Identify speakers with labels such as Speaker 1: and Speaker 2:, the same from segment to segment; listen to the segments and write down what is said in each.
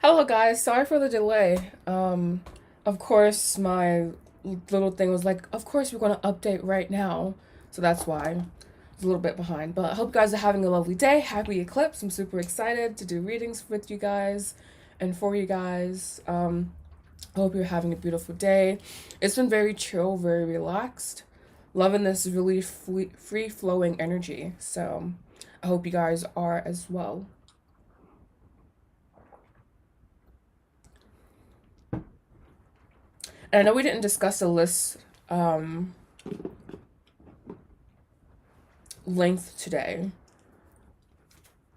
Speaker 1: Hello guys, sorry for the delay. Of course my little thing was like, of course we're gonna update right now. So that's why it's a little bit behind. But I hope you guys are having a lovely day. Happy Eclipse. I'm super excited to do readings with you guys and for you guys. I hope you're having a beautiful day. It's been very chill, very relaxed. Loving this really free flowing energy. So I hope you guys are as well. And I know we didn't discuss the list length today.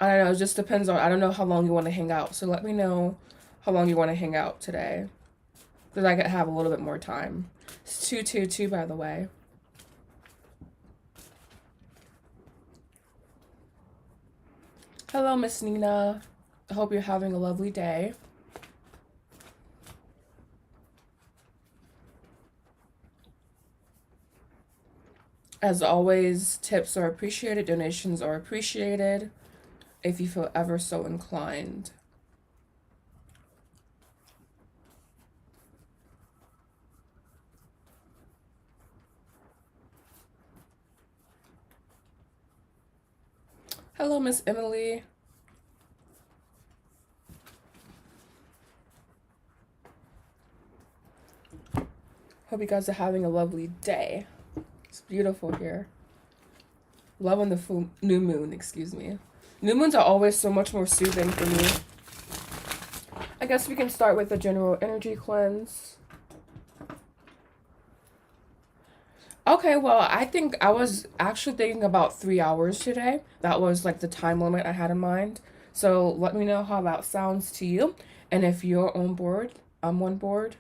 Speaker 1: I don't know, it just depends on, I don't know how long you want to hang out. So let me know how long you want to hang out today. Because I could have a little bit more time. It's 222, by the way. Hello, Miss Nina. I hope you're having a lovely day. As always, tips are appreciated, donations are appreciated if you feel ever so inclined. Hello, Miss Emily. Hope you guys are having a lovely day. It's beautiful here. Loving the new moon, excuse me. New moons are always so much more soothing for me. I guess we can start with the general energy cleanse. Okay, well, I think I was actually thinking about 3 hours today. That was like the time limit I had in mind. So let me know how that sounds to you. And if you're on board, I'm on board.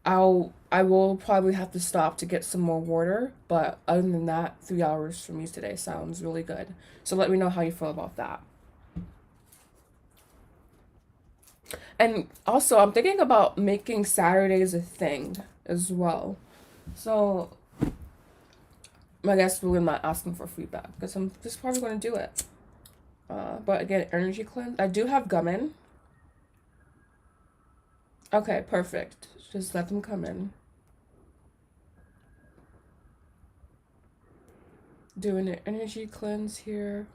Speaker 1: I will probably have to stop to get some more water, but other than that, 3 hours for me today sounds really good. So let me know how you feel about that. And also, I'm thinking about making Saturdays a thing as well. So I guess we're not asking for feedback because I'm just probably going to do it. But again, energy cleanse. I do have gum in. Okay, perfect. Just let them come in. Doing an energy cleanse here.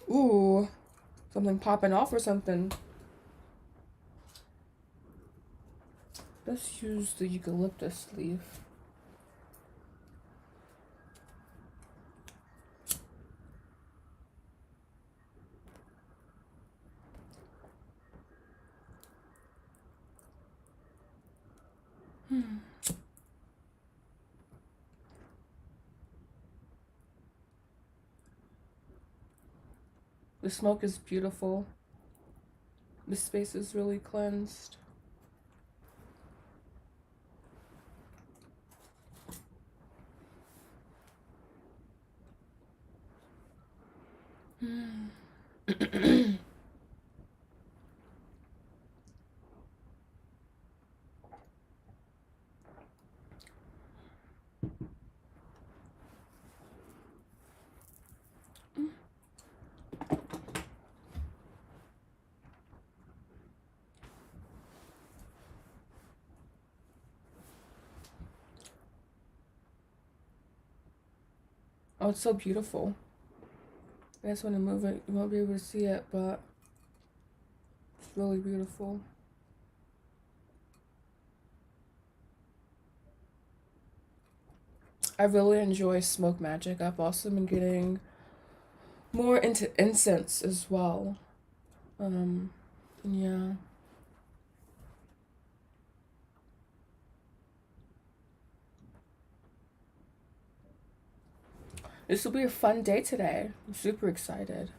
Speaker 1: Ooh, something popping off or something. Let's use the eucalyptus leaf. The smoke is beautiful. The space is really cleansed. Oh, it's so beautiful. I guess when I move it, you won't be able to see it, but it's really beautiful. I really enjoy smoke magic. I've also been getting more into incense as well. Yeah. This will be a fun day today. I'm super excited.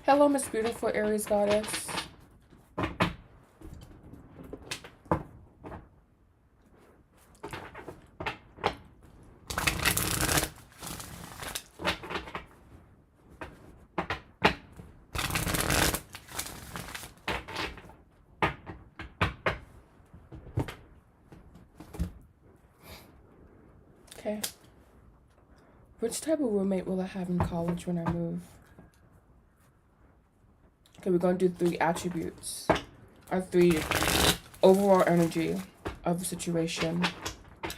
Speaker 1: Hello, Miss Beautiful Aries Goddess. Okay. Which type of roommate will I have in college when I move? Okay, we're going to do 3 attributes. Or 3 overall energy of the situation.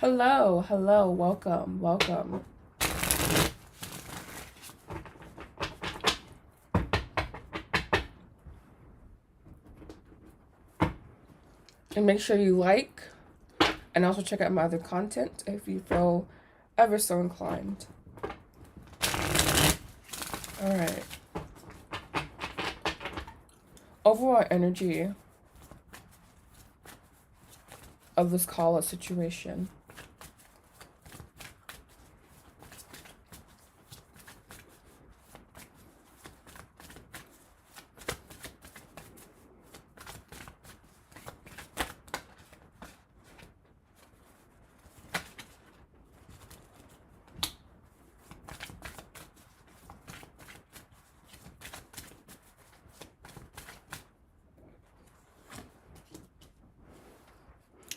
Speaker 1: Hello, hello, welcome, welcome. And make sure you like and also check out my other content if you feel ever so inclined. All right. Overall energy of this call-out situation.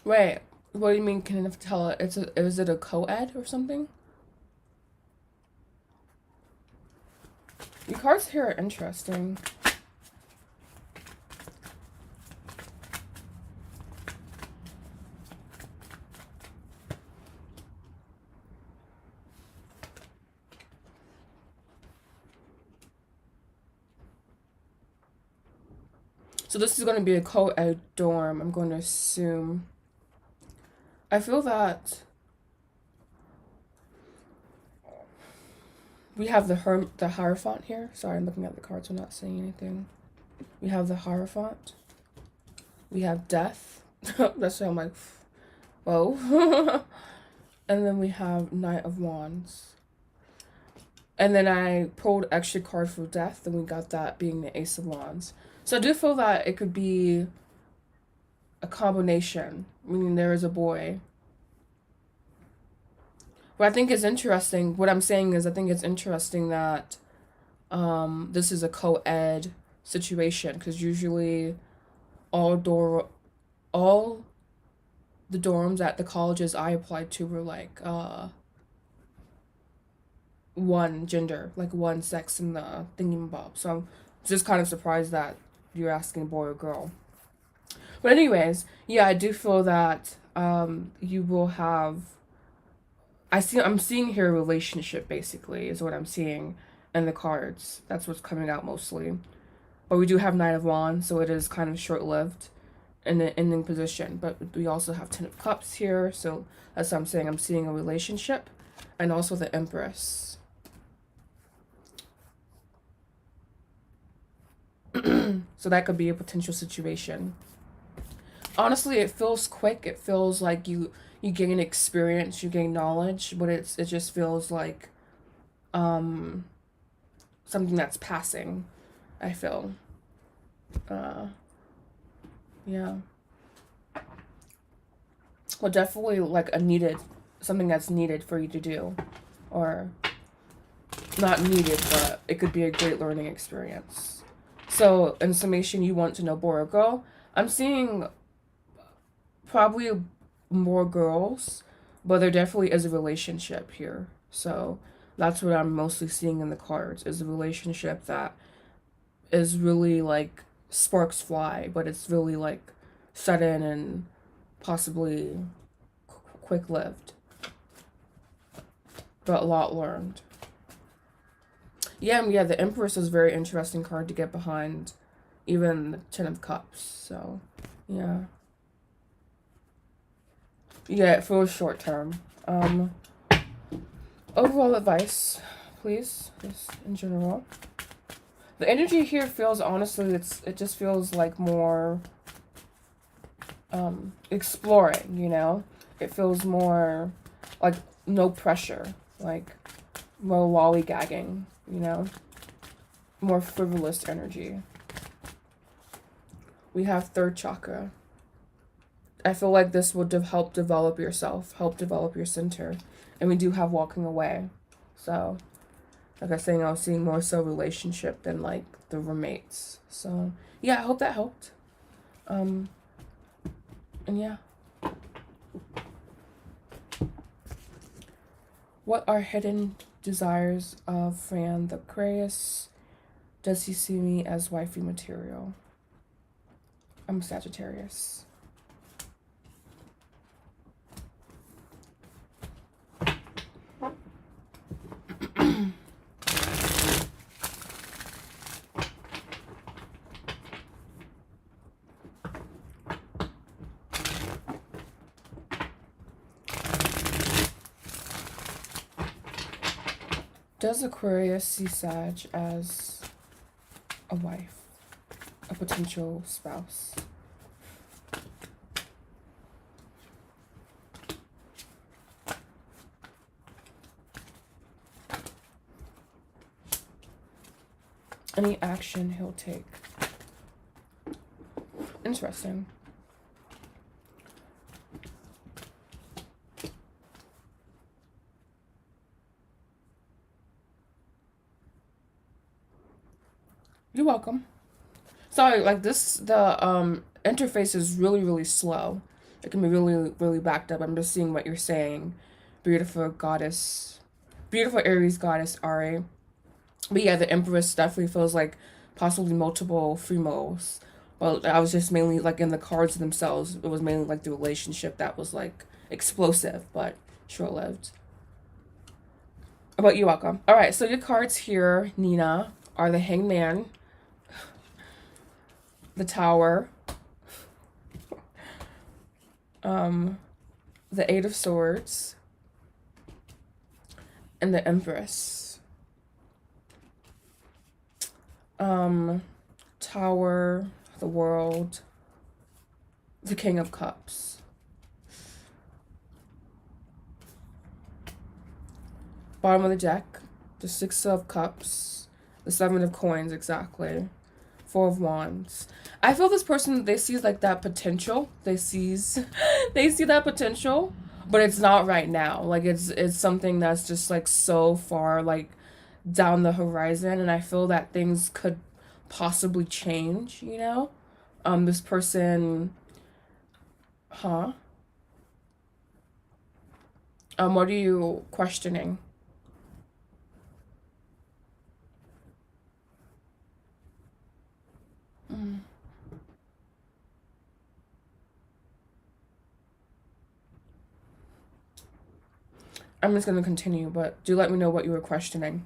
Speaker 1: Wait, what do you mean? Can I tell it? Is it a co-ed or something? Your cards here are interesting. So this is going to be a co-ed dorm, I'm going to assume. I feel that we have the Hierophant here. Sorry, I'm looking at the cards, I'm not saying anything. We have the Hierophant. We have Death. That's why I'm like, whoa. And then we have Knight of Wands. And then I pulled extra card for Death, and we got that being the Ace of Wands. So I do feel that it could be a combination, meaning there is a boy. What I think is interesting, what I'm saying is I think it's interesting that this is a co-ed situation, because usually all the dorms at the colleges I applied to were like one gender, like one sex in the thingy-bob. So I'm just kind of surprised that you're asking boy or girl. But anyways, yeah, I do feel that you will have, I'm seeing here a relationship, basically, is what I'm seeing in the cards. That's what's coming out mostly. But we do have Knight of Wands, so it is kind of short-lived in the ending position. But we also have Ten of Cups here, so that's what I'm saying. I'm seeing a relationship, and also the Empress. So that could be a potential situation. Honestly, it feels quick. It feels like you gain experience, you gain knowledge, but it just feels like something that's passing, I feel. Yeah. Well, definitely like something that's needed for you to do, or not needed, but it could be a great learning experience. So in summation, you want to know boy or girl. I'm seeing probably more girls, but there definitely is a relationship here. So that's what I'm mostly seeing in the cards, is a relationship that is really like sparks fly, but it's really like sudden and possibly quick-lived, but a lot learned. Yeah, the Empress is a very interesting card to get behind, even the Ten of Cups. So yeah, for a short term. Overall advice, please, just in general. The energy here feels, honestly, it just feels like more exploring, you know? It feels more like no pressure, like more lollygagging, you know? More frivolous energy. We have third chakra. I feel like this will help develop yourself, help develop your center. And we do have walking away. So, like I was saying, I was seeing more so relationship than like the roommates. So, yeah, I hope that helped. And yeah. What are hidden desires of Fran the Aquarius? Does he see me as wifey material? I'm Sagittarius. Does Aquarius see Sag as a wife, a potential spouse? Any action he'll take? Interesting. You're welcome. Sorry, like this, the interface is really slow. It can be really backed up. I'm just seeing what you're saying. Beautiful goddess, beautiful Aries goddess Ari. But yeah, the Empress definitely feels like possibly multiple females. Well, I was just mainly like in the cards themselves. It was mainly like the relationship that was like explosive, but short-lived. But you're welcome. All right, so your cards here, Nina, are the Hangman, the Tower, the Eight of Swords, and the Empress. Tower, the World, the King of Cups. Bottom of the deck, the Six of Cups, the Seven of Coins, exactly. Four of Wands. I feel this person, they see like that potential. They see that potential, but it's not right now. Like it's something that's just like so far like down the horizon, and I feel that things could possibly change, you know? This person, what are you questioning? I'm just going to continue, but do let me know what you were questioning.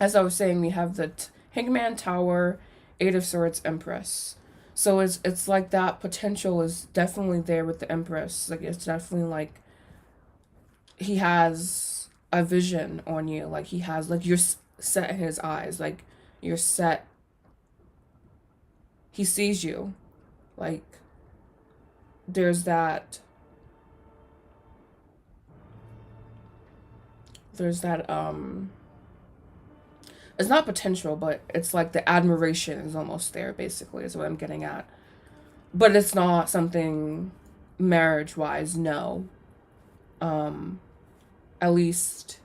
Speaker 1: As I was saying, we have the Hangman, Tower, Eight of Swords, Empress. So it's like that potential is definitely there with the Empress. Like it's definitely like he has a vision on you. Like he has like you're set in his eyes. Like you're set. He sees you. Like there's that it's not potential, but it's like the admiration is almost there, basically, is what I'm getting at. But it's not something marriage-wise, no. At least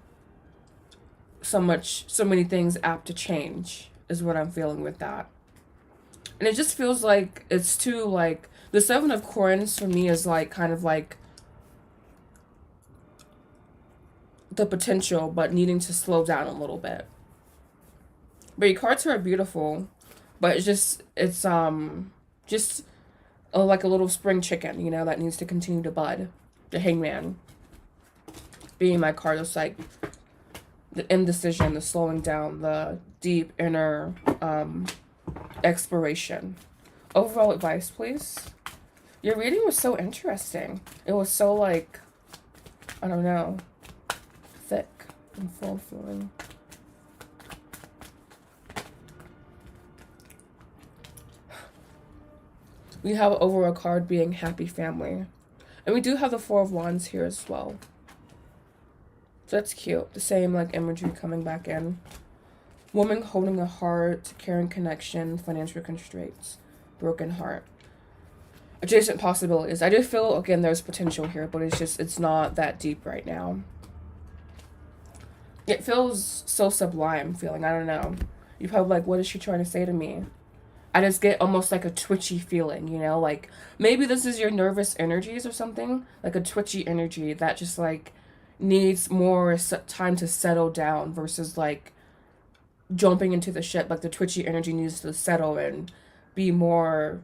Speaker 1: so many things apt to change is what I'm feeling with that. And it just feels like it's too, like, the Seven of Coins for me is like kind of like the potential, but needing to slow down a little bit. But your cards are beautiful, but it's just like a little spring chicken, you know, that needs to continue to bud. The Hangman being my card, it's like the indecision, the slowing down, the deep inner exploration. Overall advice, please. Your reading was so interesting. It was so like, I don't know, thick and full feeling. We have over a card being happy family. And we do have the Four of Wands here as well. So that's cute. The same like imagery coming back in. Woman holding a heart, caring connection, financial constraints, broken heart. Adjacent possibilities. I do feel, again, there's potential here, but it's not that deep right now. It feels so sublime feeling. I don't know. You're probably like, what is she trying to say to me? I just get almost like a twitchy feeling, you know? Like, maybe this is your nervous energies or something. Like a twitchy energy that just, like, needs more time to settle down versus, like, jumping into the ship. Like, the twitchy energy needs to settle and be more,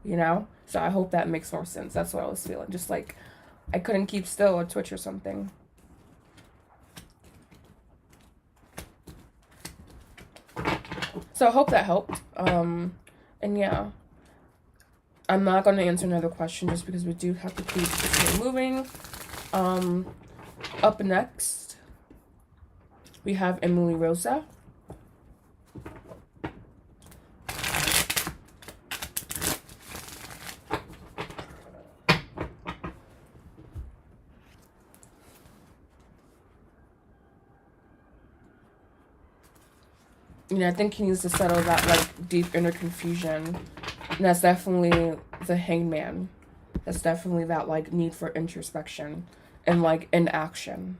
Speaker 1: you know? So I hope that makes more sense. That's what I was feeling. Just, like, I couldn't keep still or twitch or something. So I hope that helped. And yeah, I'm not going to answer another question just because we do have to keep moving. Up next, we have Emily Rosa. You know, I think he needs to settle that, like, deep inner confusion. And that's definitely the Hangman. That's definitely that, like, need for introspection and, like, inaction.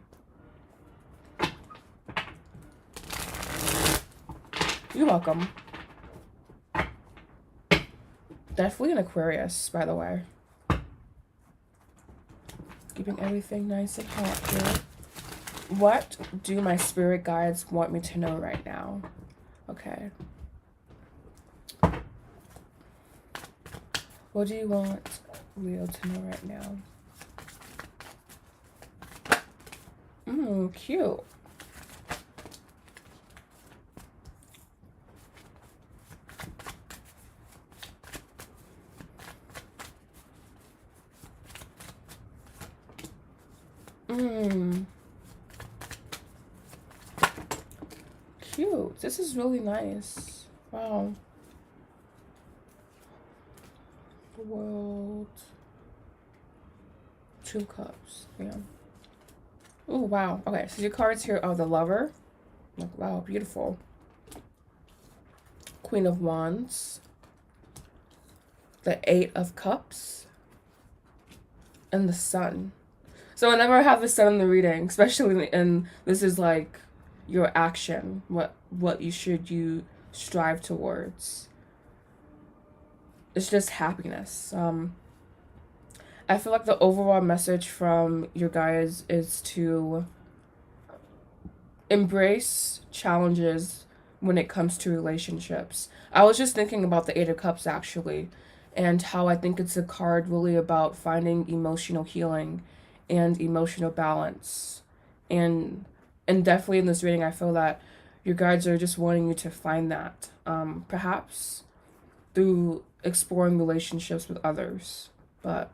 Speaker 1: You're welcome. Definitely an Aquarius, by the way. Keeping everything nice and hot here. What do my spirit guides want me to know right now? Okay. What do you want Leo to know right now? Cute. Cute. This is really nice. Wow. The World. 2 cups. Yeah. Oh, wow. Okay, so your cards here are the Lover. Like, wow, beautiful. Queen of Wands. The 8 of Cups. And the Sun. So whenever I have the Sun in the reading, especially in this is like your action, what you strive towards. It's just happiness. I feel like the overall message from your guys is to embrace challenges when it comes to relationships. I was just thinking about the 8 of Cups actually, and how I think it's a card really about finding emotional healing and emotional balance. And definitely in this reading, I feel that your guides are just wanting you to find that, perhaps through exploring relationships with others. But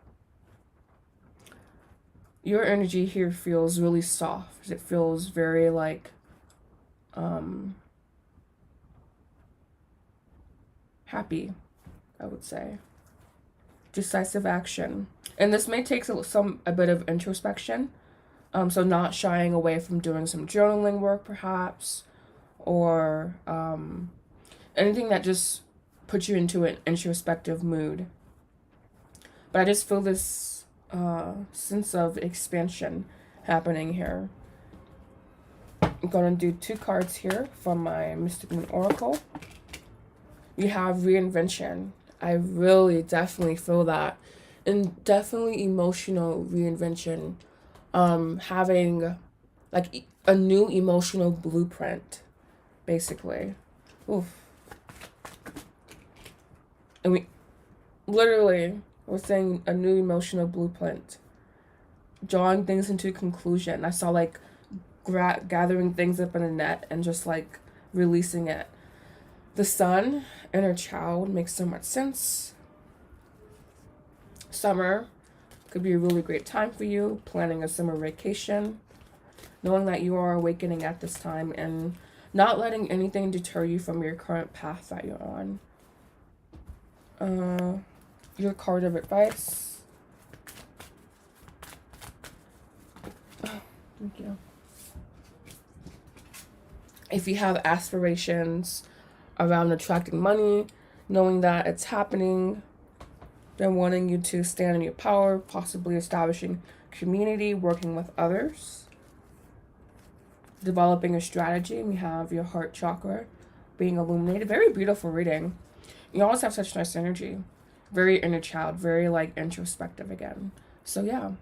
Speaker 1: your energy here feels really soft. It feels very like happy, I would say. Decisive action. And this may take a bit of introspection. So not shying away from doing some journaling work, perhaps, or anything that just puts you into an introspective mood. But I just feel this sense of expansion happening here. I'm going to do 2 cards here from my Mystic Moon Oracle. We have reinvention. I really definitely feel that. And definitely emotional reinvention. Having like a new emotional blueprint, basically. Oof. And we're saying a new emotional blueprint. Drawing things into conclusion. I saw like gathering things up in a net and just like releasing it. The Sun, inner child, makes so much sense. Summer could be a really great time for you, planning a summer vacation, knowing that you are awakening at this time and not letting anything deter you from your current path that you're on. Your card of advice. Oh, thank you. If you have aspirations around attracting money, knowing that it's happening, then wanting you to stand in your power, possibly establishing community, working with others, developing a strategy. We have your heart chakra being illuminated. Very beautiful reading. You always have such nice energy. Very inner child, very like introspective again. So yeah.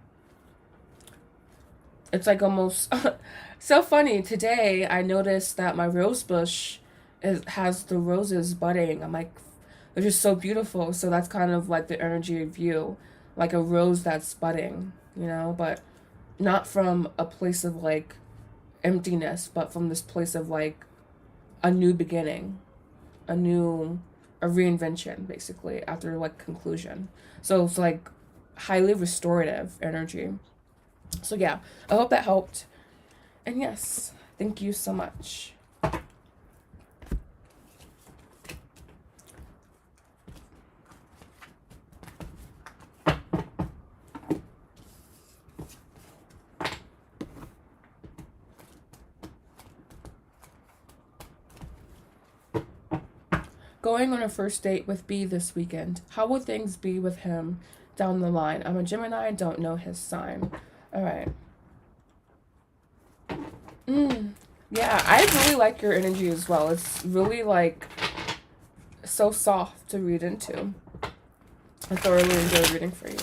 Speaker 1: It's like almost so funny. Today I noticed that my rose bush has the roses budding. I'm like, they're just so beautiful. So that's kind of like the energy of you, like a rose that's budding, you know, but not from a place of like emptiness, but from this place of like a new beginning, a reinvention, basically, after like conclusion. So it's like highly restorative energy. So yeah, I hope that helped. And yes, thank you so much. Going on a first date with B this weekend. How will things be with him down the line? I'm a Gemini, don't know his sign. All right. Yeah, I really like your energy as well. It's really like so soft to read into. I thoroughly enjoy reading for you.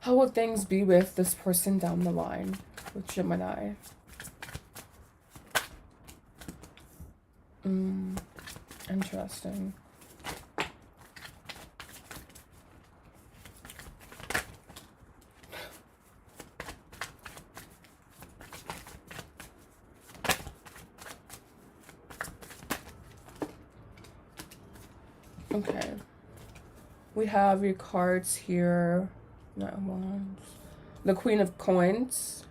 Speaker 1: How will things be with this person down the line with Gemini? Interesting. Okay. We have your cards here. Not wands. The Queen of Coins.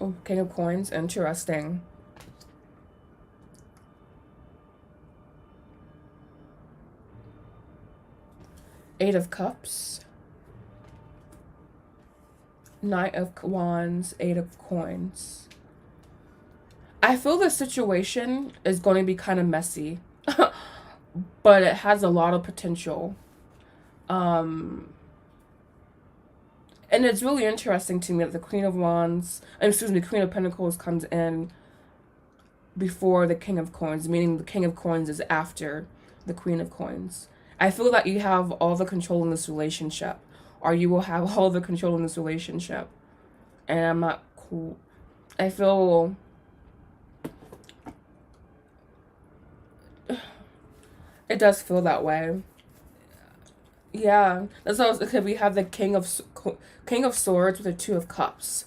Speaker 1: Oh, King of Coins. Interesting. Eight of Cups. Knight of Wands. Eight of Coins. I feel the situation is going to be kind of messy. But it has a lot of potential. And it's really interesting to me that the Queen of Pentacles comes in before the King of Coins, meaning the King of Coins is after the Queen of Coins. I feel that you have all the control in this relationship, or you will have all the control in this relationship. And I'm not cool. I feel it does feel that way. Yeah, that's also because we have the King of Swords with the Two of Cups.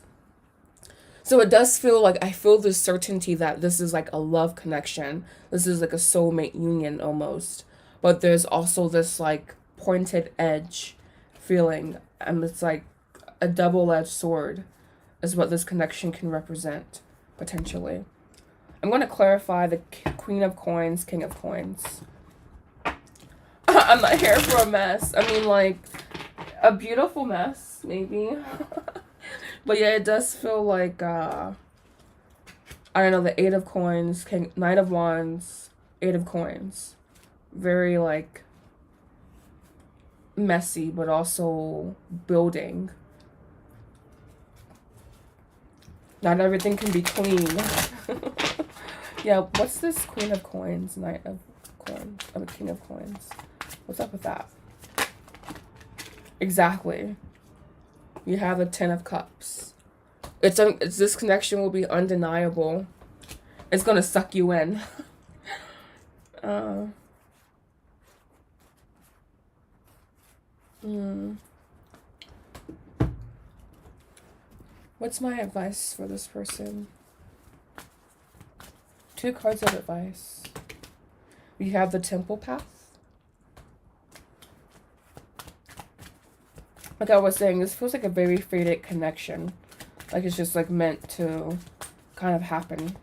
Speaker 1: So it does feel like I feel this certainty that this is like a love connection. This is like a soulmate union almost. But there's also this like pointed edge feeling, and it's like a double-edged sword is what this connection can represent potentially. I'm going to clarify the Queen of Coins, King of Coins. I'm not here for a mess. I mean, like, a beautiful mess, maybe. But yeah, it does feel like, I don't know, the Eight of Coins, Knight of Wands, Eight of Coins. Very, like, messy, but also building. Not everything can be clean. Yeah, what's this Queen of Coins, Knight of Coins, King of Coins? What's up with that? Exactly. You have the Ten of Cups. It's this connection will be undeniable. It's gonna suck you in. What's my advice for this person? Two cards of advice. We have the Temple Path. like I was saying, this feels like a very fated connection. Like it's just like meant to kind of happen.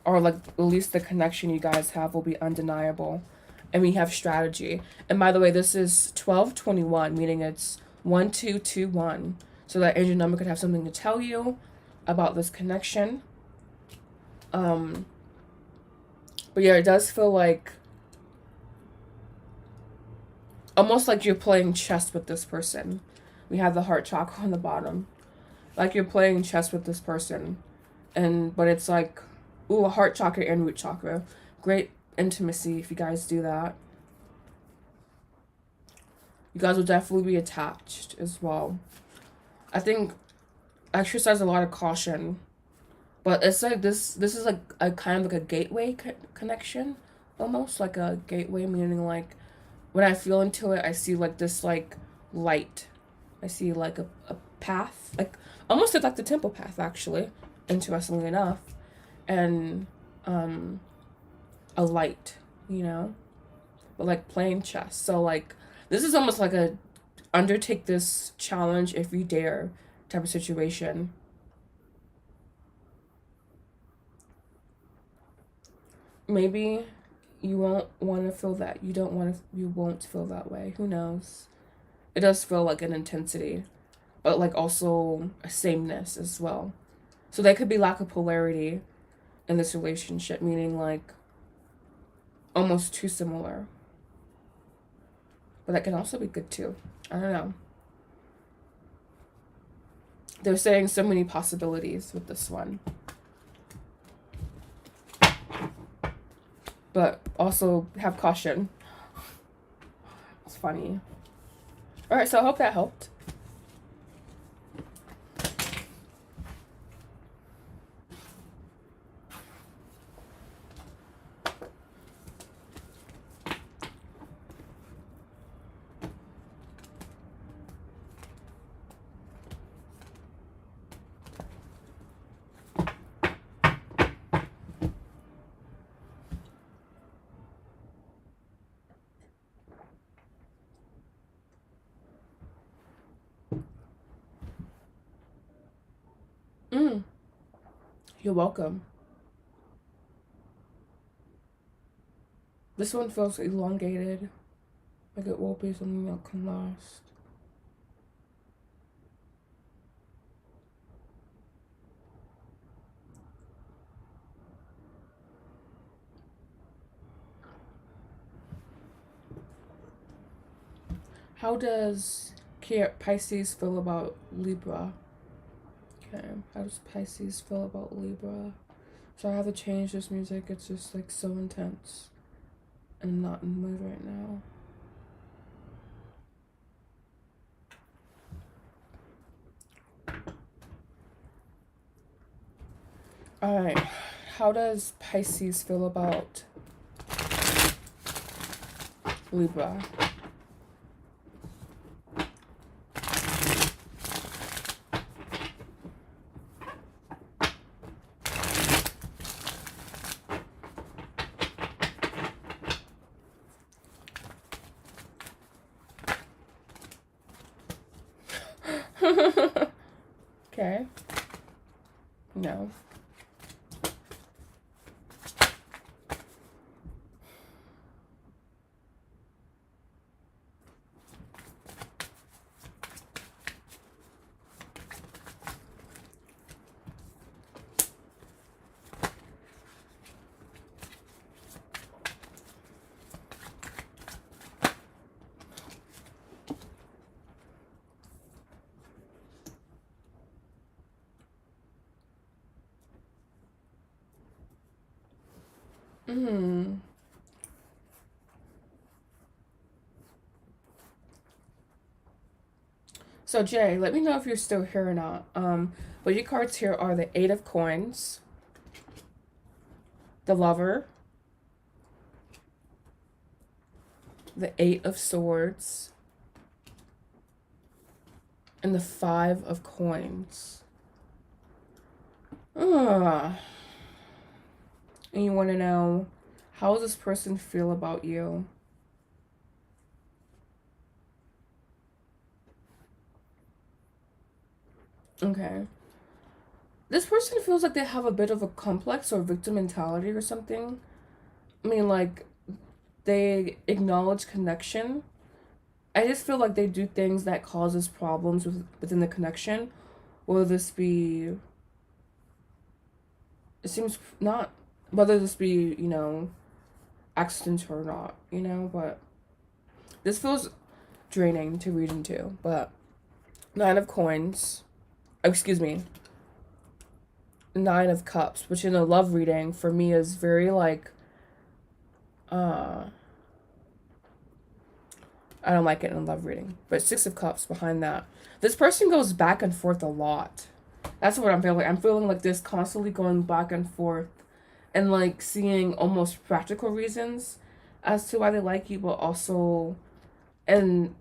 Speaker 1: Or like at least the connection you guys have will be undeniable. And we have strategy. And by the way, this is 1221, meaning it's 1221. So that angel number could have something to tell you about this connection. But yeah, it does feel like almost like you're playing chess with this person. We have the heart chakra on the bottom. Like you're playing chess with this person. But it's like, ooh, a heart chakra and root chakra. Great intimacy if you guys do that. You guys will definitely be attached as well. I think exercise a lot of caution. But it's like this is like a kind of like a gateway connection. Almost like a gateway, meaning like when I feel into it, I see like this like light. I see like a path. Like almost like the temple path actually, interestingly enough. And a light, you know? But like playing chess. So like this is almost like a undertake this challenge if you dare type of situation. Maybe you won't want to feel that. You won't feel that way. Who knows? It does feel like an intensity, but like also a sameness as well. So there could be lack of polarity in this relationship, meaning like almost too similar. But that can also be good too. I don't know. They're saying so many possibilities with this one. But also have caution. It's funny. Alright, so I hope that helped. You're welcome. This one feels elongated. Like it will be something that can last. How does Pisces feel about Libra? Okay, how does Pisces feel about Libra? So I have to change this music. It's just like so intense. And I'm not in the mood right now. Alright, how does Pisces feel about Libra? Okay. No. So Jay, let me know if you're still here or not. But your cards here are the Eight of Coins, the Lover, the Eight of Swords, and the Five of Coins. And you want to know, how does this person feel about you? Okay. This person feels like they have a bit of a complex or victim mentality or something. I mean, like, they acknowledge connection. I just feel like they do things that causes problems within the connection. Will this be... It seems not... Whether this be, you know, accidental or not, you know, but... This feels draining to read into, but... Nine of Coins. Excuse me. Nine of Cups, which in a love reading, for me, is very, like... I don't like it in a love reading. But Six of Cups behind that. This person goes back and forth a lot. That's what I'm feeling. I'm feeling like this constantly going back and forth. And like seeing almost practical reasons as to why they like you. But also... And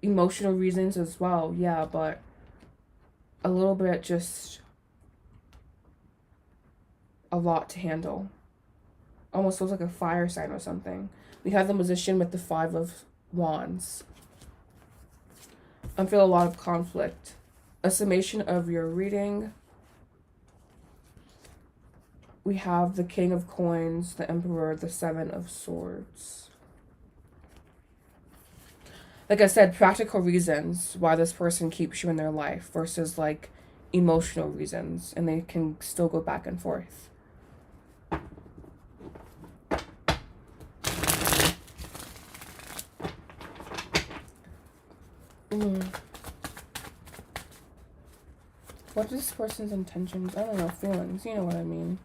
Speaker 1: emotional reasons as well. Yeah, but... A little bit just... A lot to handle. Almost feels like a fire sign or something. We have the Magician with the Five of Wands. I feel a lot of conflict. A summation of your reading. We have the King of Coins, the Emperor, the Seven of Swords. Like I said, practical reasons why this person keeps you in their life versus like emotional reasons, and they can still go back and forth. What is this person's intentions? I don't know, feelings. You know what I mean.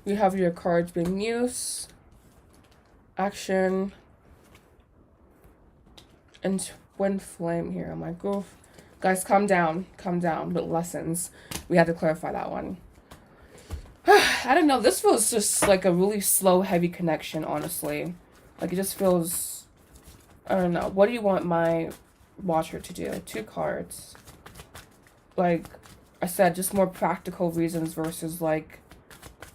Speaker 1: You have your cards being used, action, and twin flame here. I'm like, oof. Guys, calm down. Calm down. But lessons. We had to clarify that one. I don't know. This feels just like a really slow, heavy connection, honestly. Like, it just feels... I don't know. What do you want my watcher to do? Two cards. Like I said, just more practical reasons versus, like,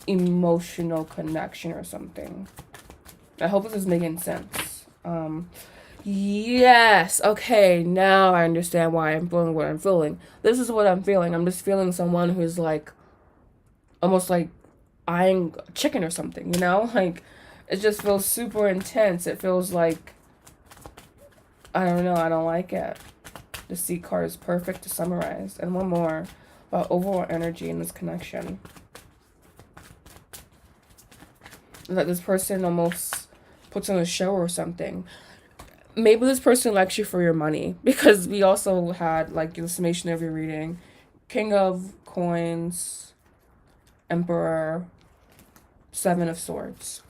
Speaker 1: emotional connection or something. I hope this is making sense. Yes. Okay, now I understand why I'm feeling what I'm feeling. This is what I'm feeling. I'm just feeling someone who's, like, almost like eyeing chicken or something, you know? Like, it just feels super intense. It feels like, I don't know, I don't like it. The Sea card is perfect to summarize. And one more about overall energy in this connection. That this person almost puts on a show or something. Maybe this person likes you for your money, because we also had, like, the summation of your reading. King of Coins, Emperor, Seven of Swords.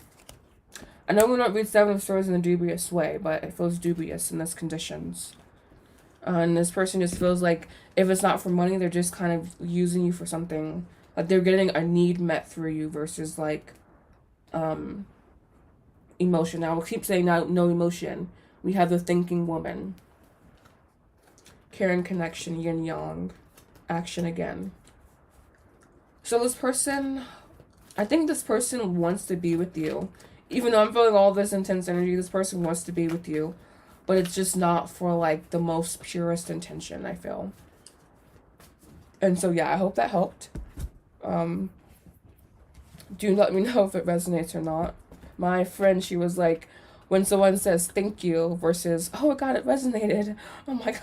Speaker 1: I know we don't read Seven of Swords in a dubious way, but it feels dubious in this conditions. And this person just feels like if it's not for money, they're just kind of using you for something. Like, they're getting a need met through you versus, like, emotion. Now, we'll keep saying no emotion. We have the thinking woman. Caring connection, yin yang. Action again. So this person, I think this person wants to be with you. Even though I'm feeling all this intense energy, this person wants to be with you. But it's just not for, like, the most purest intention, I feel. And so, yeah, I hope that helped. Do let me know if it resonates or not. My friend, she was like, when someone says thank you versus, oh my god, it resonated. I'm like,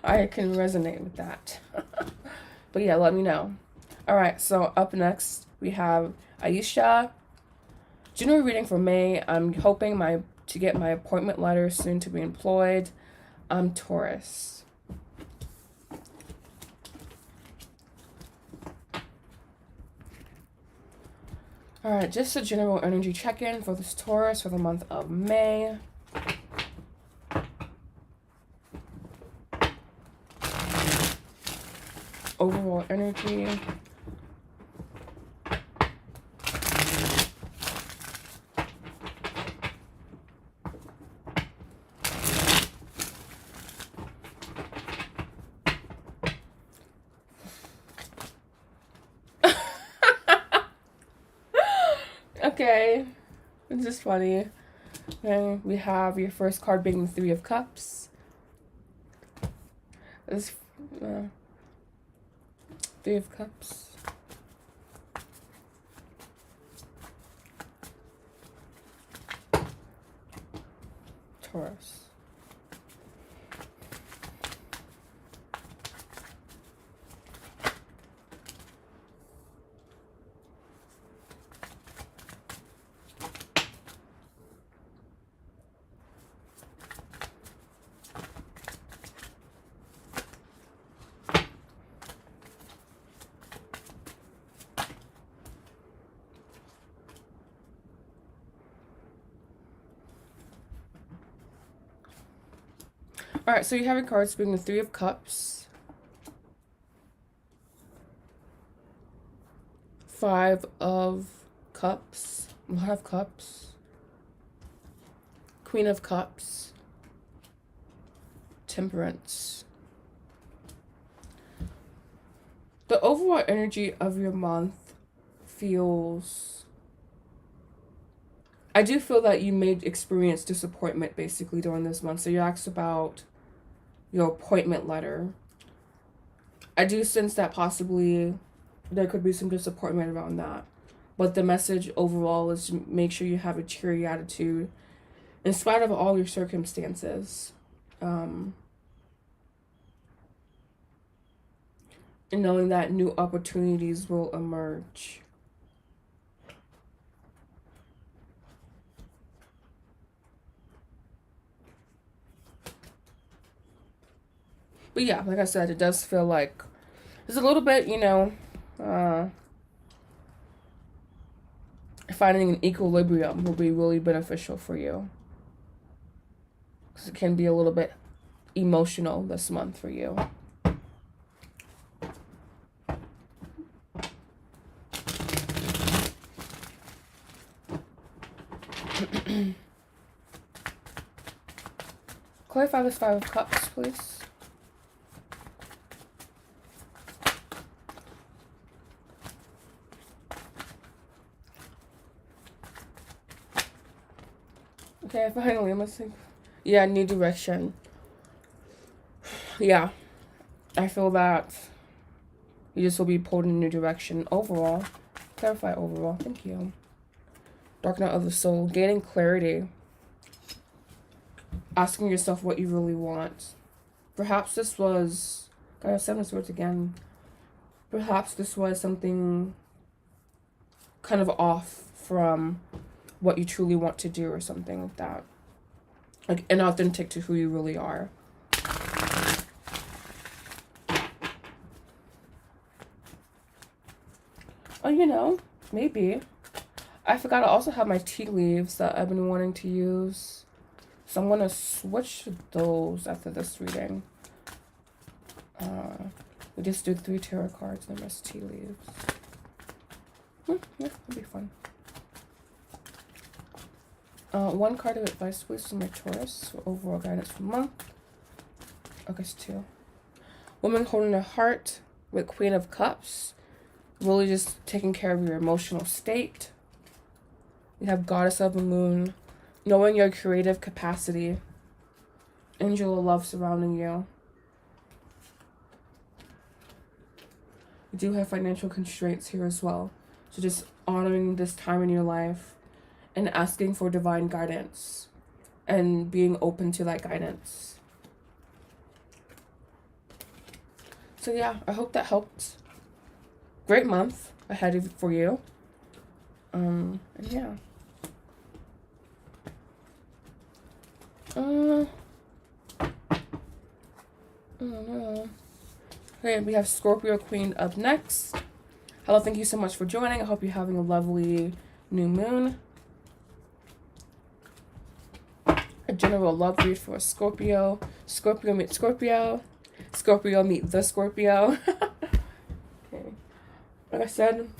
Speaker 1: I can resonate with that. But yeah, let me know. Alright, so up next, we have Aisha. General reading for May. I'm hoping to get my appointment letter soon to be employed. I'm Taurus. Alright, just a general energy check-in for this Taurus for the month of May. Overall energy. Okay. It's just funny. Okay, we have your first card being the Three of Cups. This Three of Cups. Taurus. Alright, so you have your cards being the Three of Cups, Five of Cups, a lot of cups, Queen of Cups, Temperance. The overall energy of your month feels... I do feel that you may experience disappointment basically during this month. So you asked about your appointment letter. I do sense that possibly there could be some disappointment around that. But the message overall is to make sure you have a cheery attitude in spite of all your circumstances. And knowing that new opportunities will emerge. But yeah, like I said, it does feel like there's a little bit, you know, finding an equilibrium will be really beneficial for you. Because it can be a little bit emotional this month for you. Clarify this Five of Cups, please. Okay, finally, I'm missing. Yeah, new direction. Yeah, I feel that you just will be pulled in a new direction. Overall, clarify overall. Thank you. Dark Night of the Soul, gaining clarity. Asking yourself what you really want. Perhaps this was... God, I have Seven of Swords again. Perhaps this was something kind of off from what you truly want to do or something like that. Like inauthentic to who you really are. Oh, you know, maybe. I forgot I also have my tea leaves that I've been wanting to use. So I'm going to switch to those after this reading. We just do 3 tarot cards and the rest tea leaves. Yeah, it'll be fun. One card of advice, please, for my Taurus for overall guidance for the month. August 2. Woman holding her heart with Queen of Cups. Really just taking care of your emotional state. We have Goddess of the Moon. Knowing your creative capacity. Angel of Love surrounding you. You do have financial constraints here as well. So just honoring this time in your life. And asking for divine guidance. And being open to that guidance. So yeah, I hope that helped. Great month ahead for you. And yeah. I don't know. Okay, we have Scorpio Queen up next. Hello, thank you so much for joining. I hope you're having a lovely new moon. A general love read for Scorpio. Scorpio meet Scorpio. Scorpio meet the Scorpio. Okay. Like I said, I'm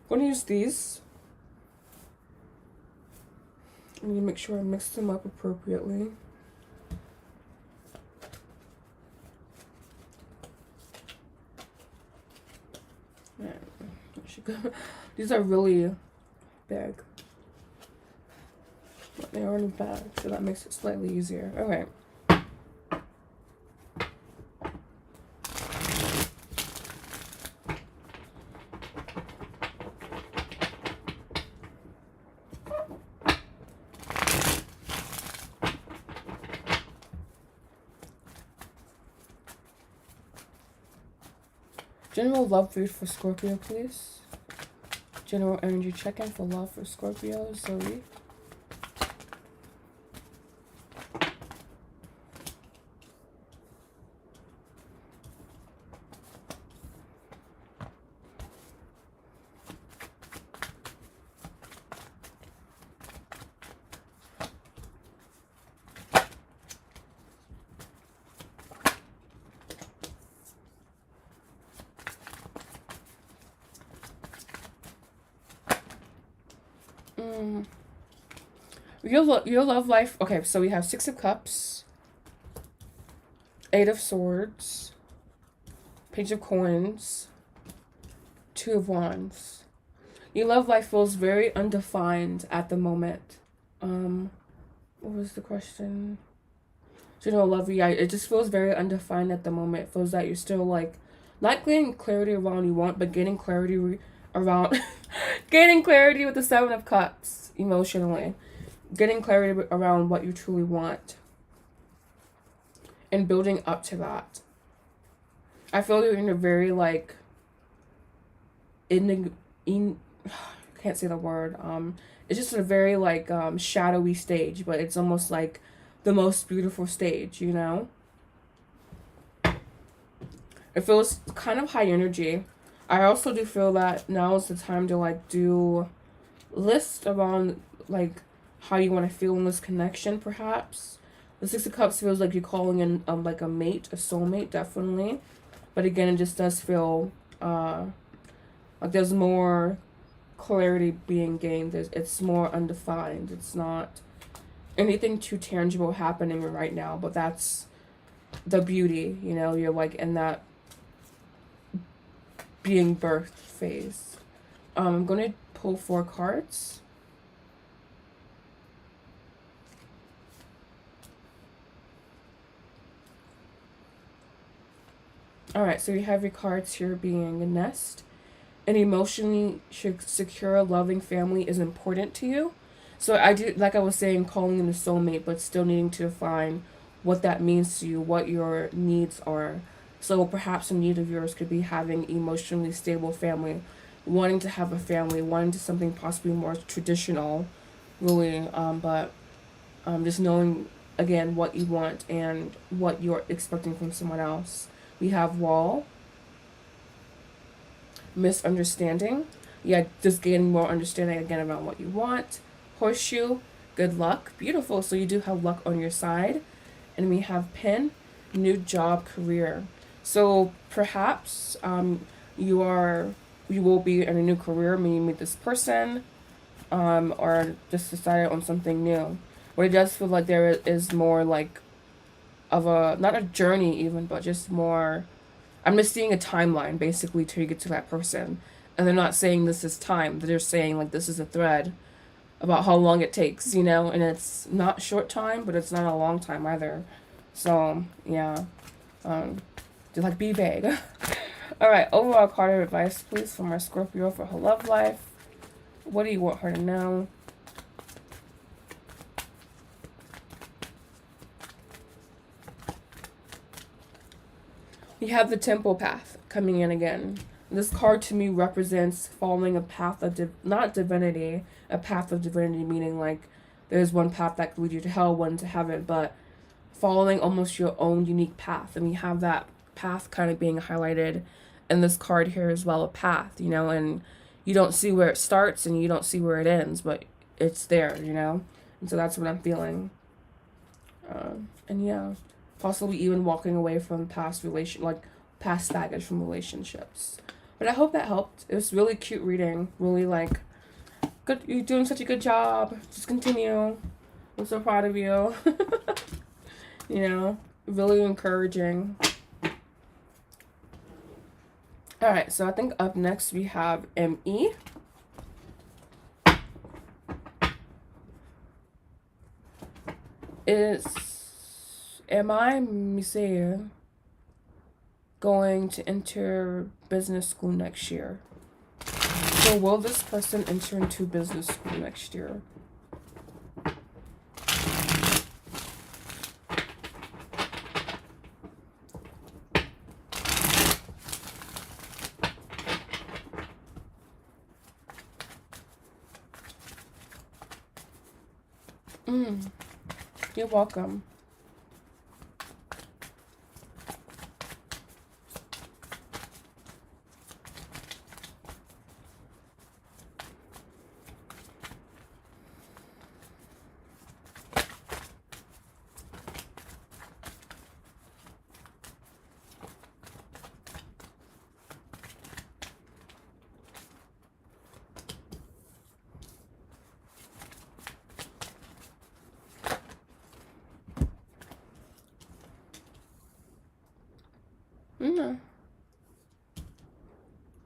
Speaker 1: going to use these. I need to make sure I mix them up appropriately. Yeah, I should go. These are really big. But they are in a bag, so that makes it slightly easier. Okay. General love read for Scorpio, please. General energy check-in for love for Scorpio, Zoe. Your love life. Okay, so we have 6 of Cups, 8 of Swords, Page of Coins, 2 of Wands. Your love life feels very undefined at the moment. What was the question? General love, yeah, it just feels very undefined at the moment. It feels that you're still like not getting clarity around what you want, but getting clarity around getting clarity with the 7 of Cups emotionally. Getting clarity around what you truly want. And building up to that. I feel you're in a very like I can't say the word. It's just a very like shadowy stage, but it's almost like the most beautiful stage, you know? It feels kind of high energy. I also do feel that now is the time to like do list around like how you want to feel in this connection, perhaps. The 6 of Cups feels like you're calling in like a mate, a soulmate, definitely. But again, it just does feel like there's more clarity being gained. It's more undefined. It's not anything too tangible happening right now, but that's the beauty, you know? You're like in that being birthed phase. I'm going to pull 4 cards. Alright, so you have your cards here being a nest. An emotionally secure, loving family is important to you. So I do, like I was saying, calling in a soulmate, but still needing to define what that means to you, what your needs are. So perhaps a need of yours could be having emotionally stable family, wanting to have a family, wanting to something possibly more traditional, really, but just knowing, again, what you want and what you're expecting from someone else. We have wall, misunderstanding. Yeah, just gaining more understanding again about what you want. Horseshoe, good luck. Beautiful. So you do have luck on your side. And we have pin, new job, career. So perhaps you will be in a new career when you meet this person, or just decided on something new. But it does feel like there is more like of a, not a journey even, but just more, I'm just seeing a timeline basically till you get to that person. And they're not saying this is time, they're saying like this is a thread about how long it takes, you know, and it's not short time, but it's not a long time either. So yeah, just like be vague. All right, overall card of advice, please, from our Scorpio for her love life. What do you want her to know? We have the temple path coming in again. This card to me represents following a path of, not divinity, a path of divinity, meaning like there's one path that could lead you to hell, one to heaven, but following almost your own unique path. And we have that path kind of being highlighted in this card here as well, a path, you know, and you don't see where it starts and you don't see where it ends, but it's there, you know? And so that's what I'm feeling. And yeah, possibly even walking away from past baggage from relationships. But I hope that helped. It was really cute reading. Really like, good. You're doing such a good job. Just continue. I'm so proud of you. You know, really encouraging. All right, so I think up next we have ME. Am I, let me see, going to enter business school next year? So will this person enter into business school next year? You're welcome.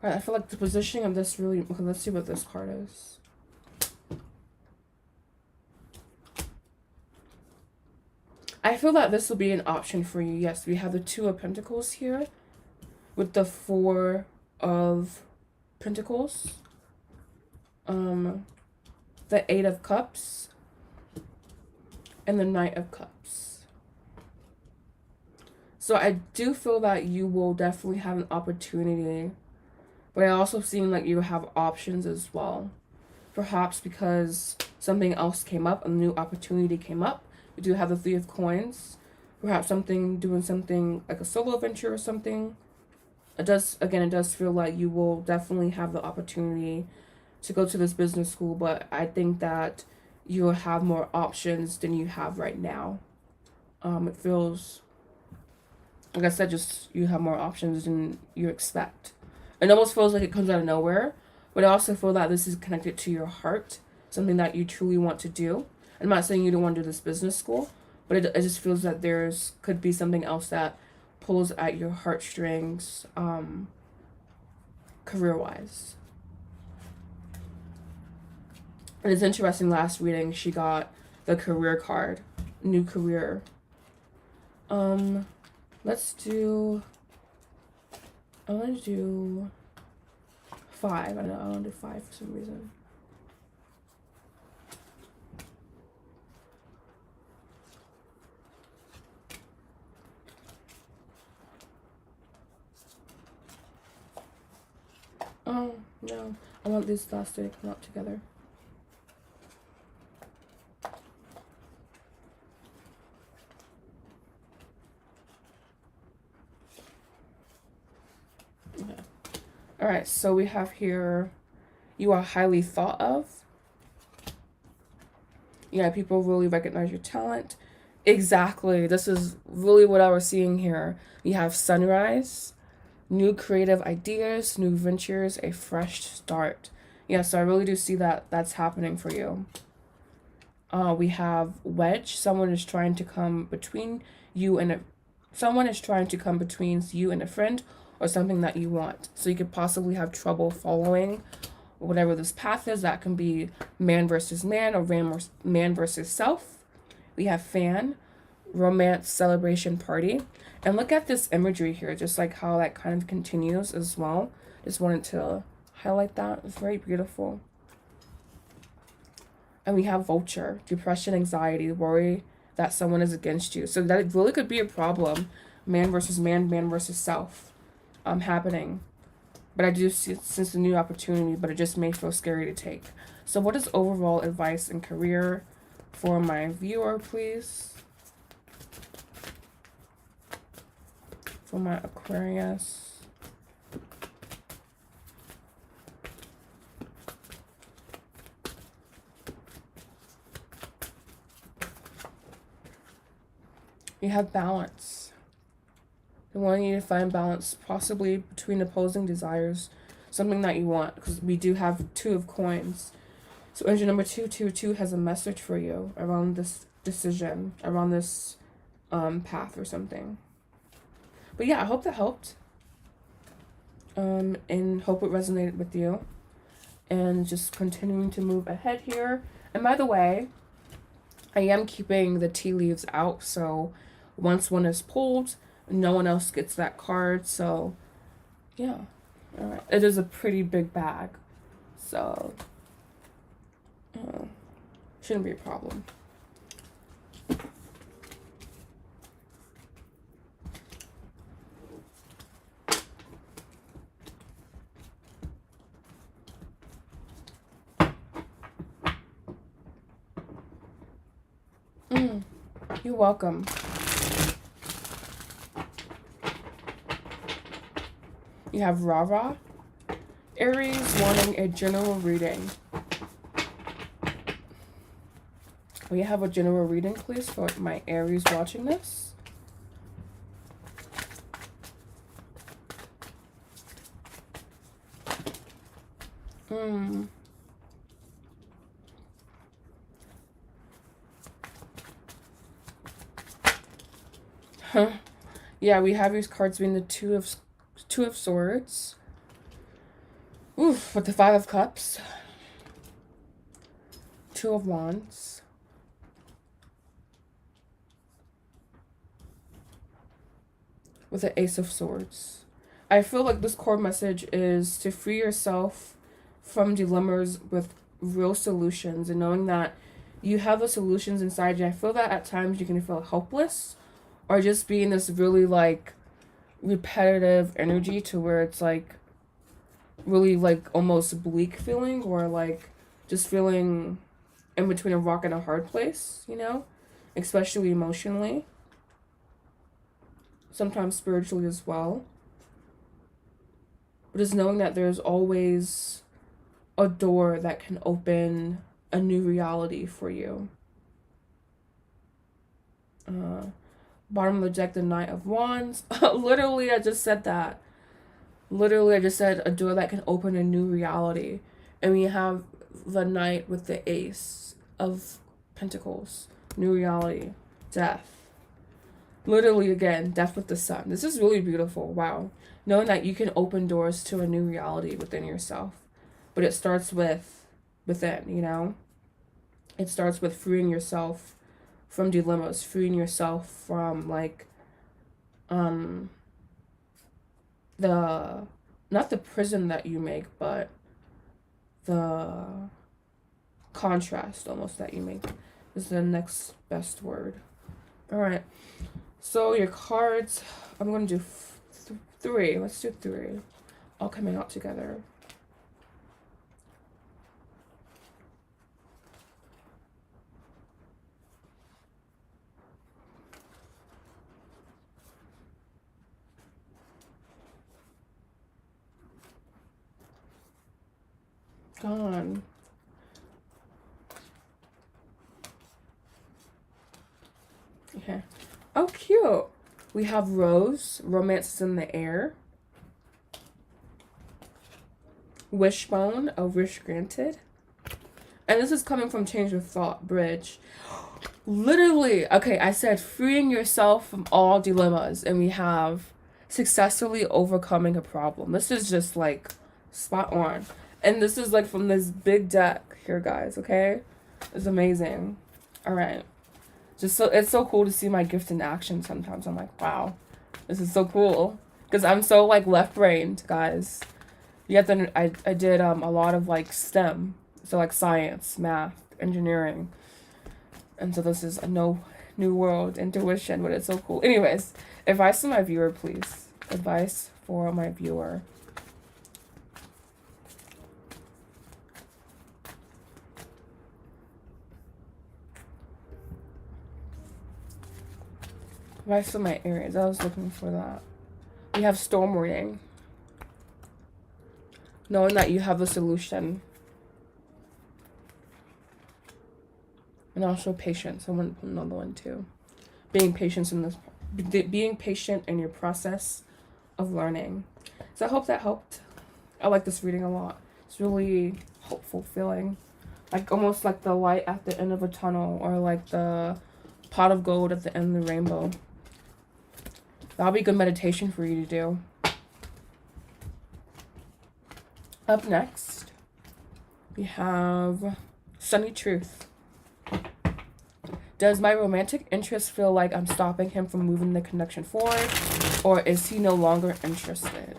Speaker 1: Alright, I feel like the positioning of this really... Okay, let's see what this card is. I feel that this will be an option for you. Yes, we have the Two of Pentacles here with the Four of Pentacles. The Eight of Cups and the Knight of Cups. So I do feel that you will definitely have an opportunity, but I also seem like you have options as well. Perhaps because something else came up, a new opportunity came up. You do have the Three of Coins. Perhaps doing something like a solo venture or something. It does feel like you will definitely have the opportunity to go to this business school, but I think that you'll have more options than you have right now. It feels, like I said, just you have more options than you expect. It almost feels like it comes out of nowhere, but I also feel that this is connected to your heart, something that you truly want to do. I'm not saying you don't want to do this business school, but it just feels that could be something else that pulls at your heartstrings, career-wise. And it's interesting, last reading, she got the career card, new career. Let's do, I want to do 5. I don't know, I want to do 5 for some reason. Oh, no. I want these last 3 to come out together. Okay. Alright, so we have here, you are highly thought of. Yeah, people really recognize your talent. Exactly. This is really what I was seeing here. You have sunrise, new creative ideas, new ventures, a fresh start. Yeah, so I really do see that that's happening for you. We have wedge. Someone is trying to come between you and someone is trying to come between you and a friend or something that you want. So you could possibly have trouble following whatever this path is. That can be man versus man or man versus self. We have fan, romance, celebration, party. And look at this imagery here, just like how that kind of continues as well. Just wanted to highlight that. It's very beautiful. And we have vulture, depression, anxiety, worry that someone is against you. So that really could be a problem. Man versus man, man versus self happening. But I do sense a new opportunity, but it just may feel scary to take. So what is overall advice in career for my viewer, please? For my Aquarius. You have balance. They want you to find balance, possibly between opposing desires, something that you want, because we do have 2 of coins. So energy number 222 has a message for you around this decision, around this path or something. But yeah, I hope that helped. And hope it resonated with you. And just continuing to move ahead here. And by the way, I am keeping the tea leaves out, so once one is pulled, no one else gets that card. So yeah, all right. It is a pretty big bag, so shouldn't be a problem. You're welcome. You have Rara. Aries wanting a general reading. Will you have a general reading, please, for my Aries watching this? Yeah, we have these cards being the Two of Swords. Oof, with the Five of Cups. Two of Wands. With the Ace of Swords. I feel like this core message is to free yourself from dilemmas with real solutions, and knowing that you have the solutions inside you. I feel that at times you can feel helpless, or just be in this really like repetitive energy to where it's like really like almost bleak feeling, or like just feeling in between a rock and a hard place, you know, especially emotionally, sometimes spiritually as well. But just knowing that there's always a door that can open a new reality for you. Bottom of the deck, the Knight of Wands. Literally, I just said that. Literally, I just said a door that can open a new reality. And we have the Knight with the Ace of Pentacles. New reality. Death. Literally, again, death with the Sun. This is really beautiful. Wow. Knowing that you can open doors to a new reality within yourself. But it starts with within, you know? It starts with freeing yourself from dilemmas, freeing yourself from like not the prison that you make, but the contrast almost that you make is the next best word. All right, so your cards, I'm going to do three. Let's do three, all coming out together. Gone. Okay. Oh, cute. We have Rose. Romance is in the air. Wishbone. A wish granted. And this is coming from Change of Thought. Bridge. Literally. Okay, I said freeing yourself from all dilemmas. And we have successfully overcoming a problem. This is just like spot on. And this is like from this big deck here, guys, okay? It's amazing. All right. Just so, it's so cool to see my gift in action sometimes. I'm like, wow, this is so cool. Because I'm so like left-brained, guys. You have to, I did a lot of like STEM. So like science, math, engineering. And so this is a new world, intuition, but it's so cool. Anyways, advice to my viewer, please. Advice for my viewer. Advice for my Aries. I was looking for that. We have storm warning. Knowing that you have a solution. And also patience. I want to put another one too. Being patient in your process of learning. So I hope that helped. I like this reading a lot. It's really hopeful feeling. Like almost like the light at the end of a tunnel, or like the pot of gold at the end of the rainbow. That'll be good meditation for you to do. Up next, we have Sunny Truth. Does my romantic interest feel like I'm stopping him from moving the connection forward? Or is he no longer interested?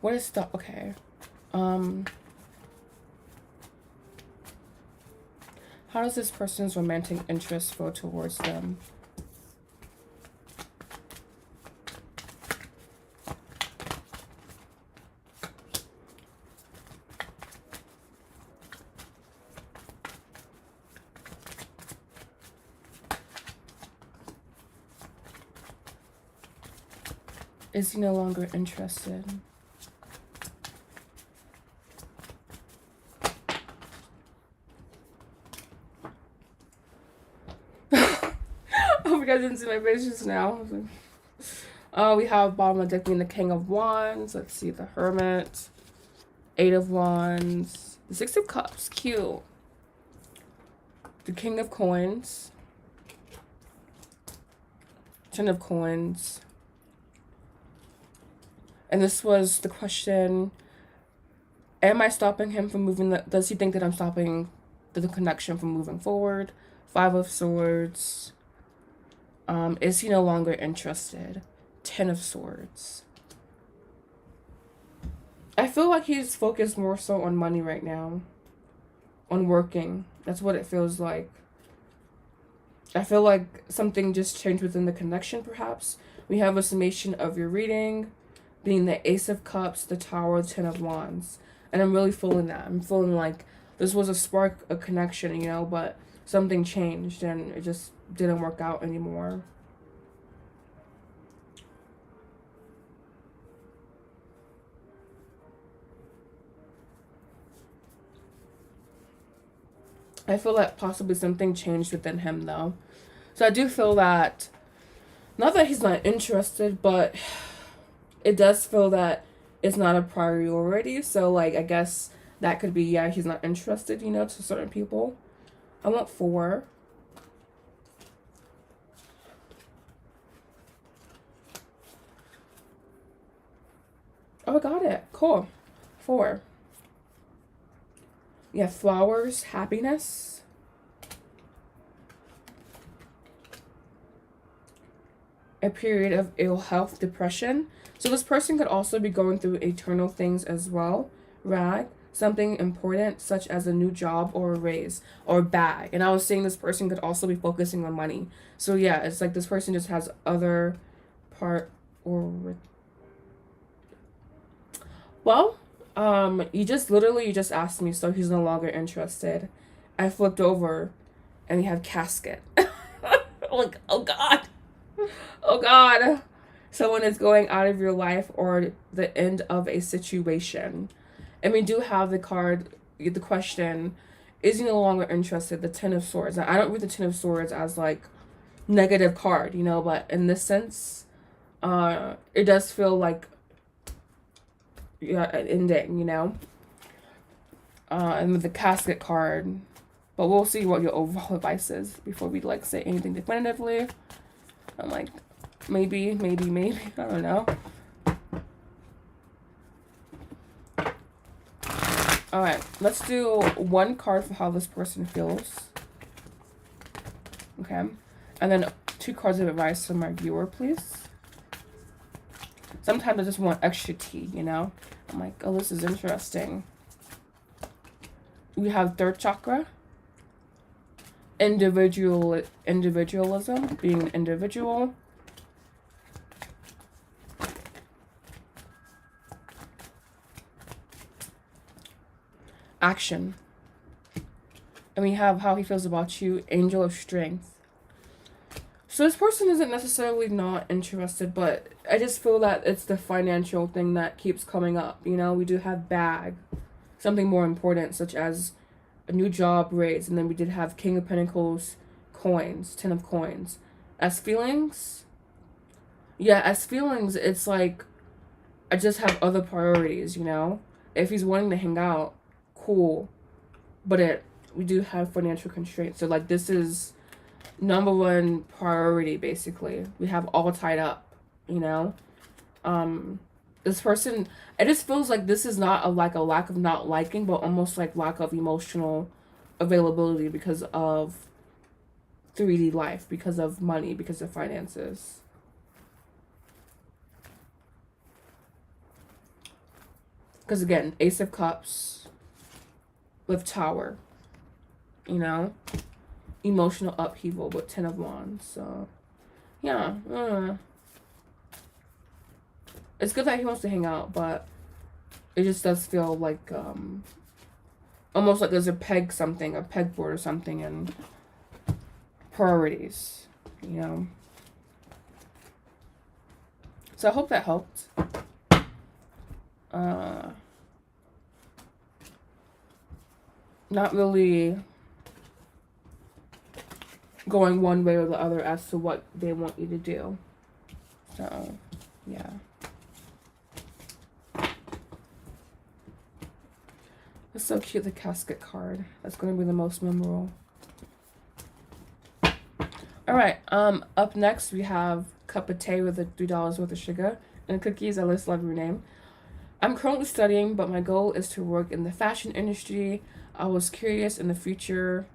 Speaker 1: What is the, okay. How does this person's romantic interest feel towards them? Is he no longer interested? I hope you guys didn't see my face just now. We have bottom of the deck being the King of Wands. Let's see, the Hermit. 8 of Wands. The 6 of Cups. Cute. The King of Coins. 10 of Coins. And this was the question. Am I stopping him from moving? Does he think that I'm stopping the connection from moving forward? 5 of Swords. Is he no longer interested? 10 of Swords. I feel like he's focused more so on money right now. On working. That's what it feels like. I feel like something just changed within the connection, perhaps. We have a summation of your reading being the Ace of Cups, the Tower, the 10 of Wands. And I'm really feeling that. I'm feeling like this was a spark, a connection, you know, but something changed and it just didn't work out anymore. I feel like possibly something changed within him, though. So I do feel that, not that he's not interested, but it does feel that it's not a priority. So, like, I guess that could be, yeah, he's not interested, you know, to certain people. I want 4. Oh, I got it. Cool. 4. Yeah, flowers, happiness. A period of ill health, depression. So this person could also be going through eternal things as well. Rag, something important such as a new job or a raise or bag. And I was saying this person could also be focusing on money. So yeah, it's like this person just has other part or... Well, you just asked me, so he's no longer interested. I flipped over and we have casket. Like, oh God. Oh God. Someone is going out of your life or the end of a situation. And we do have the card, the question, is he no longer interested? The 10 of Swords. Now, I don't read the 10 of Swords as like negative card, you know, but in this sense, it does feel like, yeah, an ending, you know. And with the casket card, but we'll see what your overall advice is before we like say anything definitively. I'm like, maybe, I don't know. All right, let's do 1 card for how this person feels. Okay, and then 2 cards of advice from my viewer, please. Sometimes I just want extra tea, you know. I'm like, oh, this is interesting. We have 3rd chakra. Individualism, being an individual. Action. And we have how he feels about you, Angel of Strength. So this person isn't necessarily not interested, but I just feel that it's the financial thing that keeps coming up. You know, we do have bag, something more important, such as a new job, raise, and then we did have King of Pentacles, coins, 10 of Coins. As feelings, yeah, as feelings, it's like, I just have other priorities, you know? If he's wanting to hang out, cool. But we do have financial constraints. So, like, this is #1 priority, basically. We have all tied up, you know? This person, it just feels like this is not a lack of not liking, but almost like lack of emotional availability because of 3D life, because of money, because of finances. Because again, Ace of Cups with Tower, you know, emotional upheaval with 10 of Wands. So, yeah. It's good that he wants to hang out, but it just does feel like, almost like there's a pegboard or something, and priorities, you know. So I hope that helped. Not really going one way or the other as to what they want you to do. So, yeah. That's so cute, the casket card. That's going to be the most memorable. Alright, up next we have cup of tea with the $3 worth of sugar and cookies. I just love your name. I'm currently studying, but my goal is to work in the fashion industry. I was curious in the future.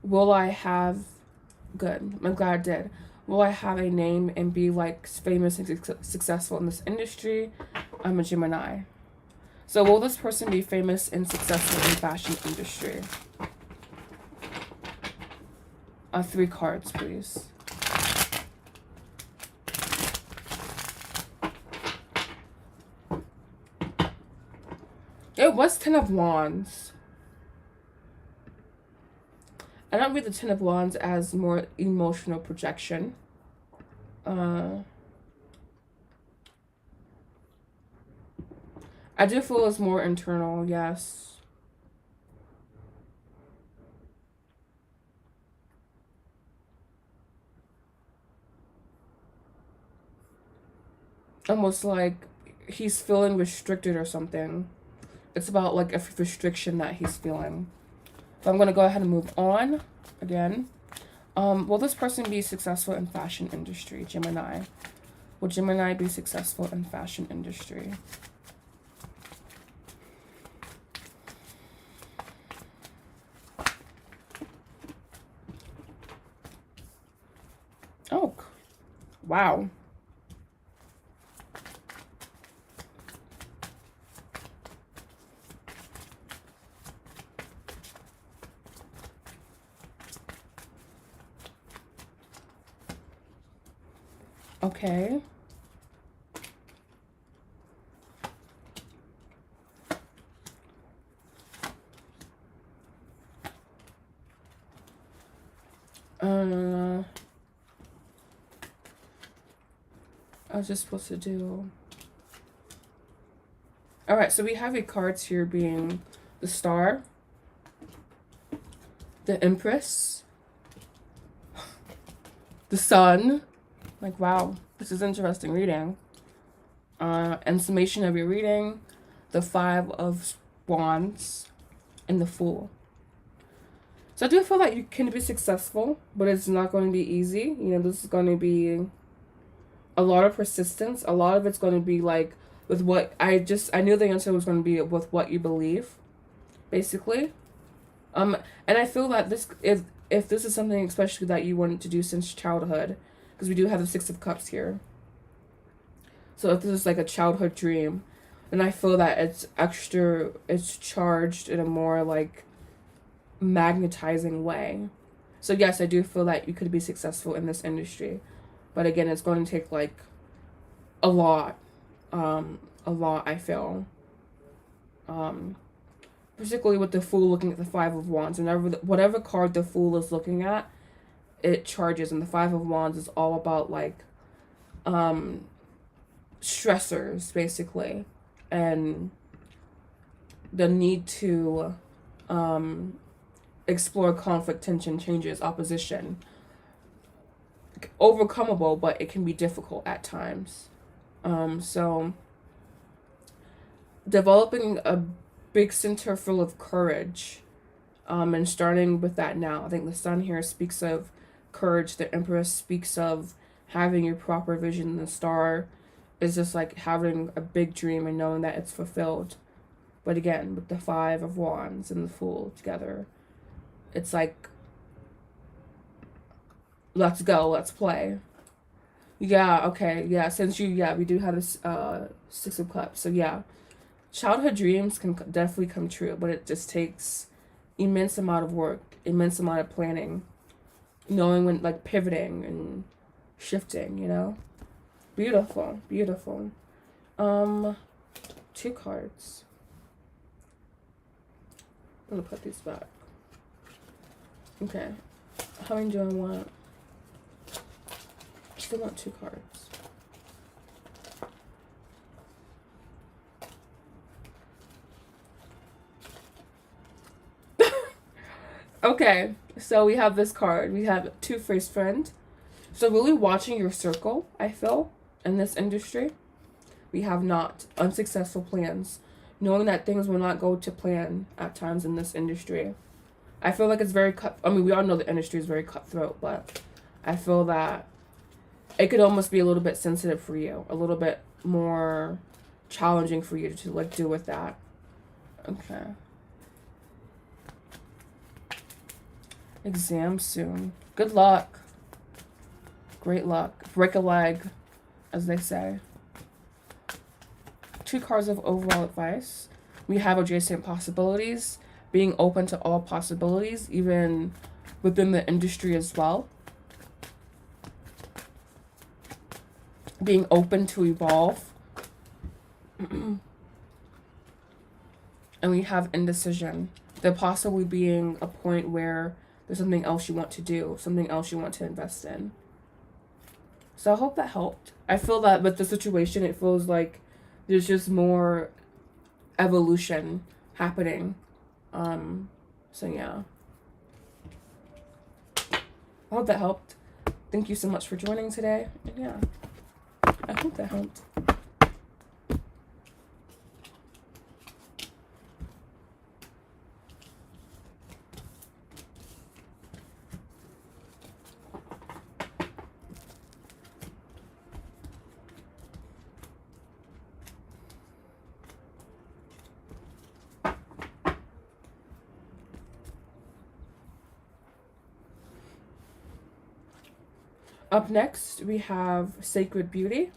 Speaker 1: Will I have... Good. I'm glad I did. Will I have a name and be like famous and successful in this industry? I'm a Gemini. So will this person be famous and successful in the fashion industry? 3 cards, please. It was 10 of Wands. I don't read the 10 of Wands as more emotional projection. I do feel it's more internal, yes. Almost like he's feeling restricted or something. It's about like a restriction that he's feeling. So I'm going to go ahead and move on again. Will this person be successful in fashion industry? Gemini. Will Gemini be successful in fashion industry? Oh, wow. Okay. I was just supposed to do... Alright, so we have your cards here being the Star, the Empress, the Sun. Like, wow, this is interesting reading. And summation of your reading, the 5 of Wands, and the Fool. So I do feel like you can be successful, but it's not going to be easy. You know, this is going to be a lot of persistence. A lot of it's going to be like with what I knew the answer was going to be with what you believe, basically. And I feel that this, if this is something especially that you wanted to do since childhood, because we do have the 6 of Cups here. So if this is like a childhood dream, then I feel that it's charged in a more like magnetizing way. So yes, I do feel that you could be successful in this industry. But again, it's going to take like a lot, I feel. Particularly with the Fool looking at the 5 of Wands. Whatever card the Fool is looking at, it charges. And the 5 of Wands is all about like stressors, basically. And the need to explore conflict, tension, changes, opposition. Overcomable, but it can be difficult at times. So developing a big center full of courage, and starting with that now. I think the sun here speaks of courage. The Empress speaks of having your proper vision. The star is just like having a big dream and knowing that it's fulfilled. But again, with the Five of Wands and the Fool together, it's like, let's go, let's play. Yeah, okay, yeah, since we do have this Six of Cups. So yeah, childhood dreams can definitely come true, but it just takes immense amount of work, immense amount of planning, knowing when, like, pivoting and shifting, you know? Beautiful, beautiful. 2 cards. I'm gonna put these back. Okay. How many do I want? I still want 2 cards. Okay, so we have this card. We have Two-Faced Friend. So really watching your circle, I feel, in this industry. We have not unsuccessful plans. Knowing that things will not go to plan at times in this industry. I feel like it's very we all know the industry is very cutthroat, but I feel that it could almost be a little bit sensitive for you. A little bit more challenging for you to, like, deal with that. Okay. Exam soon. Good luck. Great luck. Break a leg, as they say. 2 cards of overall advice. We have adjacent possibilities. Being open to all possibilities, even within the industry as well. Being open to evolve. And we have indecision. There possibly being a point where there's something else you want to do, something else you want to invest in. So I hope that helped. I feel that with the situation, it feels like there's just more evolution happening. So yeah. I hope that helped. Thank you so much for joining today. And yeah, I hope that helped. Up next, we have Sacred Beauty.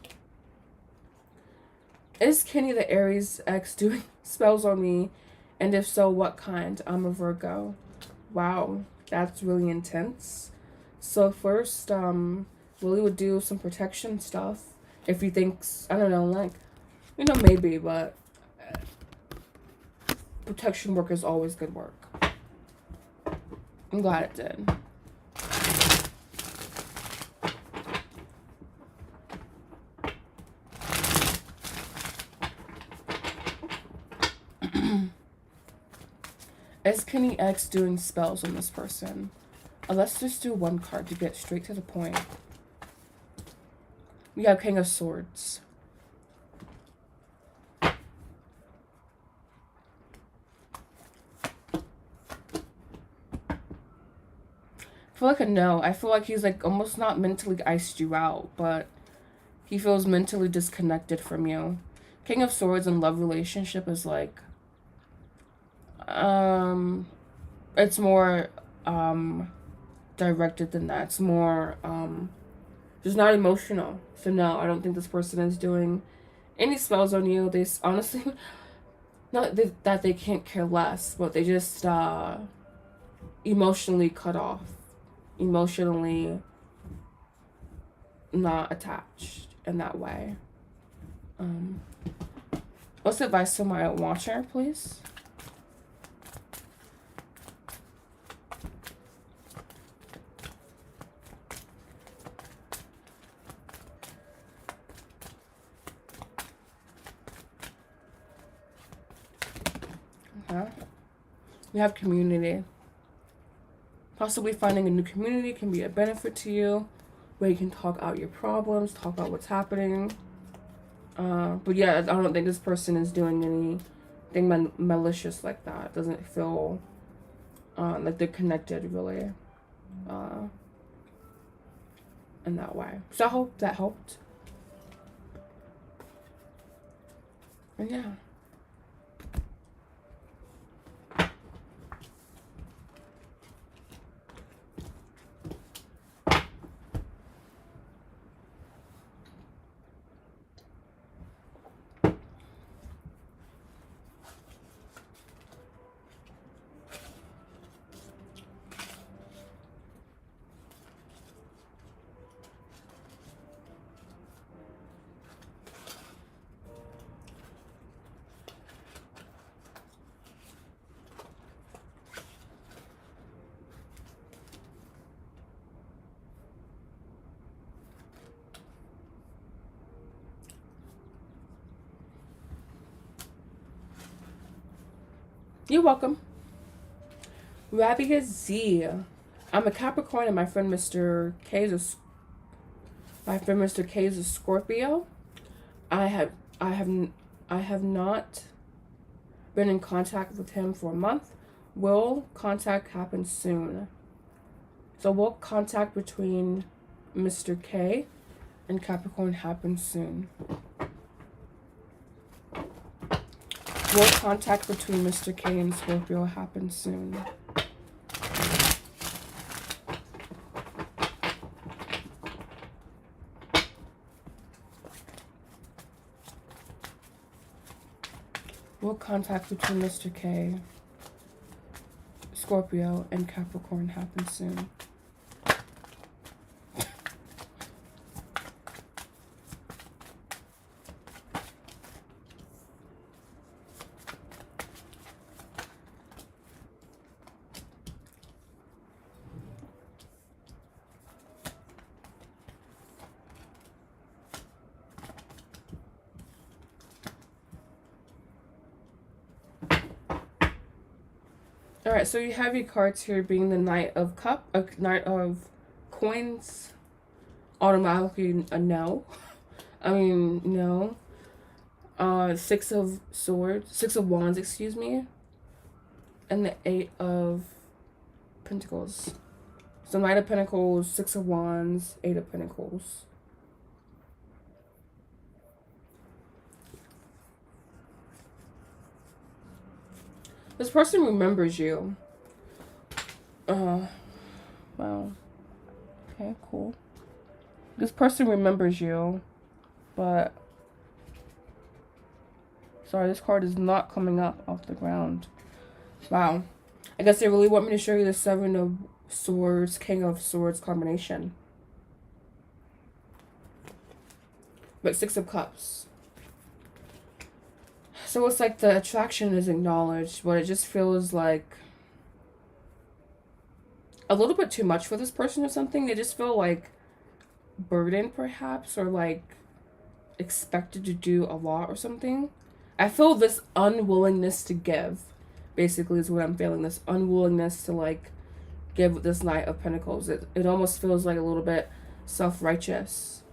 Speaker 1: Is Kenny the Aries ex doing spells on me? And if so, what kind? I'm a Virgo. Wow, that's really intense. So first, Willie would do some protection stuff. If he thinks, I don't know, like, you know, maybe, but protection work is always good work. I'm glad it did. Is Kenny X doing spells on this person? Let's just do 1 card to get straight to the point. We have King of Swords. I feel like a no. I feel like he's, like, almost not mentally iced you out, but he feels mentally disconnected from you. King of Swords and love relationship is like, it's more directed than that. It's more just not emotional. So no, I don't think this person is doing any spells on you. They honestly, not that they can't care less, but they just emotionally cut off, emotionally not attached in that way. What's advice to my watcher, please? We have community. Possibly finding a new community can be a benefit to you, where you can talk out your problems, talk out what's happening. But yeah, I don't think this person is doing anything malicious like that. It doesn't feel like they're connected really in that way. So I hope that helped. And yeah. You're welcome. Rabia Z. I'm a Capricorn and my friend Mr. K is a Scorpio. I have not been in contact with him for a month. Will contact happen soon? So will contact between Mr. K and Capricorn happen soon? Will contact between Mr. K and Scorpio happen soon? Will contact between Mr. K, Scorpio, and Capricorn happen soon? Alright, so you have your cards here being the Knight of Coins. Automatically a no. I mean, no. Six of Wands, excuse me. And the Eight of Pentacles. So Knight of Pentacles, Six of Wands, Eight of Pentacles. This person remembers you. Wow. Okay, cool. This person remembers you, but sorry, this card is not coming up off the ground. Wow. I guess they really want me to show you the Seven of Swords, King of Swords combination. But Six of Cups. So it's like the attraction is acknowledged, but it just feels like a little bit too much for this person or something. They just feel like burdened perhaps, or like expected to do a lot or something. I feel this unwillingness to give, basically, is what I'm feeling. This unwillingness to like give with this Knight of Pentacles. It almost feels like a little bit self-righteous.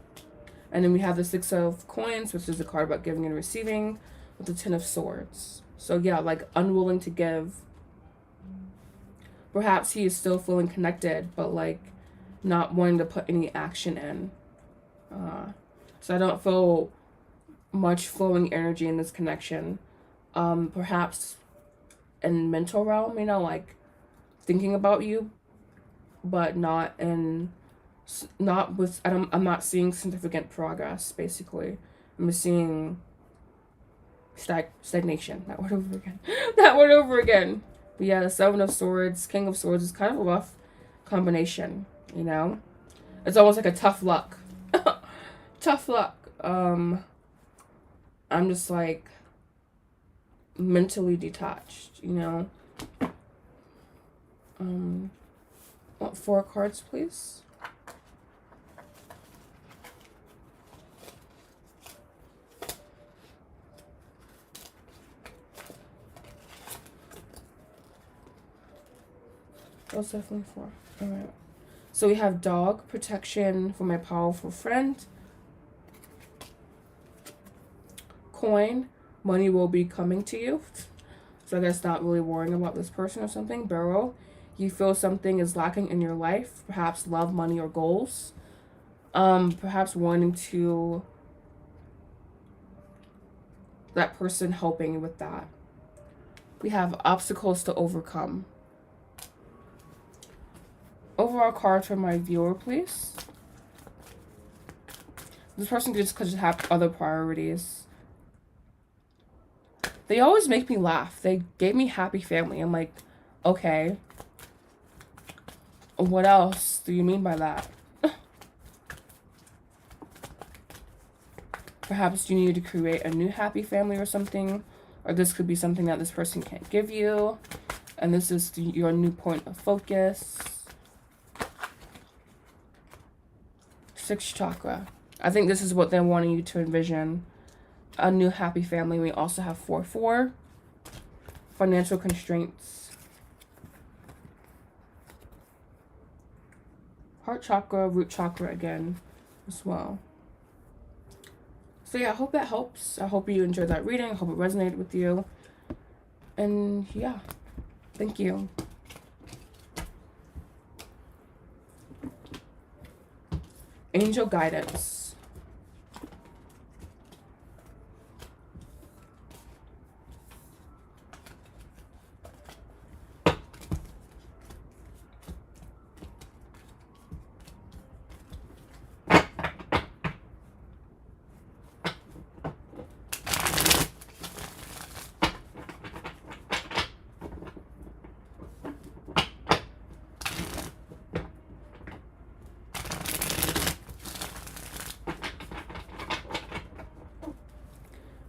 Speaker 1: And then we have the Six of Coins, which is a card about giving and receiving, with the Ten of Swords. So yeah, like unwilling to give. Perhaps he is still feeling connected, but like not wanting to put any action in. So I don't feel much flowing energy in this connection. Perhaps in mental realm, you know, like thinking about you, but not with, I'm not seeing significant progress, basically. I'm seeing stagnation. That word over again. That word over again. But yeah, the Seven of Swords, King of Swords is kind of a rough combination, you know? It's almost like a tough luck. Tough luck. I'm just like mentally detached, you know? Want 4 cards, please? That was definitely 4. All right. So we have dog, protection for my powerful friend. Coin, money will be coming to you. So I guess not really worrying about this person or something. Barrel, you feel something is lacking in your life. Perhaps love, money, or goals. Perhaps wanting to... that person helping you with that. We have obstacles to overcome. Overall card for my viewer, please. This person just could just have other priorities. They always make me laugh. They gave me happy family. I'm like, okay. What else do you mean by that? Perhaps you need to create a new happy family or something. Or this could be something that this person can't give you. And this is your new point of focus. 6th chakra. I think this is what they're wanting you to envision. A new happy family. We also have 4-4. Financial constraints. Heart chakra, root chakra again as well. So yeah, I hope that helps. I hope you enjoyed that reading. I hope it resonated with you. And yeah, thank you. Angel guidance.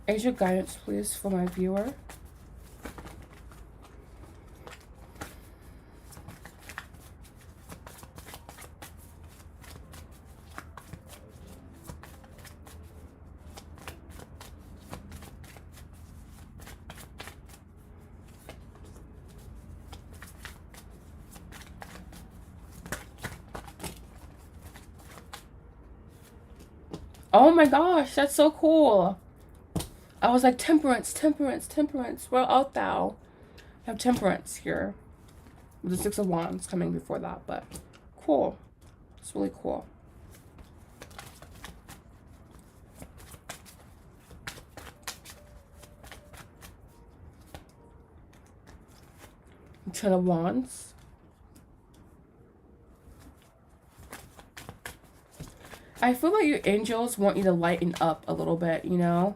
Speaker 1: Angel guidance, please, for my viewer. Oh my gosh, that's so cool. I was like, temperance, temperance, temperance. Where art thou? I have temperance here. The 6 of Wands coming before that, but cool. It's really cool. Ten of Wands. I feel like your angels want you to lighten up a little bit, you know?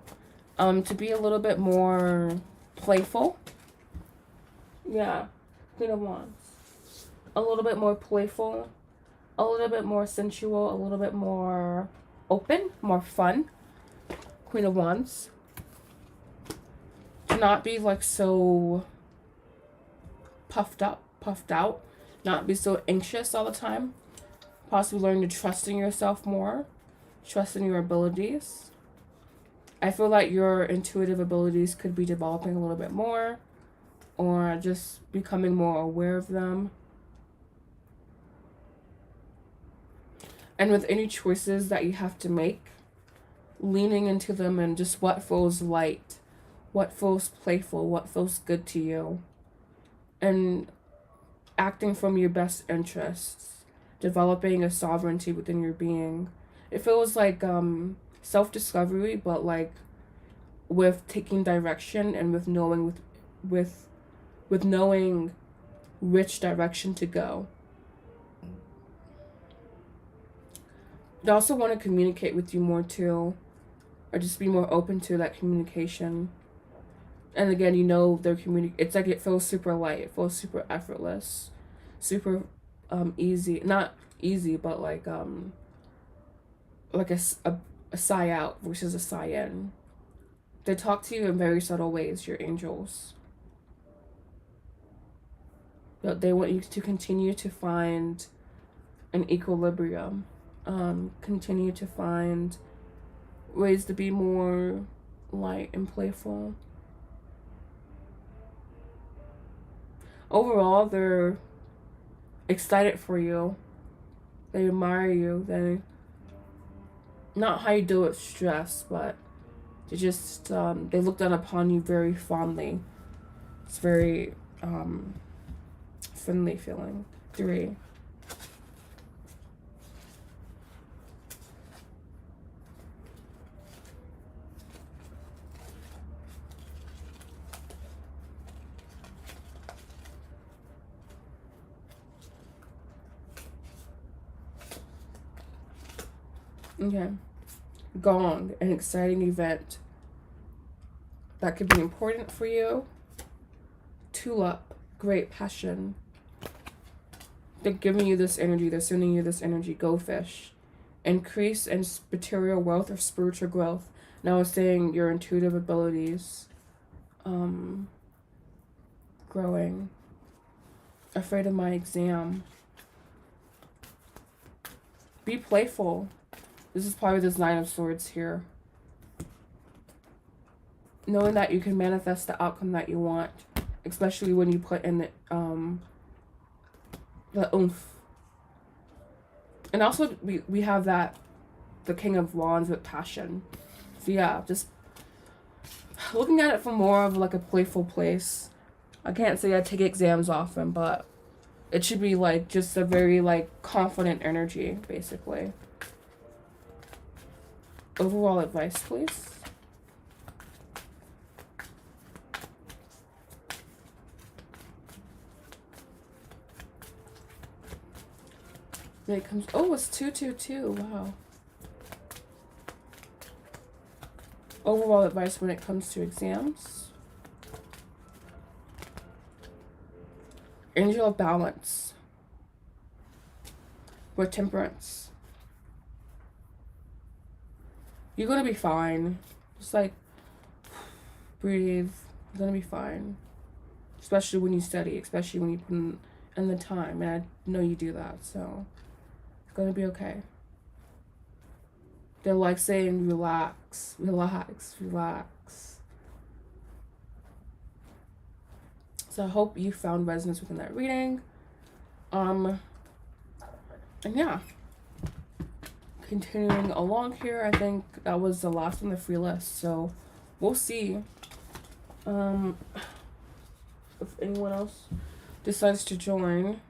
Speaker 1: To be a little bit more playful. Yeah, Queen of Wands. A little bit more playful. A little bit more sensual. A little bit more open. More fun. Queen of Wands. To not be like so puffed up, puffed out. Not be so anxious all the time. Possibly learn to trust in yourself more. Trust in your abilities. I feel like your intuitive abilities could be developing a little bit more, or just becoming more aware of them. And with any choices that you have to make, leaning into them and just what feels light, what feels playful, what feels good to you, and acting from your best interests, developing a sovereignty within your being. It feels like self-discovery, but like with taking direction and with knowing with knowing which direction to go. They also want to communicate with you more too, or just be more open to that communication. And again, you know, they're it's like it feels super light, it feels super effortless, super easy. Not easy, but like a sigh out versus a sigh in. They talk to you in very subtle ways, your angels. But they want you to continue to find an equilibrium. Continue to find ways to be more light and playful. Overall, they're excited for you. They admire you. They, not how you deal with stress, but they just, they look down upon you very fondly. It's very, friendly feeling. 3. Okay. Gong, an exciting event that could be important for you. Tulip, great passion. They're giving you this energy. They're sending you this energy. Go fish. Increase in material wealth or spiritual growth. Now it's saying your intuitive abilities. Growing. Afraid of my exam. Be playful. This is probably this 9 of Swords here. Knowing that you can manifest the outcome that you want. Especially when you put in the oomph. And also we have that, the King of Wands with passion. So yeah, just looking at it from more of like a playful place. I can't say I take exams often, but it should be like just a very like confident energy, basically. Overall advice, please. Then it comes, oh, it's 222. Wow. Overall advice when it comes to exams. Angel of Balance. With Temperance. You're gonna be fine. Just like breathe. You're gonna be fine. Especially when you study, especially when you put in the time. And I know you do that, so it's gonna be okay. They're like saying relax, relax, relax. So I hope you found resonance within that reading. And yeah. Continuing along here, I think that was the last on the free list, so we'll see if anyone else decides to join.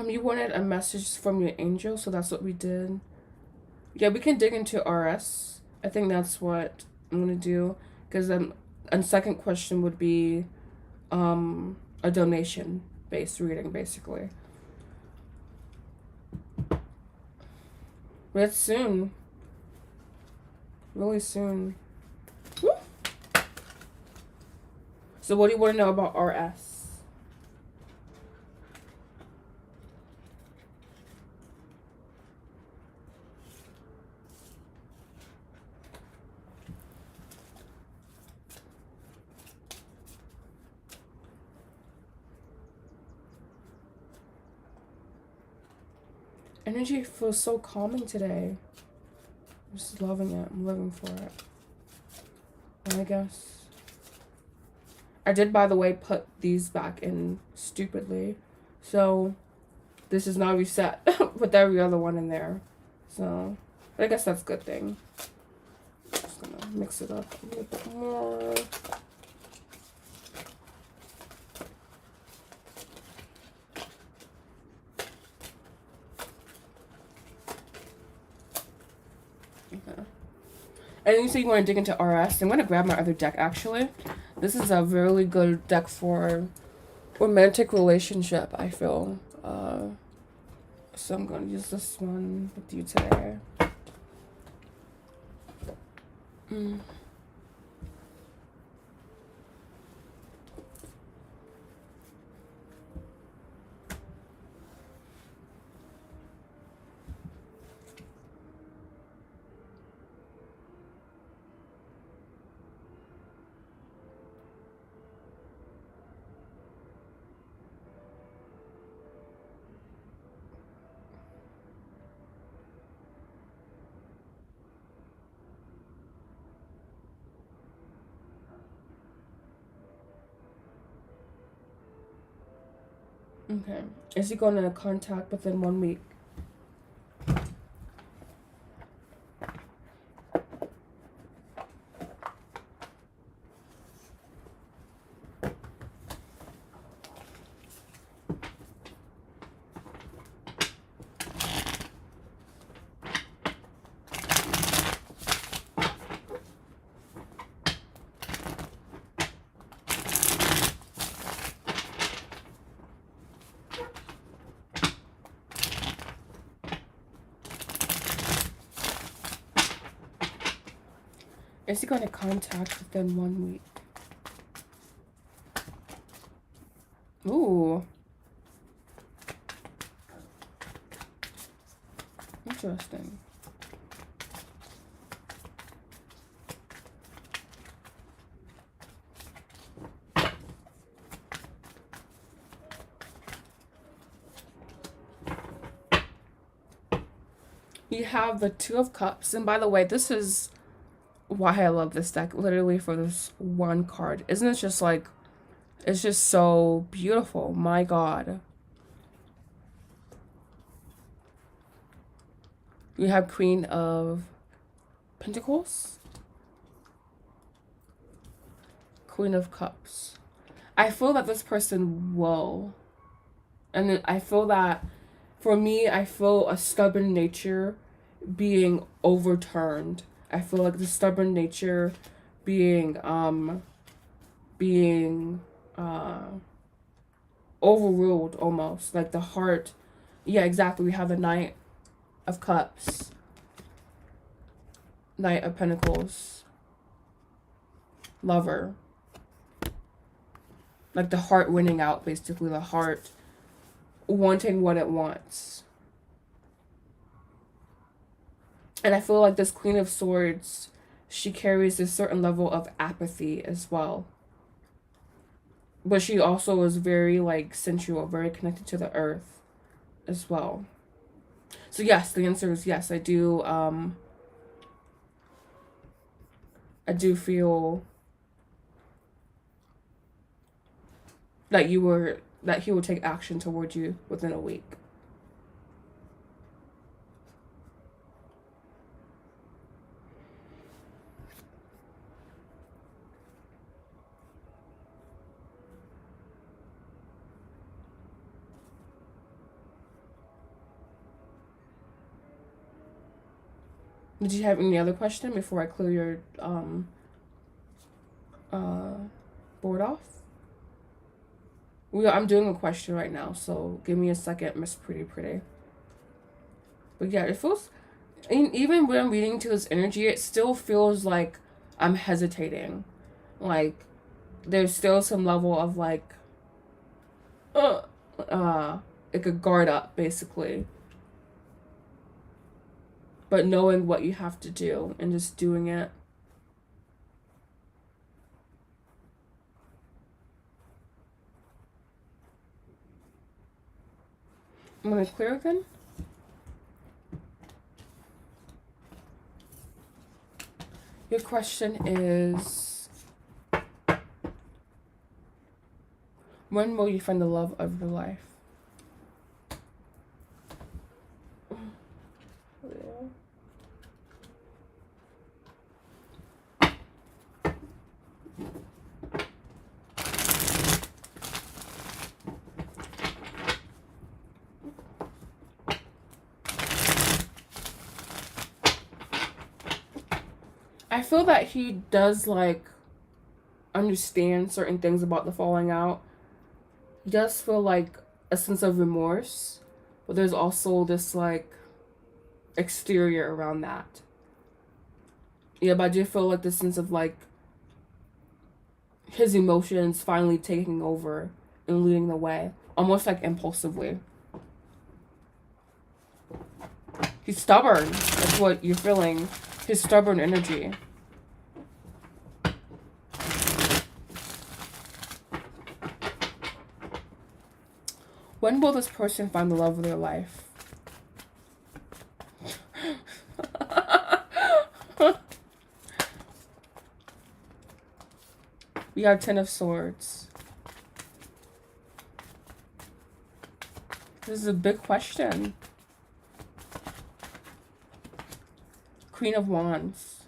Speaker 1: You wanted a message from your angel, so that's what we did. Yeah, we can dig into RS. I think that's what I'm gonna do, because and second question would be a donation based reading, basically. But it's soon. Really soon. Woo! So what do you want to know about RS? Energy feels so calming today. I'm just loving it. I'm living for it. And I guess I did, by the way, put these back in stupidly. So this is now reset with every other one in there. So I guess that's a good thing. Just gonna mix it up a little bit more. And you say you want to dig into RS. I'm going to grab my other deck, actually. This is a really good deck for romantic relationship, I feel. So I'm going to use this one with you today. Okay. Is he going to contact within 1 week? Is he going to contact within 1 week? Ooh. Interesting. You have the Two of Cups. And by the way, this is why I love this deck, literally for this one card. Isn't it just like, it's just so beautiful. My God. You have Queen of Pentacles. Queen of Cups. I feel that this person will. And then I feel that, for me, I feel a stubborn nature being overturned. I feel like the stubborn nature being overruled almost. Like the heart. Yeah, exactly. We have the Knight of Cups. Knight of Pentacles. Lover. Like the heart winning out, basically. The heart wanting what it wants. And I feel like this Queen of Swords, she carries a certain level of apathy as well. But she also is very, like, sensual, very connected to the earth as well. So yes, the answer is yes. I do feel that he will take action toward you within a week. Did you have any other question before I clear your board off? I'm doing a question right now, so give me a second, Miss Pretty Pretty. But yeah, it feels, even when I'm reading to this energy, it still feels like I'm hesitating. Like, there's still some level of like a guard up, basically. But knowing what you have to do and just doing it. I'm going to clear again. Your question is, when will you find the love of your life? I feel that he does, like, understand certain things about the falling out. He does feel, like, a sense of remorse. but there's also this like exterior around that. Yeah, but I do feel like the sense of like his emotions finally taking over and leading the way, almost like impulsively. He's stubborn. That's what you're feeling. His stubborn energy. When will this person find the love of their life? We have 10 of Swords. This is a big question. Queen of Wands.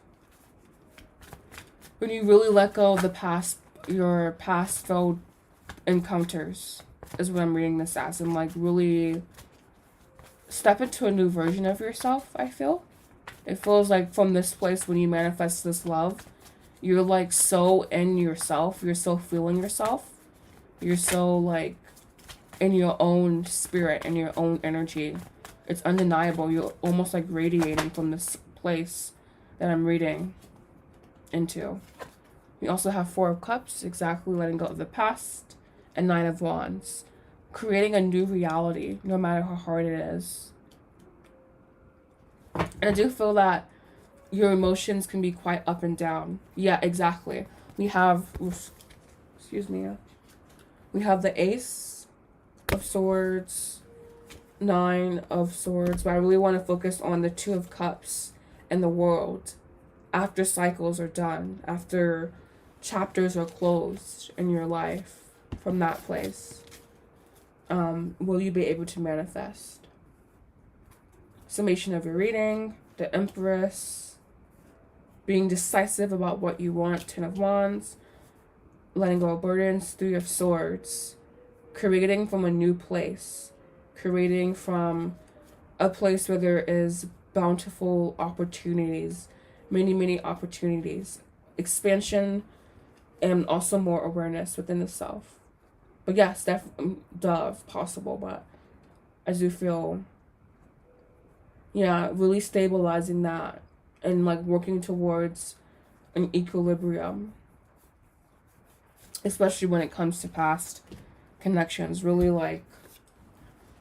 Speaker 1: When you really let go of the past, your past failed encounters is what I'm reading this as, and like really step into a new version of yourself, I feel. It feels like from this place when you manifest this love, you're like so in yourself, you're so feeling yourself, you're so like in your own spirit and your own energy. It's undeniable. You're almost like radiating from this place that I'm reading into. We also have 4 of Cups, exactly letting go of the past, and 9 of Wands, creating a new reality no matter how hard it is. And I do feel that your emotions can be quite up and down. Yeah, exactly. We have, excuse me, we have the Ace of Swords, 9 of Swords, but I really want to focus on the 2 of Cups and the World. After cycles are done, after chapters are closed in your life, from that place, will you be able to manifest? Summation of your reading, the Empress, being decisive about what you want, 10 of Wands, letting go of burdens, 3 of Swords, creating from a new place, creating from a place where there is bountiful opportunities, many opportunities, expansion, and also more awareness within the self. But yes, definitely, possible, but I do feel, yeah, really stabilizing that and like working towards an equilibrium, especially when it comes to past connections, really like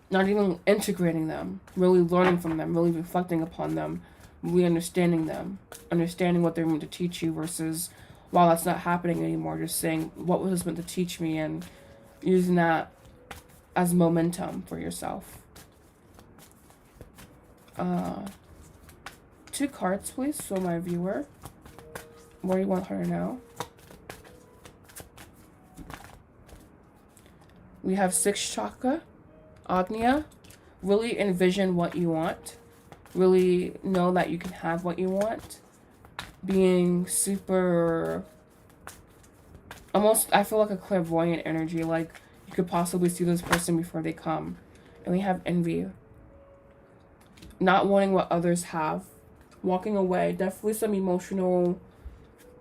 Speaker 1: not even integrating them, really learning from them, really reflecting upon them, really understanding them, understanding what they're meant to teach you versus, while that's not happening anymore, just saying what was this meant to teach me and using that as momentum for yourself. 2 cards, please, so my viewer. What do you want her to know? We have 6 Chakra, Agnya. Really envision what you want. Really know that you can have what you want. Being super, almost, I feel like a clairvoyant energy, like you could possibly see this person before they come. And we have envy. Not wanting what others have. Walking away. Definitely some emotional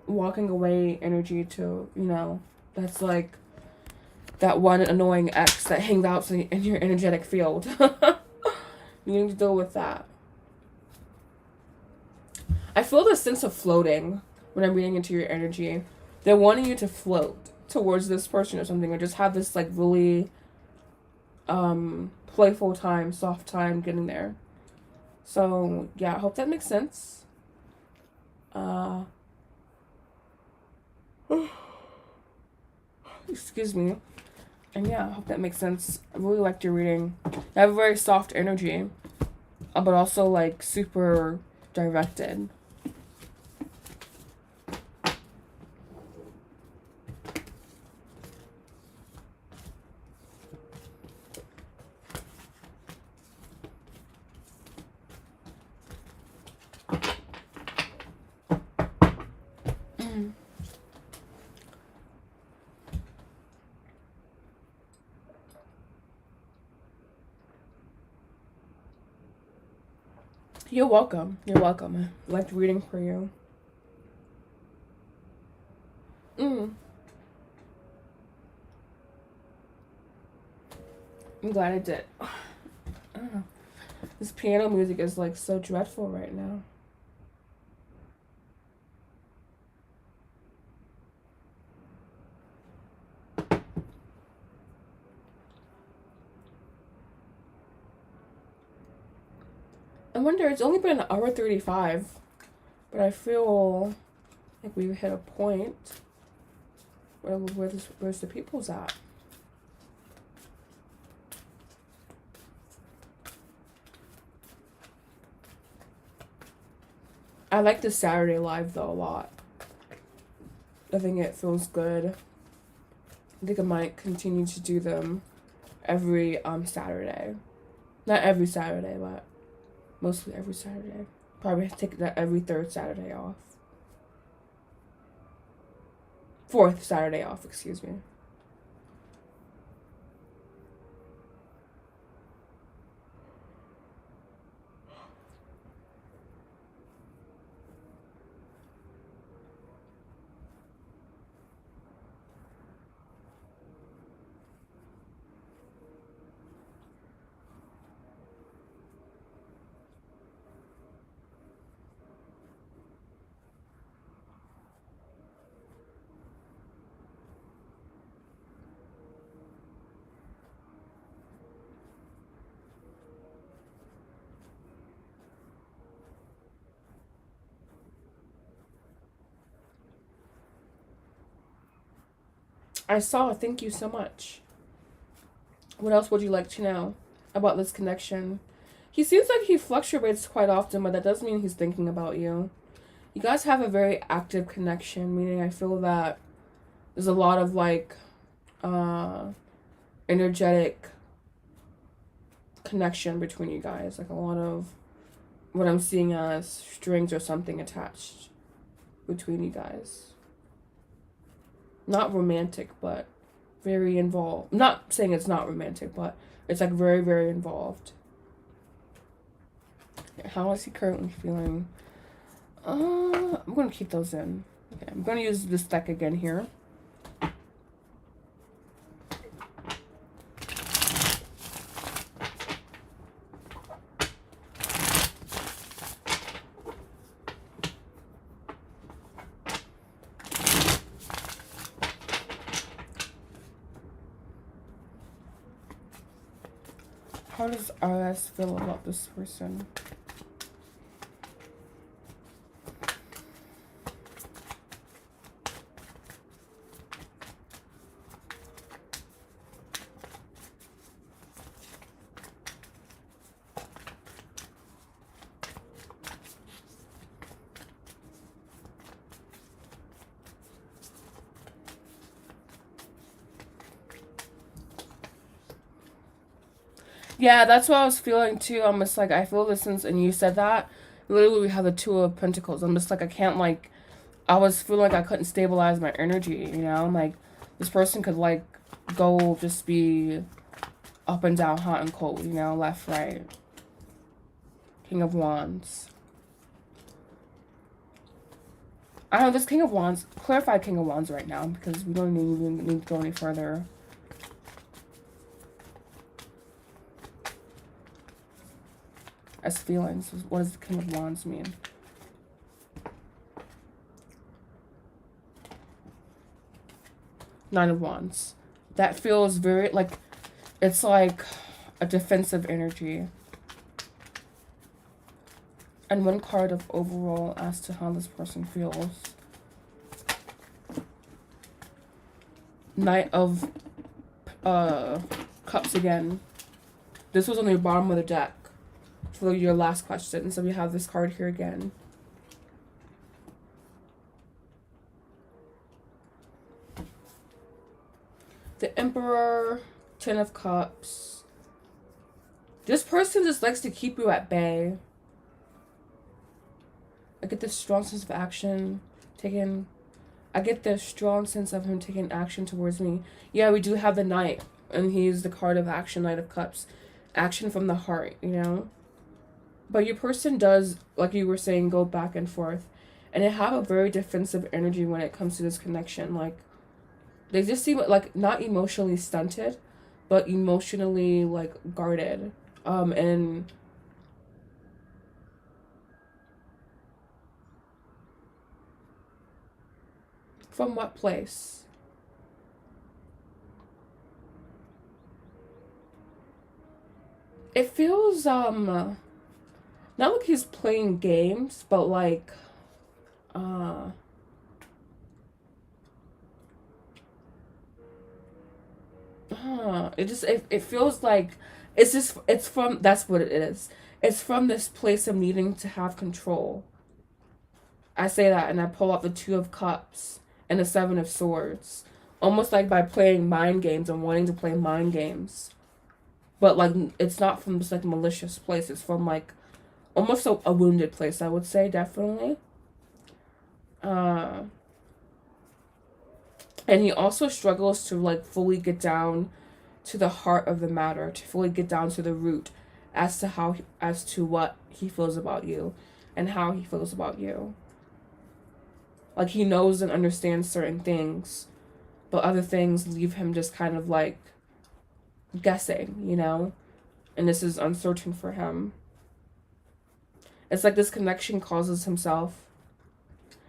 Speaker 1: walking away energy to, you know, that's like that one annoying ex that hangs out in your energetic field. You need to deal with that. I feel this sense of floating when I'm reading into your energy. They're wanting you to float towards this person or something, or just have this like really playful time, soft time getting there. So yeah, I hope that makes sense. Excuse me. And yeah, I hope that makes sense. I really liked your reading. You have a very soft energy, but also like super directed. You're welcome. You're welcome. I liked reading for you. I'm glad I did. This piano music is like so dreadful right now. I wonder, it's only been 1:35, but I feel like we've hit a point where's the people's at. I like the Saturday live though a lot. I think it feels good. I think I might continue to do them every Saturday. Not every Saturday, but mostly every Saturday. Probably take that every third Saturday off. Fourth Saturday off, excuse me. I saw. Thank you so much. What else would you like to know about this connection? He seems like he fluctuates quite often, but that doesn't mean he's thinking about you. You guys have a very active connection, meaning I feel that there's a lot of like energetic connection between you guys. Like a lot of what I'm seeing as strings or something attached between you guys. Not romantic, but very involved. I'm not saying it's not romantic, but it's like very, very involved. How is he currently feeling? I'm going to keep those in. Okay, I'm going to use this deck again here. How does Aries feel about this person? Yeah, that's what I was feeling too. I'm just like, I feel this since, and you said that. Literally, we have the Two of Pentacles. I'm just like, I can't like, I was feeling like I couldn't stabilize my energy, you know? Like, this person could like go just be up and down, hot and cold, you know? Left, right. King of Wands. I don't know, this King of Wands, clarify King of Wands right now because we don't even need to go any further. As feelings. What does the King of Wands mean? Nine of Wands. That feels very, like, it's like a defensive energy. And one card of overall as to how this person feels. Knight of Cups again. This was on the bottom of the deck for your last question. So we have this card here again. The Emperor, Ten of Cups. This person just likes to keep you at bay. I get this strong sense of action taken. I get this strong sense of him taking action towards me. Yeah, we do have the Knight, and he's the card of action, Knight of Cups. Action from the heart, you know? But your person does, like you were saying, go back and forth. And they have a very defensive energy when it comes to this connection. Like, they just seem like not emotionally stunted, but emotionally, like, guarded. And From what place? It feels, not like he's playing games, but like, it feels like it's from, that's what it is. It's from this place of needing to have control. I say that and I pull out the Two of Cups and the Seven of Swords. Almost like by playing mind games and wanting to play mind games. But like, it's not from just like a malicious place. It's from like almost a wounded place, I would say, definitely. And he also struggles to like fully get down to the heart of the matter, to fully get down to the root as to what he feels about you and how he feels about you. Like, he knows and understands certain things, but other things leave him just kind of like guessing, you know? And this is uncertain for him. It's like this connection causes himself.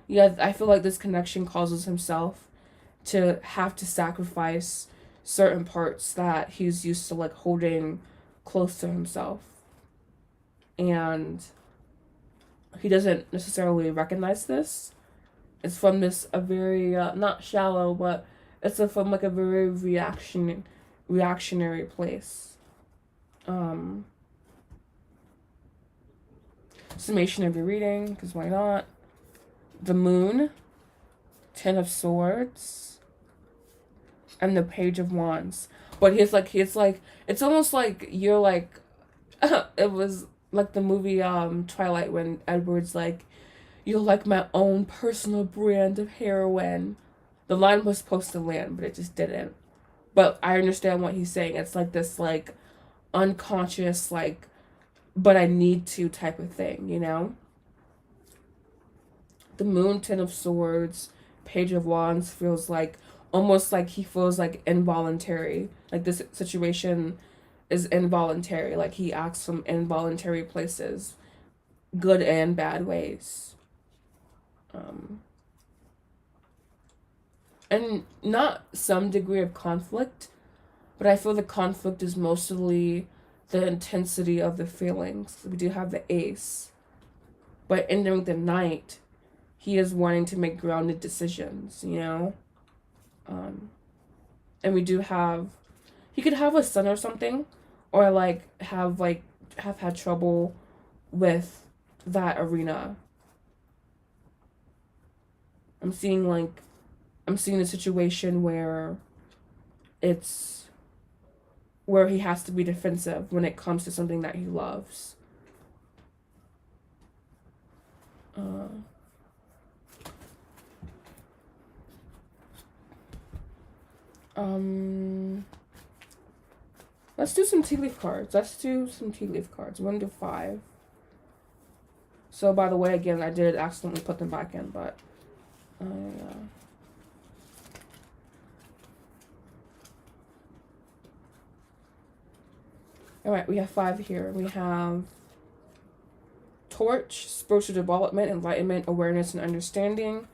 Speaker 1: Yeah, I feel like this connection causes himself to have to sacrifice certain parts that he's used to like holding close to himself. And he doesn't necessarily recognize this. It's from this, a very, not shallow, but it's from like a very reactionary place. Summation of your reading, because why not? The Moon, Ten of Swords, and the Page of Wands. But it's it's almost like you're like, it was like the movie Twilight, when Edward's like, you're like my own personal brand of heroine. The line was supposed to land, but it just didn't. But I understand what he's saying. It's like this like unconscious, like, but I need to type of thing, you know? The Moon, Ten of Swords, Page of Wands feels like, almost like he feels like involuntary. Like this situation is involuntary. Like he acts from involuntary places, good and bad ways. And not some degree of conflict, but I feel the conflict is mostly the intensity of the feelings. We do have the Ace, but entering the Knight, he is wanting to make grounded decisions, you know? And we do have, he could have a son or something, or like have had trouble with that arena. I'm seeing a situation where he has to be defensive when it comes to something that he loves. Let's do some tea leaf cards. 1 to 5. So, by the way, again, I did accidentally put them back in, but yeah. Alright, we have 5 here. We have Torch, spiritual development, enlightenment, awareness, and understanding.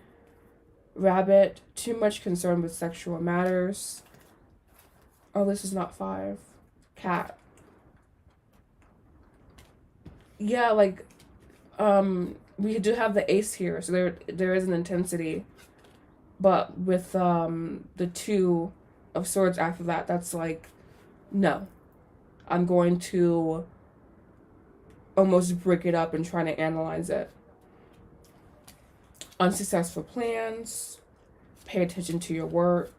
Speaker 1: Rabbit, too much concern with sexual matters. Oh, this is not 5. Cat. Yeah, like, we do have the Ace here, so there is an intensity. But with the Two of Swords after that, that's like, no. I'm going to almost break it up and try to analyze it. Unsuccessful plans. Pay attention to your work.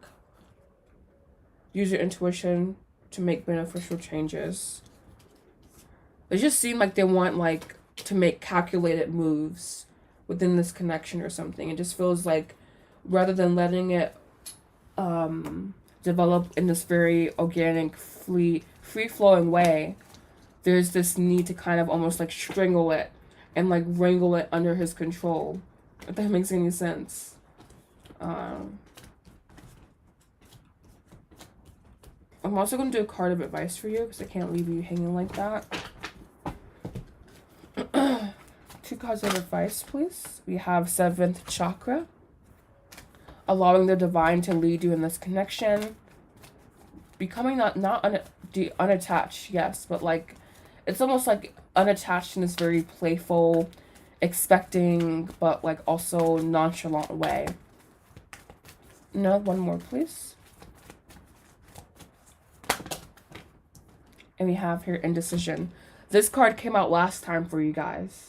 Speaker 1: Use your intuition to make beneficial changes. They just seem like they want like to make calculated moves within this connection or something. It just feels like rather than letting it develop in this very organic, free-flowing way, there's this need to kind of almost like strangle it and like wrangle it under his control, if that makes any sense. I'm also going to do a card of advice for you because I can't leave you hanging like that. 2 cards of advice, please. We have 7th Chakra. allowing the divine to lead you in this connection. Becoming not unattached, yes, but like it's almost like unattached in this very playful, expecting, but like also nonchalant way. No, one more, please. And we have here indecision. This card came out last time for you guys.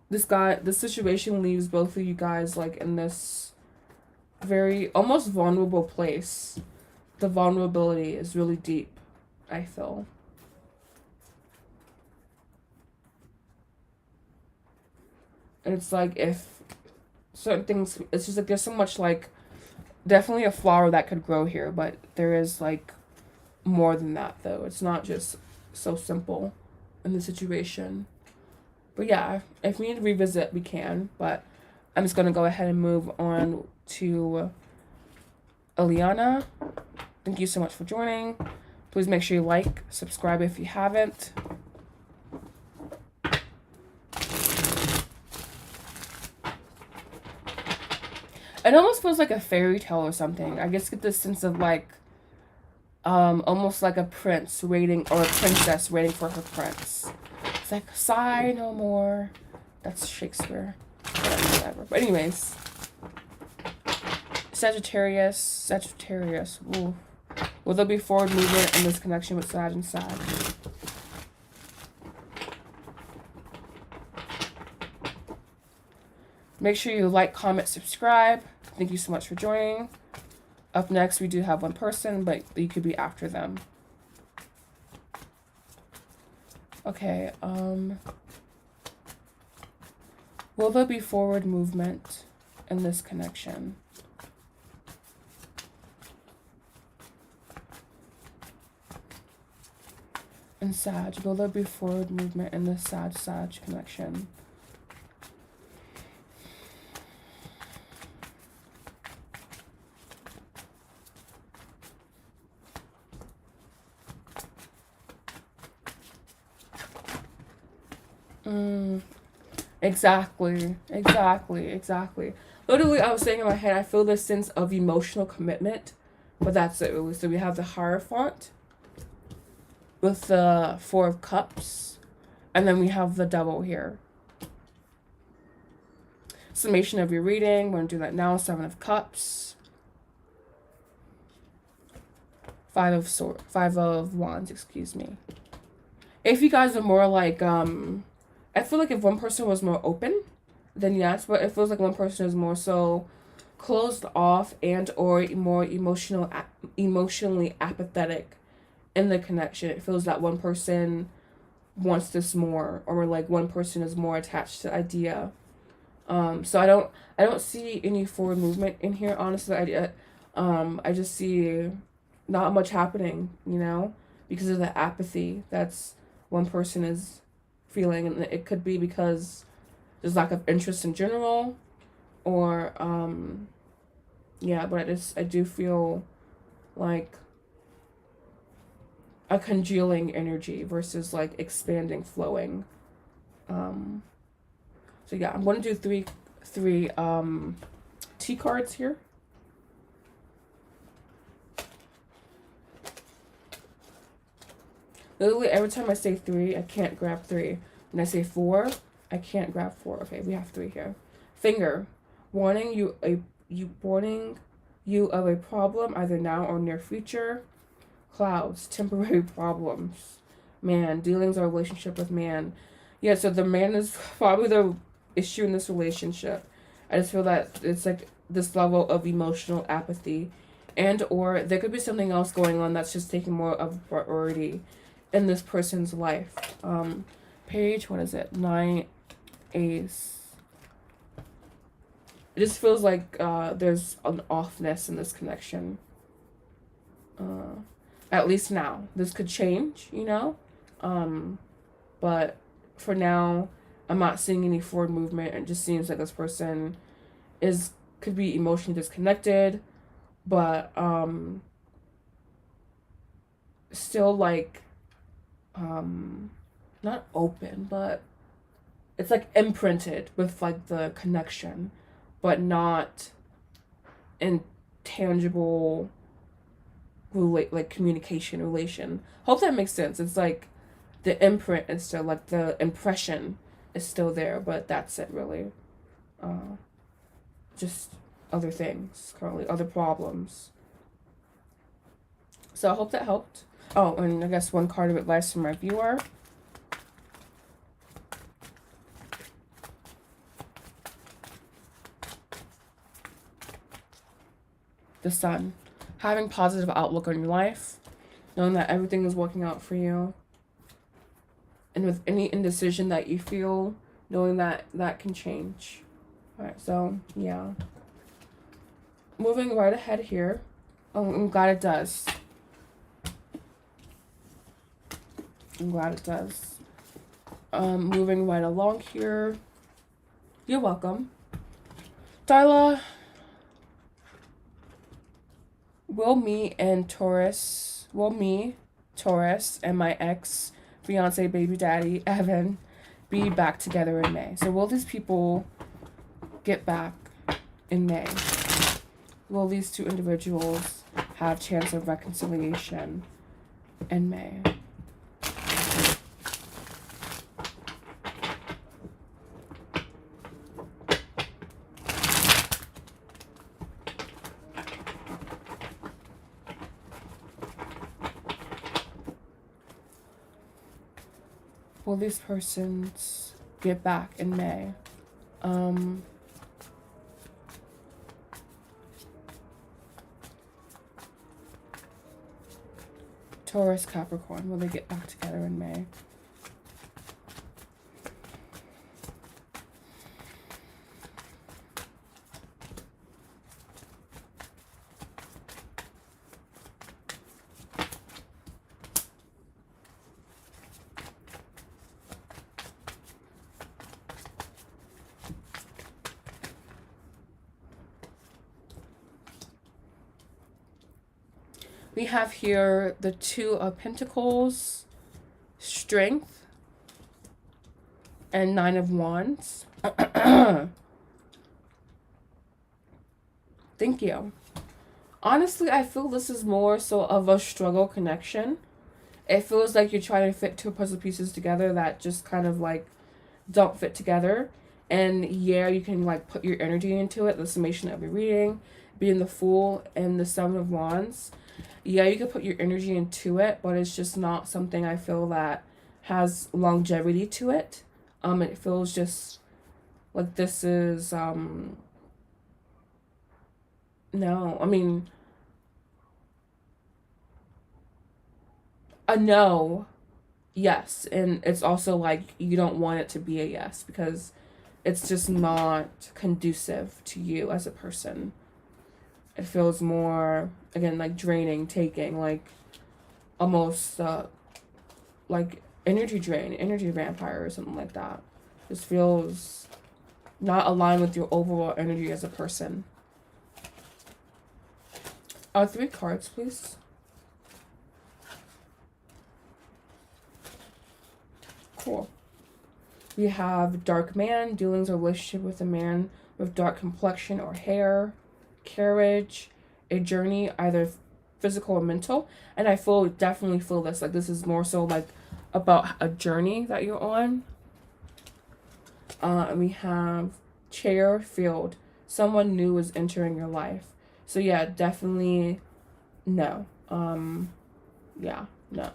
Speaker 1: This situation leaves both of you guys like in this very almost vulnerable place. The vulnerability is really deep, I feel. And it's like if certain things, it's just like there's so much like, definitely a flower that could grow here, but there is like more than that though. It's not just so simple in the situation. But yeah, if we need to revisit, we can. But I'm just going to go ahead and move on to Eliana. Thank you so much for joining. Please make sure you like, subscribe if you haven't. It almost feels like a fairy tale or something. I just get this sense of like, almost like a prince waiting, or a princess waiting for her prince. It's like, sigh no more. That's Shakespeare. Whatever. But anyways. Sagittarius. Ooh. Will there be forward movement in this connection with Sag and Sag? Make sure you like, comment, subscribe. Thank you so much for joining. Up next, we do have one person, but you could be after them. Okay, will there be forward movement in this connection? And Sag, will there be forward movement in this Sag connection? Exactly. Literally, I was saying in my head, I feel this sense of emotional commitment, but that's it really. So we have the Hierophant with the Four of Cups, and then we have the Devil here. Summation of your reading. We're going to do that now. Seven of Cups. Five of Wands, excuse me. If you guys are more like, I feel like if one person was more open, then yes, but it feels like one person is more so closed off and or more emotionally apathetic in the connection. It feels that one person wants this more, or like one person is more attached to the idea. So I don't see any forward movement in here, honestly. I just see not much happening, you know, because of the apathy that's one person is feeling, and it could be because there's lack of interest in general, or yeah, but I do feel like a congealing energy versus like expanding, flowing. So yeah, I'm going to do three T cards here. Literally, every time I say 3, I can't grab 3. When I say 4, I can't grab 4. Okay, we have 3 here. Finger, warning you of a problem either now or near future. Clouds, temporary problems. Man, dealings or relationship with man. Yeah, so the man is probably the issue in this relationship. I just feel that it's like this level of emotional apathy, and or there could be something else going on that's just taking more of a priority in this person's life. Page, what is it? 9 Ace. It just feels like there's an offness in this connection. At least now. This could change, you know? But for now, I'm not seeing any forward movement. It just seems like this person could be emotionally disconnected, but still like not open, but it's like imprinted with like the connection, but not intangible like communication relation. Hope that makes sense. It's like the imprint is still, like the impression is still there, but that's it really. Just other things currently, other problems. So I hope that helped. Oh, and I guess one card of advice from my viewer. The Sun. Having positive outlook on your life. Knowing that everything is working out for you. And with any indecision that you feel, knowing that that can change. Alright, so, yeah. Moving right ahead here. Oh, I'm glad it does. I'm glad it does. Moving right along here. You're welcome. Darla, will me, Taurus, and my ex fiance baby daddy, Evan, be back together in May? So will these people get back in May? Will these two individuals have chance of reconciliation in May? Will these persons get back in May? Taurus, Capricorn, will they get back together in May? We have here the Two of Pentacles, Strength, and Nine of Wands. Thank you. Honestly, I feel this is more so of a struggle connection. It feels like you're trying to fit two puzzle pieces together that just kind of like don't fit together. And yeah, you can like put your energy into it. The summation of your reading, being the Fool and the Seven of Wands. Yeah, you can put your energy into it, but it's just not something I feel that has longevity to it. It feels just like this is, no, I mean, a no, yes. And it's also like you don't want it to be a yes because it's just not conducive to you as a person. It feels more, again, like draining, taking, like almost like energy drain, energy vampire or something like that. Just feels not aligned with your overall energy as a person. 3 cards, please. Cool. We have Dark Man, dealings or relationship with a man with dark complexion or hair. Carriage, a journey, either physical or mental. And I definitely feel this, like this is more so like about a journey that you're on. And we have Chair, Field, someone new is entering your life. So yeah, definitely no. Yeah, no.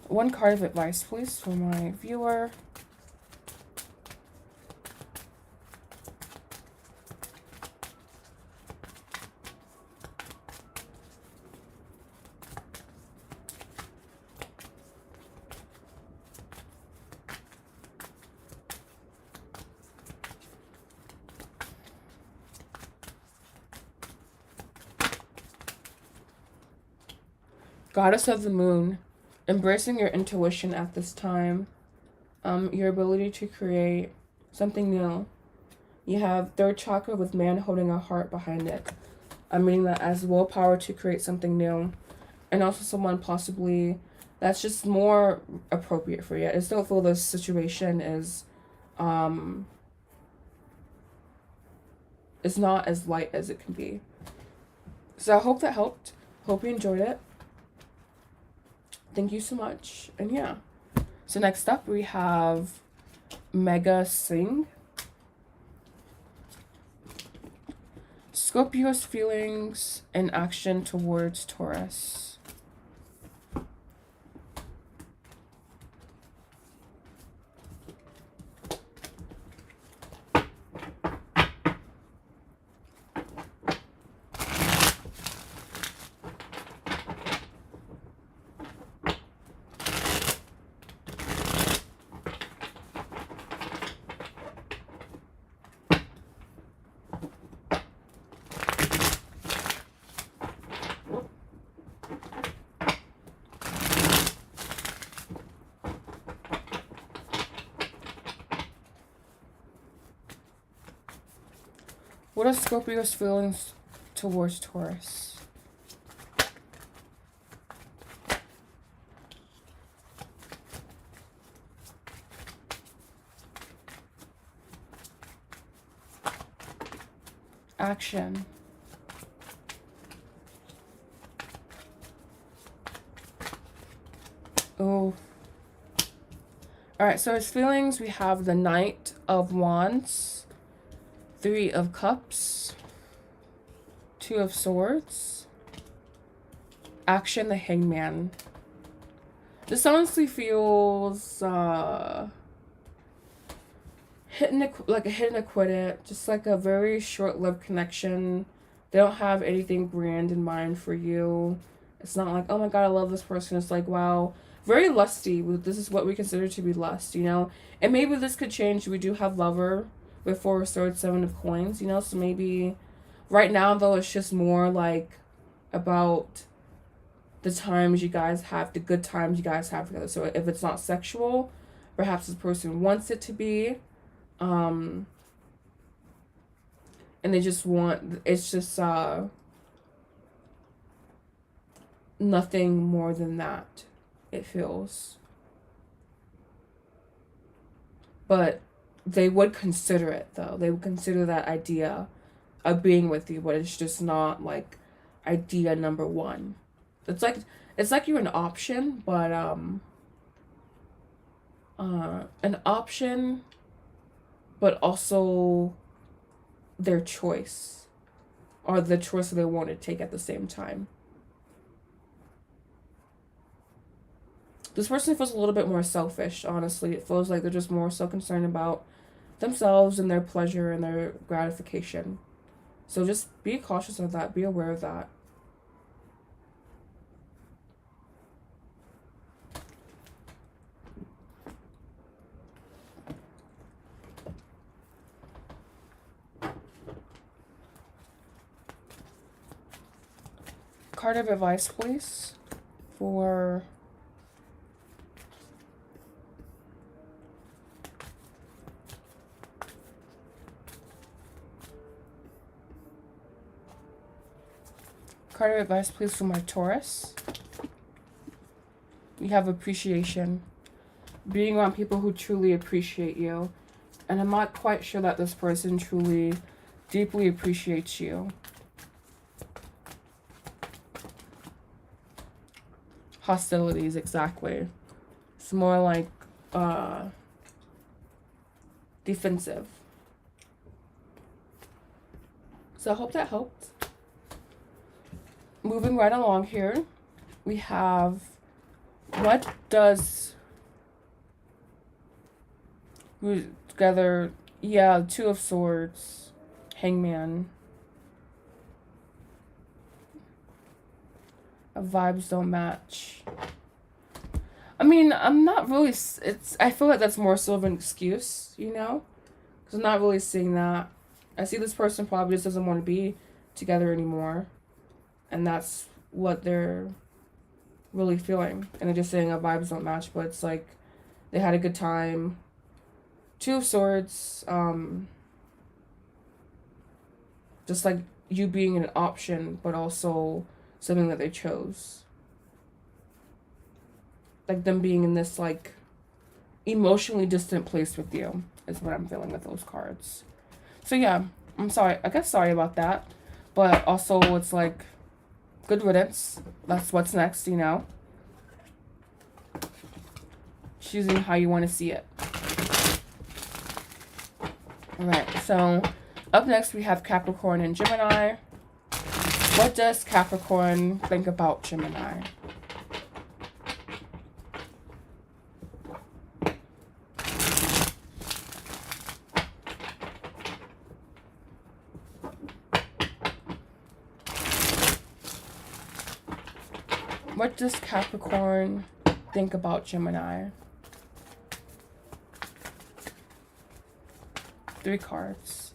Speaker 1: One card of advice, please, for my viewer. Goddess of the Moon, embracing your intuition at this time, your ability to create something new. You have 3rd chakra with man holding a heart behind it. I'm meaning that as willpower to create something new, and also someone possibly that's just more appropriate for you. I just don't feel this situation is It's not as light as it can be. So I hope that helped. Hope you enjoyed it. Thank you so much. And yeah. So next up we have Mega Singh. Scorpio's feelings and action towards Taurus. What are Scorpio's feelings towards Taurus? Action. Oh. Alright, so his feelings, we have the Knight of Wands, Three of Cups, Two of Swords, action, the Hangman. This honestly feels like a hit and a quit it, just like a very short-lived connection. They don't have anything grand in mind for you. It's not like, oh my god, I love this person. It's like, wow, very lusty. This is what we consider to be lust, you know? And maybe this could change. We do have Lover with Four of Swords, Seven of Coins, you know? So maybe right now, though, it's just more like about the times you guys have, the good times you guys have together. So if it's not sexual, perhaps this person wants it to be. And they just want, it's just nothing more than that, it feels. But they would consider it, though. They would consider that idea of being with you, but it's just not like idea number one. It's like you're an option, but an option, but also their choice, or the choice that they want to take at the same time. This person feels a little bit more selfish, honestly. It feels like they're just more so concerned about themselves and their pleasure and their gratification. So just be cautious of that. Be aware of that. Card of advice, please, for card of advice, please, for my Taurus. We have appreciation. Being around people who truly appreciate you. And I'm not quite sure that this person truly, deeply appreciates you. Hostilities, exactly. It's more like defensive. So I hope that helped. Moving right along here, we have, what does together, yeah, Two of Swords, Hangman. Vibes don't match. I mean, I'm not really, I feel like that's more so of an excuse, you know? Because I'm not really seeing that. I see this person probably just doesn't want to be together anymore. And that's what they're really feeling. And they're just saying our vibes don't match, but it's like they had a good time. Two of Swords, just like you being an option, but also something that they chose. Like them being in this like emotionally distant place with you is what I'm feeling with those cards. So yeah, I'm sorry, I guess sorry about that. But also it's like good riddance. That's what's next, you know. Choosing how you want to see it. Alright, so up next we have Capricorn and Gemini. What does Capricorn think about Gemini? What does Capricorn think about Gemini? 3 cards.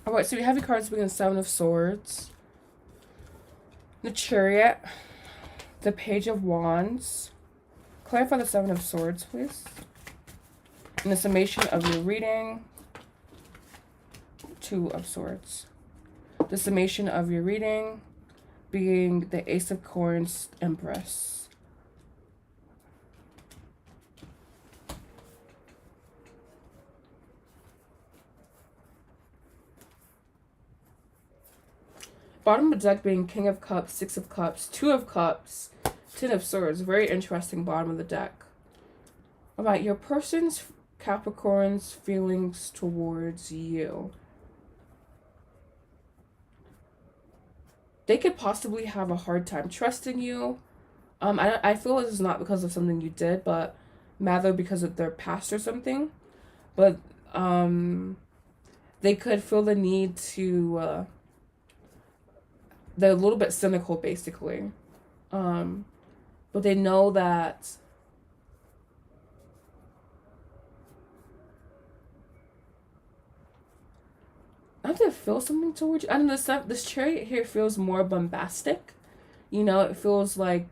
Speaker 1: Alright, so we have the cards being the 7 of Swords, the Chariot, the Page of Wands. Clarify the 7 of Swords, please. And the summation of your reading, 2 of Swords. The summation of your reading being the Ace of Coins, Empress. Bottom of the deck being King of Cups, 6 of Cups, 2 of Cups, 10 of Swords. Very interesting bottom of the deck. Alright, your person's Capricorn's feelings towards you. They could possibly have a hard time trusting you. I feel this is not because of something you did, but rather because of their past or something. But they could feel the need to... they're a little bit cynical, basically. But they know that I have to feel something towards you. I don't know, this Chariot here feels more bombastic. You know, it feels like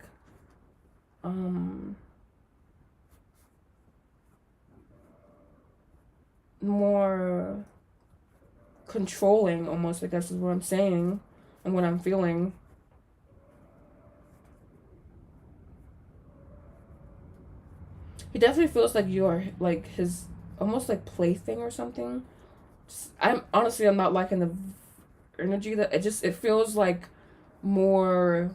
Speaker 1: more controlling, almost, I guess is what I'm saying. And what I'm feeling. He definitely feels like you are like his almost like plaything or something. I'm not liking the energy that it feels like more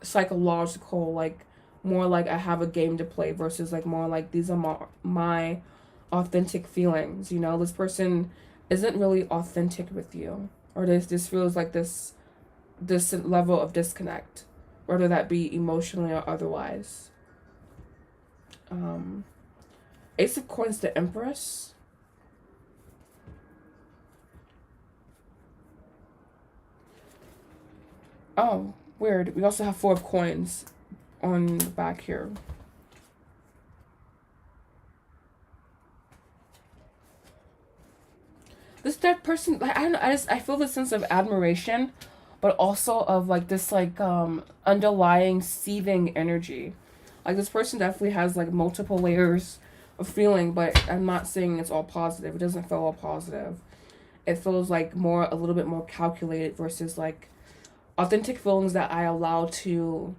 Speaker 1: psychological, like more like I have a game to play versus like more like these are my authentic feelings, you know. This person isn't really authentic with you, or this feels like this level of disconnect, whether that be emotionally or otherwise. Ace of Coins, the Empress. Oh, weird. We also have 4 of Coins on the back here. This third person, like, I don't know, I feel this sense of admiration, but also of like this like underlying seething energy. Like this person definitely has like multiple layers of feeling, but I'm not saying it's all positive. It doesn't feel all positive. It feels like a little bit more calculated versus like authentic feelings that I allow to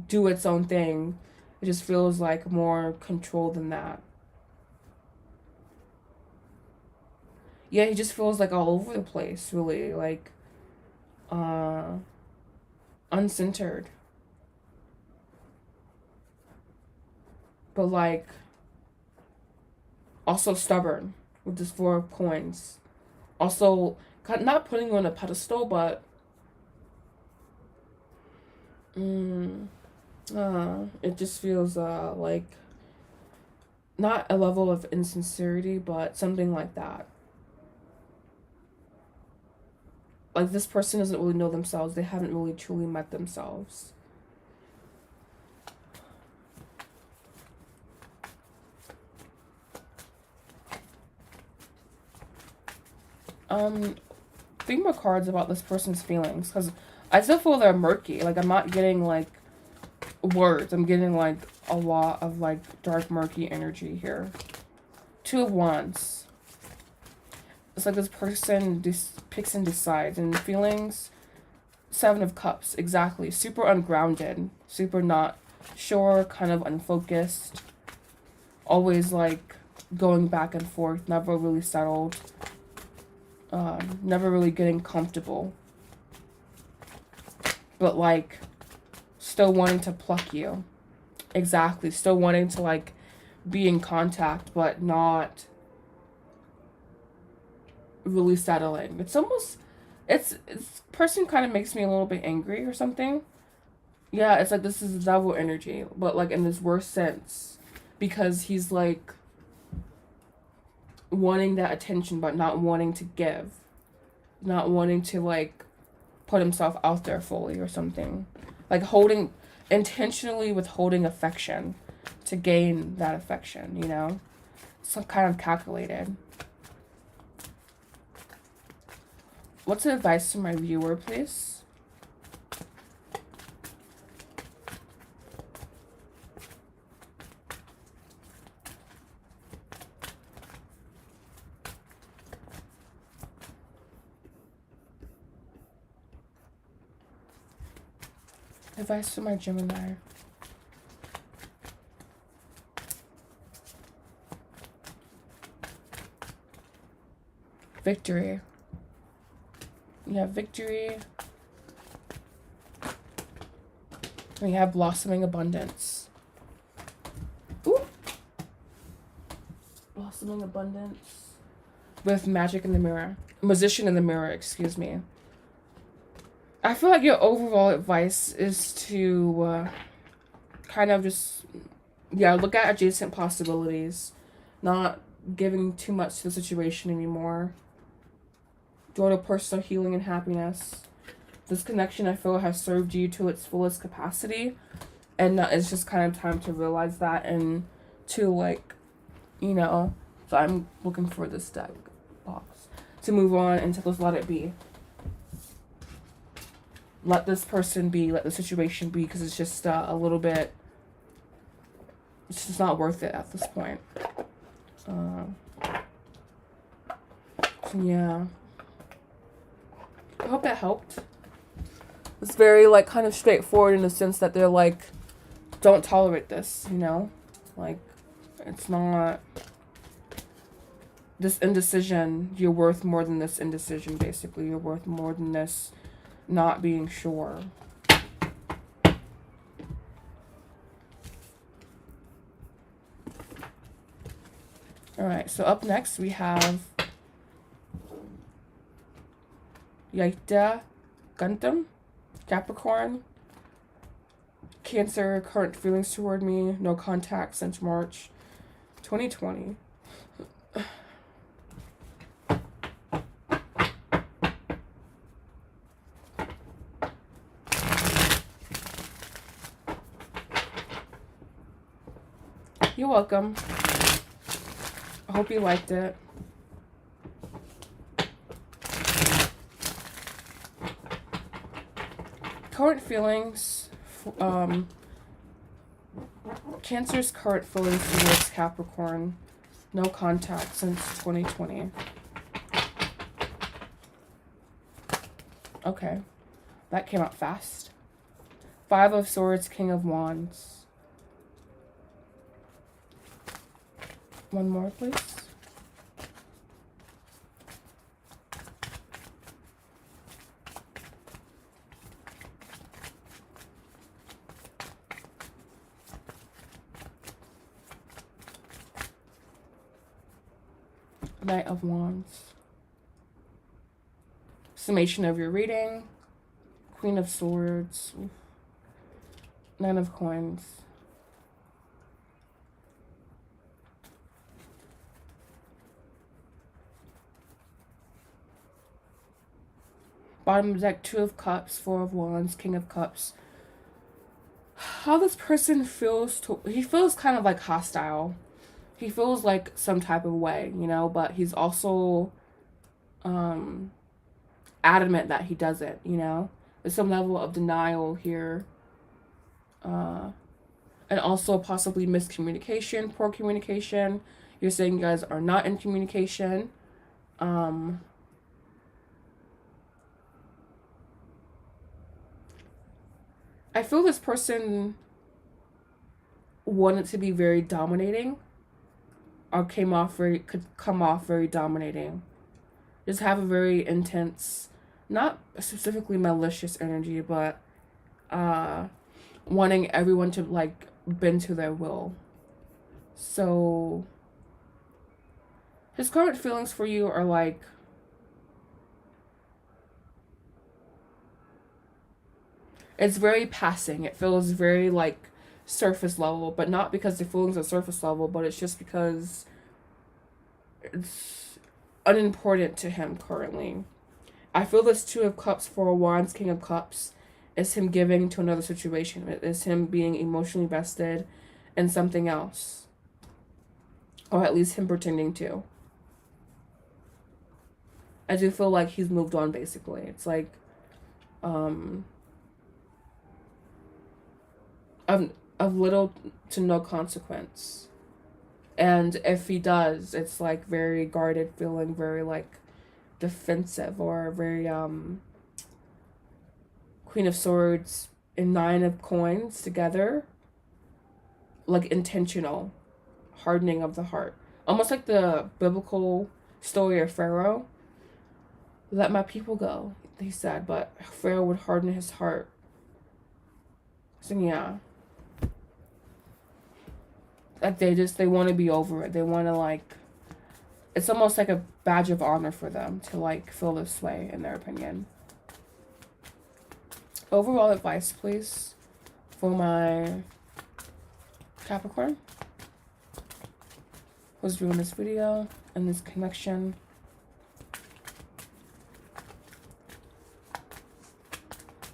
Speaker 1: do its own thing. It just feels like more control than that. Yeah, he just feels like all over the place, really, like uncentered. But like also stubborn with this 4 of Coins. Also not putting you on a pedestal, but it just feels like not a level of insincerity, but something like that. Like, this person doesn't really know themselves. They haven't really truly met themselves. Think more cards about this person's feelings, because I still feel they're murky. Like, I'm not getting, like, words. I'm getting, like, a lot of, like, dark, murky energy here. Two of Wands. It's like this person picks and decides. And feelings, Seven of Cups. Exactly. Super ungrounded. Super not sure. Kind of unfocused. Always, like, going back and forth. Never really settled. Never really getting comfortable. But, like, still wanting to pluck you. Exactly. Still wanting to, like, be in contact, but not really settling. It's almost, it's person kind of makes me a little bit angry or something. Yeah, it's like this is devil energy, but, like, in this worst sense. Because he's, like, wanting that attention, but not wanting to give. Not wanting to, like, put himself out there fully or something. Like, intentionally withholding affection to gain that affection, you know? Some kind of calculated. What's the advice to my viewer, please? Advice to my Gemini. Victory. We have victory. We have blossoming abundance. Ooh. Blossoming abundance. With magic in the mirror. Musician in the mirror, excuse me. I feel like your overall advice is to kind of just, look at adjacent possibilities. Not giving too much to the situation anymore. Door to personal healing and happiness. This connection, I feel, has served you to its fullest capacity. And it's just kind of time to realize that and to, like, so I'm looking for this deck box. To move on and to just let it be. Let this person be, let the situation be, because it's just a little bit, it's just not worth it at this point. So yeah. I hope that helped. It's very, like, kind of straightforward in the sense that they're like, don't tolerate this, Like, it's not, this indecision, you're worth more than this indecision, basically. You're worth more than this not being sure. Alright, so up next we have Yaita Guntum, Capricorn, Cancer, current feelings toward me, no contact since March 2020. You're welcome. I hope you liked it. Current feelings, Cancer's current feelings towards Capricorn, no contact since 2020. Okay, that came out fast. Five of Swords, King of Wands. One more, please. Knight of Wands. Summation of your reading. Queen of Swords. Nine of Coins. Bottom of the deck, Two of Cups, Four of Wands, King of Cups. How this person feels, he feels kind of like hostile. He feels like some type of way, you know, but he's also adamant that he doesn't, you know. There's some level of denial here. And also possibly miscommunication, poor communication. You're saying you guys are not in communication. I feel this person wanted to be very dominating, or could come off very dominating. Just have a very intense, not specifically malicious energy, but wanting everyone to like bend to their will. So his current feelings for you are like, it's very passing. It feels very like surface level, but not because the feelings are surface level, but it's just because it's unimportant to him currently. I feel this Two of Cups, Four of Wands, King of Cups is him giving to another situation. It is him being emotionally vested in something else, or at least him pretending to. I do feel like he's moved on, basically. It's like of little to no consequence. And if he does, it's like very guarded, feeling very like defensive, or very Queen of Swords and Nine of Coins together, like intentional hardening of the heart, almost like the biblical story of Pharaoh. Let my people go, he said, but Pharaoh would harden his heart. So yeah, like they want to be over it. They want to like, it's almost like a badge of honor for them to like feel this way, in their opinion. Overall advice, please, for my Capricorn who's doing this video and this connection.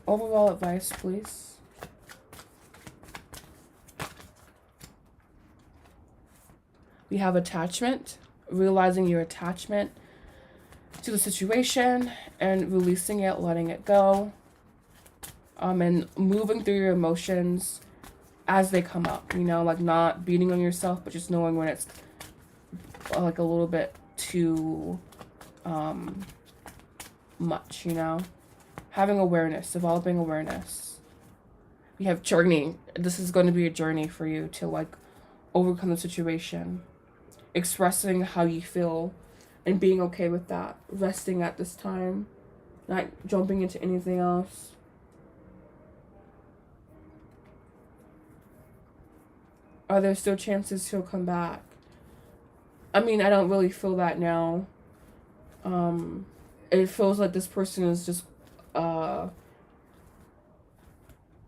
Speaker 1: Overall advice, please. We have attachment, realizing your attachment to the situation and releasing it, letting it go, and moving through your emotions as they come up, you know, like not beating on yourself, but just knowing when it's like a little bit too much, you know. Having awareness, developing awareness. We have journey. This is going to be a journey for you to like overcome the situation. Expressing how you feel and being okay with that. Resting at this time. Not jumping into anything else. Are there still chances he'll come back? I mean, I don't really feel that now. It feels like this person is just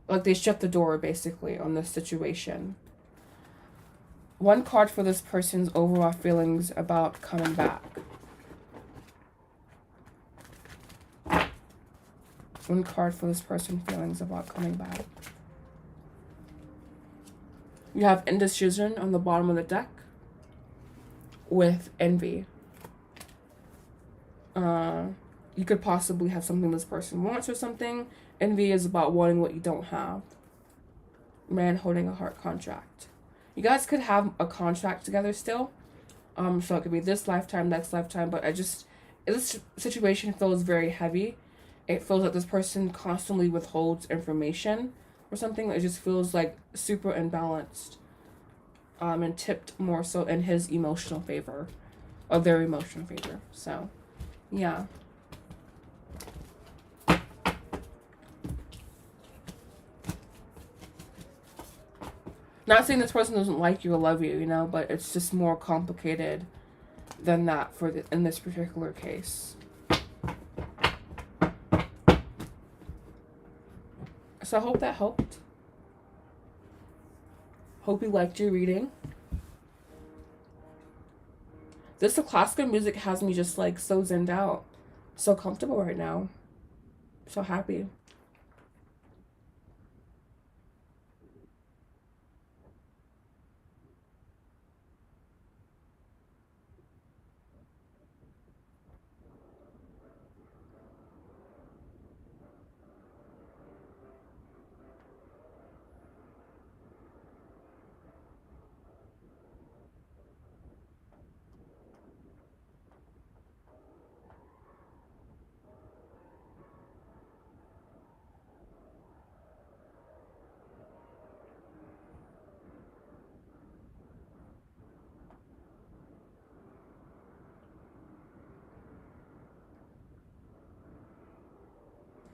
Speaker 1: like they shut the door basically on this situation. One card for this person's overall feelings about coming back. One card for this person's feelings about coming back. You have indecision on the bottom of the deck with envy. You could possibly have something this person wants or something. Envy is about wanting what you don't have. Man holding a heart contract. You guys could have a contract together still. So it could be this lifetime, next lifetime, but this situation feels very heavy. It feels like this person constantly withholds information or something. It just feels like super imbalanced. And tipped more so in his emotional favor. Or their emotional favor. So, yeah. Not saying this person doesn't like you or love you, you know, but it's just more complicated than that in this particular case. So I hope that helped. Hope you liked your reading. This classical music has me just like so zenned out. So comfortable right now. So happy.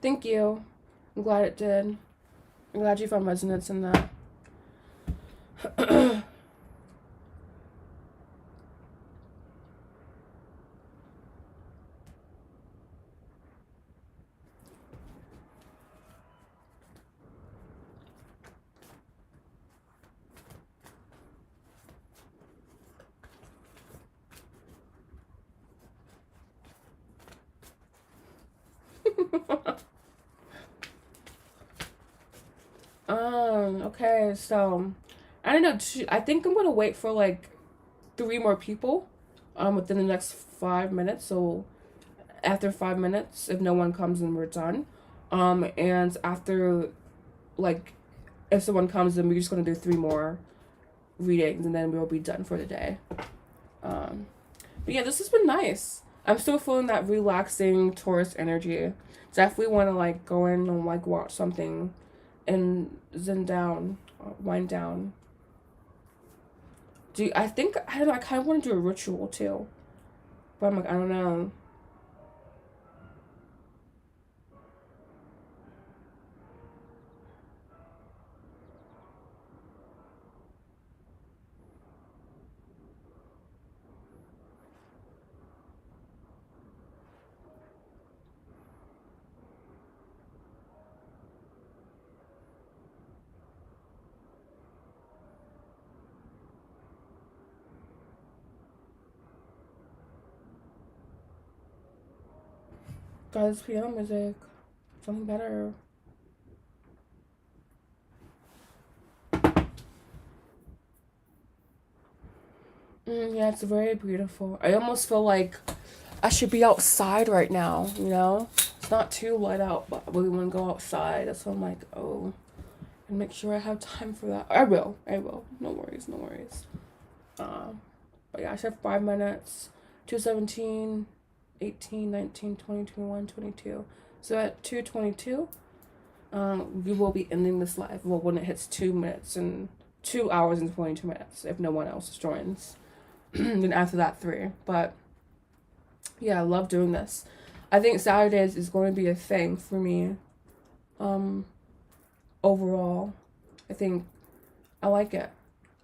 Speaker 1: Thank you. I'm glad it did. I'm glad you found resonance in that. Okay, so I don't know. I think I'm gonna wait for like 3 more people, within the next 5 minutes. So after 5 minutes, if no one comes, then we're done. And after, like, if someone comes, then we're just gonna do 3 more readings, and then we'll be done for the day. But yeah, this has been nice. I'm still feeling that relaxing Taurus energy. Definitely want to like go in and like watch something and zen down, wind down. I think, I don't know, I kind of want to do a ritual too. But I'm like, I don't know. Guys, piano music. Something better. Yeah, it's very beautiful. I almost feel like I should be outside right now, you know? It's not too light out, but I really want to go outside. That's why I'm like, oh, and make sure I have time for that. I will. No worries, no worries. But yeah, I said 5 minutes. 2:17, 18, 19, 20, 21, 22. So at 2:22, we will be ending this live. Well, when it hits 2 minutes and 2 hours and 22 minutes, if no one else joins. Then after that, 3. But yeah, I love doing this. I think Saturdays is going to be a thing for me. Overall, I think I like it.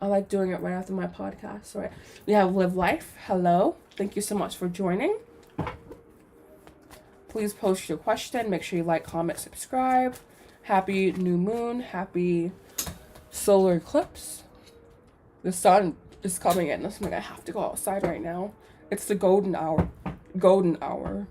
Speaker 1: I like doing it right after my podcast. Right, we have Live Life. Hello, thank you so much for joining. Please post your question. Make sure you like, comment, subscribe. Happy new moon. Happy solar eclipse. The sun is coming in. That's like I have to go outside right now. It's the golden hour. Golden hour.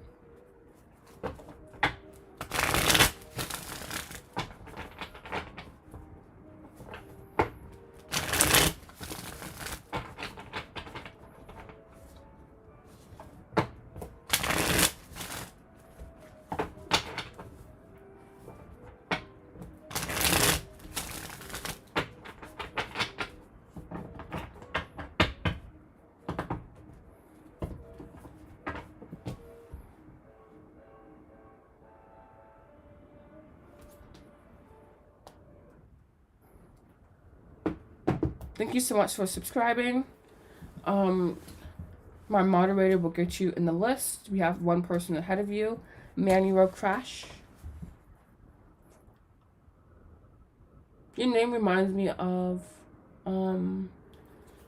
Speaker 1: Thank you so much for subscribing. My moderator will get you in the list. We have 1 person ahead of you. Manual Crash. Your name reminds me of the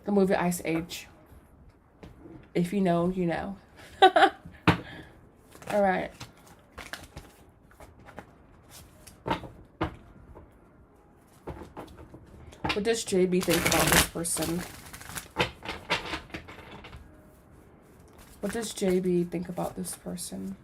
Speaker 1: movie Ice Age. If you know, you know. All right. What does JB think about this person? What does JB think about this person?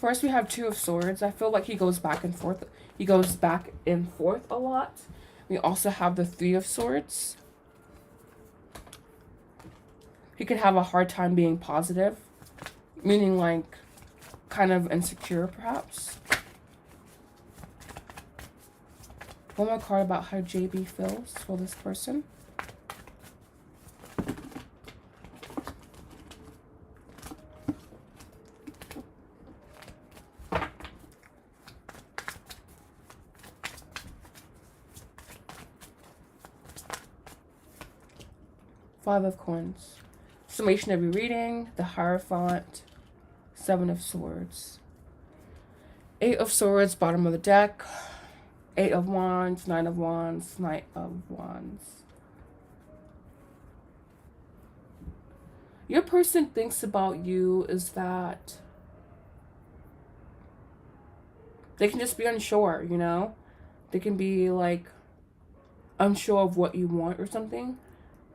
Speaker 1: course, we have Two of Swords. I feel like he goes back and forth. He goes back and forth a lot. We also have the Three of Swords. He could have a hard time being positive, meaning like kind of insecure, perhaps. One more card about how JB feels for this person. Five of Coins. Summation of your reading, the Hierophant, Seven of Swords. Eight of Swords, bottom of the deck. Eight of Wands, Nine of Wands, Knight of Wands. Your person thinks about you is that they can just be unsure, you know? They can be like unsure of what you want or something.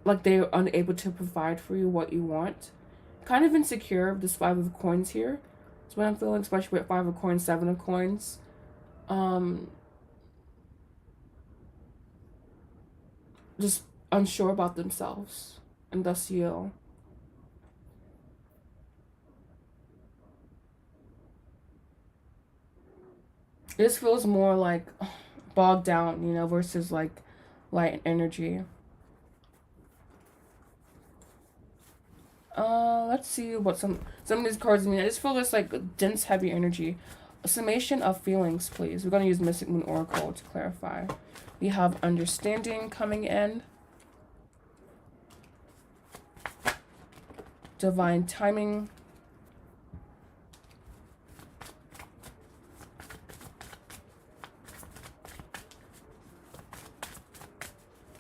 Speaker 1: Like they're unable to provide for you what you want. Kind of insecure of this Five of Coins here. That's what I'm feeling, especially with Five of Coins, Seven of Coins. Just unsure about themselves. And thus you. This feels more like bogged down, you know, versus like light energy. Let's see what some of these cards mean. I just feel this like dense, heavy energy. A summation of feelings, please. We're going to use Mystic Moon Oracle to clarify. We have understanding coming in. Divine timing.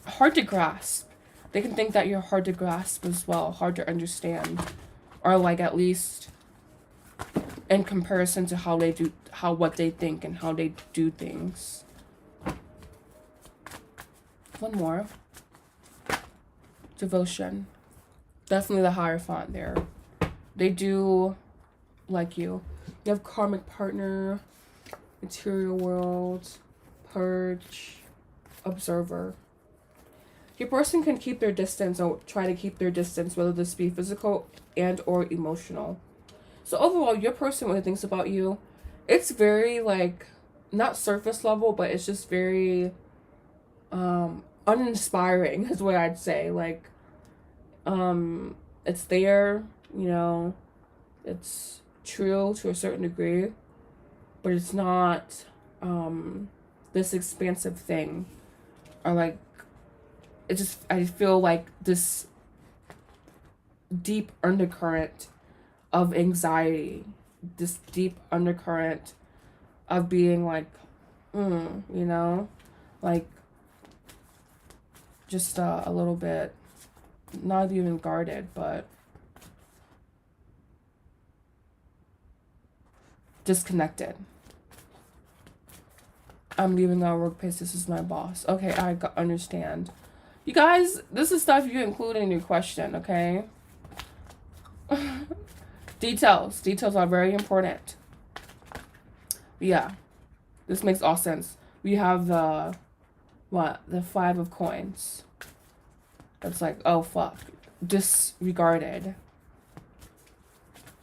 Speaker 1: Hard to grasp. They can think that you're hard to grasp as well, hard to understand, or like at least in comparison to what they think and how they do things. One more. Devotion. Definitely the Hierophant there. They do like you. You have karmic partner, material world, purge, observer. Your person can keep their distance or try to keep their distance, whether this be physical and or emotional. So overall, your person, when it thinks about you, it's very like, not surface level, but it's just very uninspiring is what I'd say. Like, it's there, you know, it's true to a certain degree, but it's not this expansive thing, or like, it just, I feel like this deep undercurrent of anxiety, this deep undercurrent of being like, you know, like just a little bit, not even guarded, but disconnected. I'm leaving our workplace. This is my boss. Okay, I understand. You guys, this is stuff you include in your question, okay? Details. Details are very important. Yeah, this makes all sense. We have the, what? The Five of Coins. It's like, oh, fuck. Disregarded.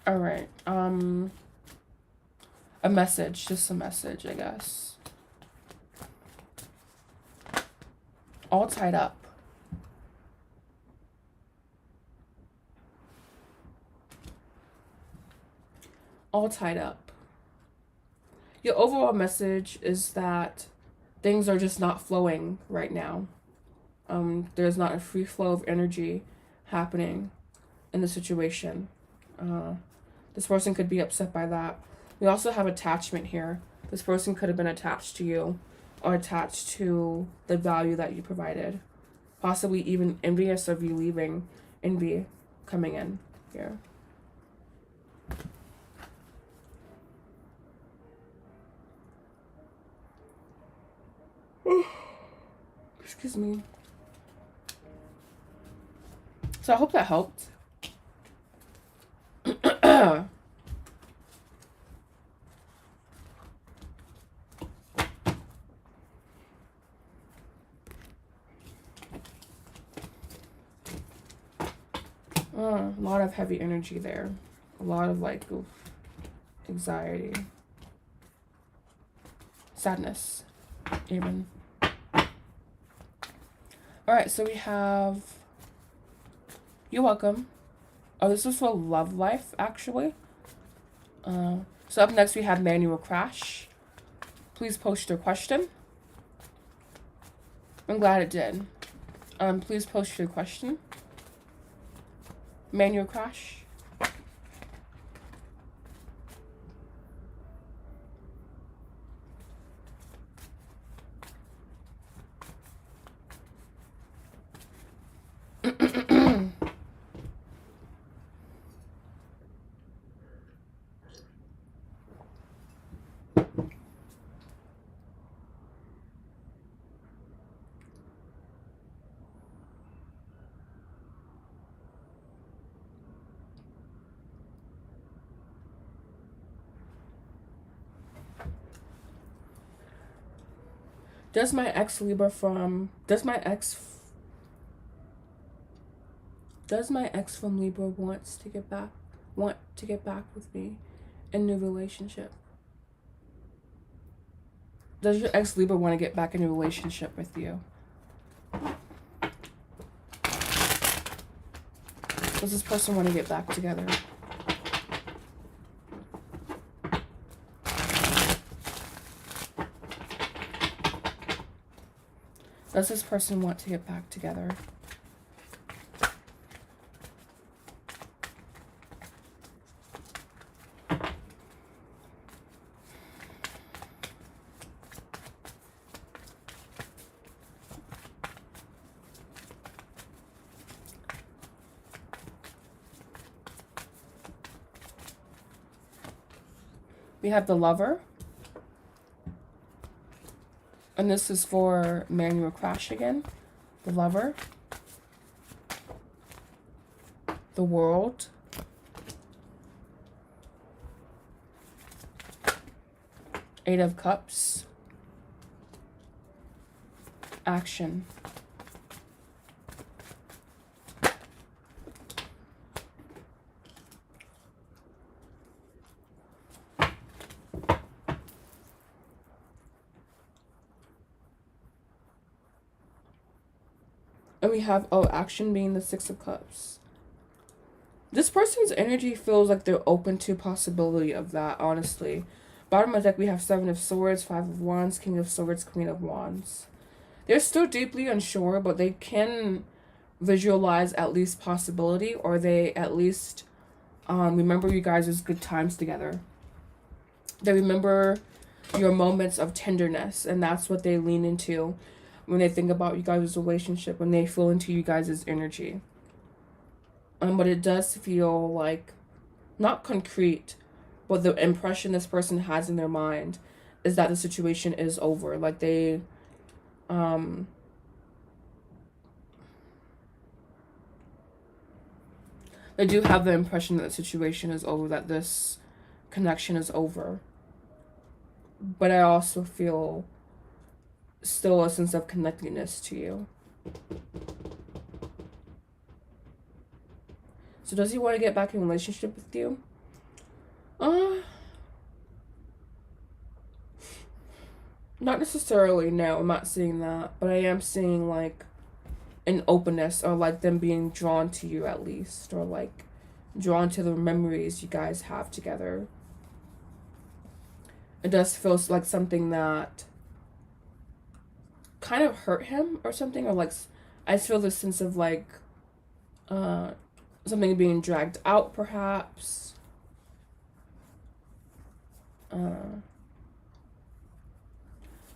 Speaker 1: Alright, a message. Just a message, I guess. All tied up. All tied up. Your overall message is that things are just not flowing right now. There's not a free flow of energy happening in the situation. This person could be upset by that. We also have attachment here. This person could have been attached to you, or attached to the value that you provided. Possibly even envious of you leaving, envy coming in here. Excuse me. So I hope that helped. A lot of heavy energy there. A lot of like anxiety. Sadness, even. Alright, so we have... You're welcome. Oh, this is for love life, actually. So up next we have Manual Crash. Please post your question. I'm glad it did. Please post your question. Manual Crash. Does my ex from Libra want to get back with me in a new relationship? Does your ex Libra want to get back in a relationship with you? Does this person want to get back together? Does this person want to get back together? We have the Lover. And this is for Manual Crash again. The Lover. The World. Eight of Cups. Action. And we have, action being the Six of Cups. This person's energy feels like they're open to possibility of that, honestly. Bottom of the deck, we have Seven of Swords, Five of Wands, King of Swords, Queen of Wands. They're still deeply unsure, but they can visualize at least possibility, or they at least remember you guys' good times together. They remember your moments of tenderness, and that's what they lean into when they think about you guys' relationship, when they feel into you guys' energy. But it does feel like, not concrete, but the impression this person has in their mind is that the situation is over. Like they do have the impression that the situation is over, that this connection is over. But I also feel still a sense of connectedness to you. So does he want to get back in a relationship with you? Not necessarily, no, I'm not seeing that. But I am seeing like an openness, or like them being drawn to you at least, or like drawn to the memories you guys have together. It does feel like something that kind of hurt him or something, or like I feel this sense of like something being dragged out, perhaps.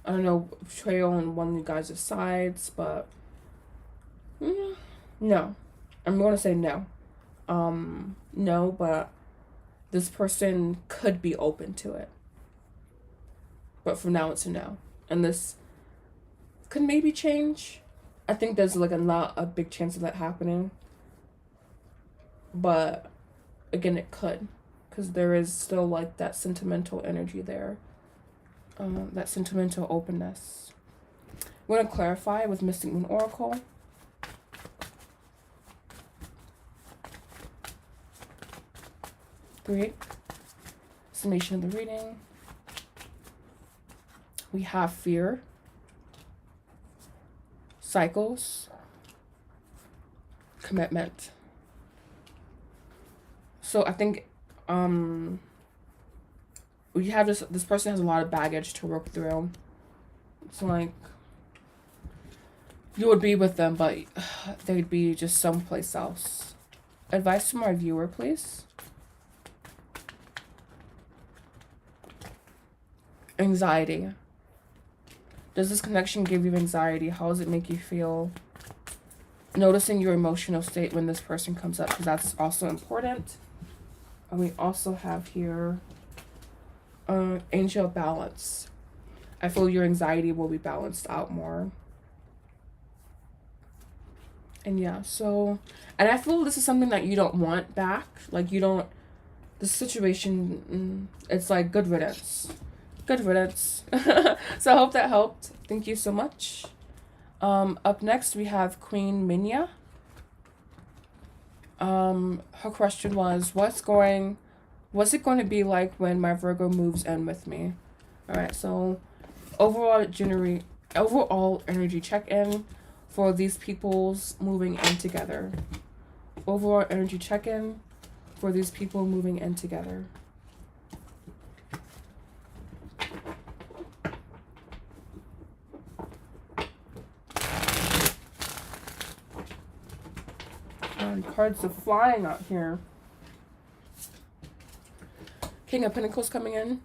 Speaker 1: I don't know, betrayal on one of you guys' sides, but no. I'm going to say no. No, but this person could be open to it. But for now, it's a no. And this could maybe change. I think there's like a big chance of that happening. But again, it could. Because there is still like that sentimental energy there. That sentimental openness. We're going to clarify with Mystic Moon Oracle. 3. Summation of the reading. We have fear, cycles, commitment. So I think we have this person has a lot of baggage to work through. It's like you would be with them, but they'd be just someplace else. Advice from our viewer, please. Anxiety. Does this connection give you anxiety? How does it make you feel? Noticing your emotional state when this person comes up, because that's also important. And we also have here angel balance. I feel your anxiety will be balanced out more. And yeah, so, and I feel this is something that you don't want back. Like you don't, the situation, it's like good riddance. Good riddance. So I hope that helped. Thank you so much. Up next we have Queen Minya. Her question was, what's it going to be like when my Virgo moves in with me? All right, so overall energy check-in for these people's moving in together. Overall energy check-in for these people moving in together. Cards are flying out here. King of Pentacles coming in.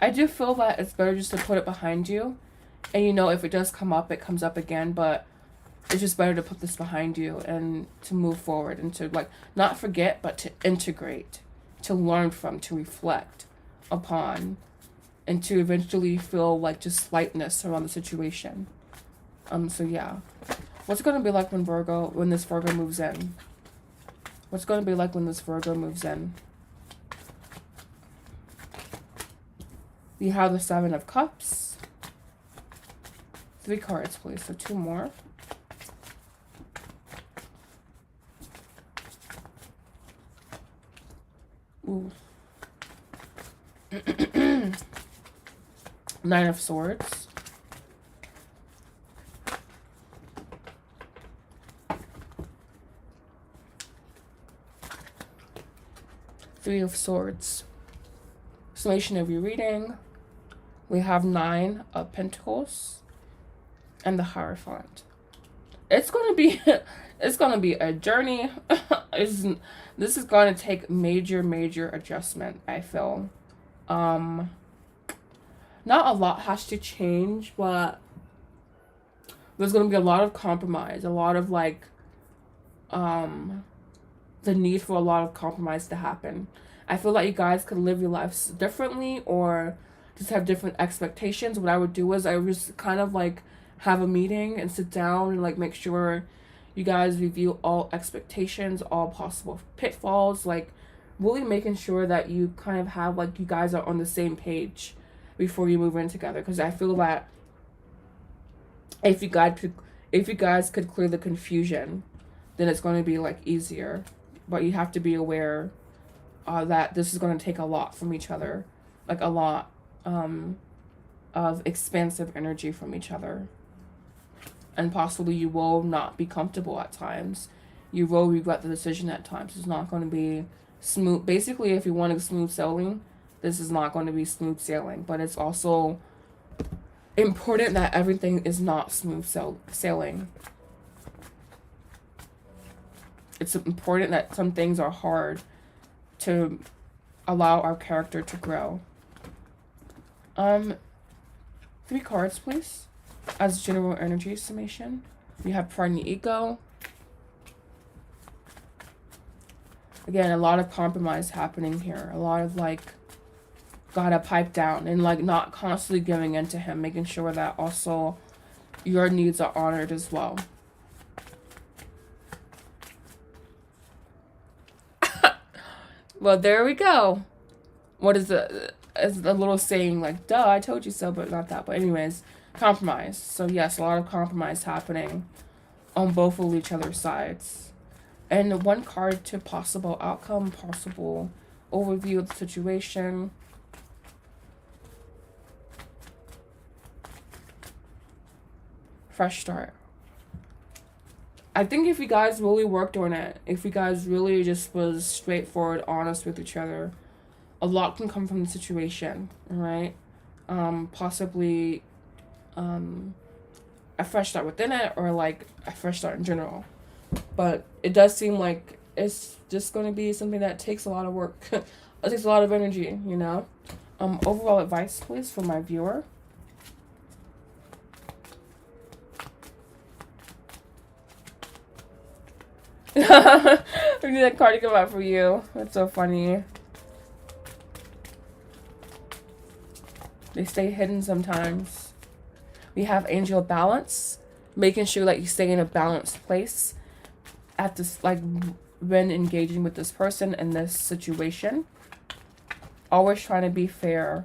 Speaker 1: I do feel that it's better just to put it behind you. And you know, if it does come up, it comes up again, but it's just better to put this behind you and to move forward and to like not forget, but to integrate, to learn from, to reflect upon, and to eventually feel like just lightness around the situation. So yeah. What's it gonna be like when this Virgo moves in? What's it gonna be like when this Virgo moves in? We have the 7 of Cups. 3 cards, please. So 2 more. Ooh. 9 of Swords. Three of Swords. Summation of your reading. We have 9 of Pentacles. And the Hierophant. It's gonna be a journey. This is gonna take major adjustment, I feel. Not a lot has to change, but there's gonna be a lot of compromise, a lot of like the need for a lot of compromise to happen. I feel like you guys could live your lives differently or just have different expectations. What I would do is I would just kind of like have a meeting and sit down and like make sure you guys review all expectations, all possible pitfalls, like really making sure that you kind of have like you guys are on the same page before you move in together. Because I feel that if you guys could clear the confusion, then it's going to be like easier. But you have to be aware that this is going to take a lot from each other, like a lot of expansive energy from each other. And possibly you will not be comfortable at times. You will regret the decision at times. It's not going to be smooth. Basically, if you want a smooth sailing, this is not going to be smooth sailing. But it's also important that everything is not smooth sailing. It's important that some things are hard to allow our character to grow. 3 cards, please. As general energy summation, we have Pride and Ego. Again, a lot of compromise happening here. A lot of like, gotta pipe down and like not constantly giving in to him, making sure that also your needs are honored as well. Well, there we go. What is it? It's a little saying like, duh, I told you so, but not that. But anyways, compromise. So yes, a lot of compromise happening on both of each other's sides. And one card to possible outcome, possible overview of the situation. Fresh start. I think if you guys really worked on it, if you guys really just was straightforward, honest with each other, a lot can come from the situation, right? Possibly a fresh start within it, or like a fresh start in general. But it does seem like it's just going to be something that takes a lot of work. It takes a lot of energy, you know? Overall advice, please, for my viewer. We need that card to come out for you. That's so funny. They stay hidden sometimes. We have angel balance, making sure that you stay in a balanced place at this, like, when engaging with this person in this situation. Always trying to be fair.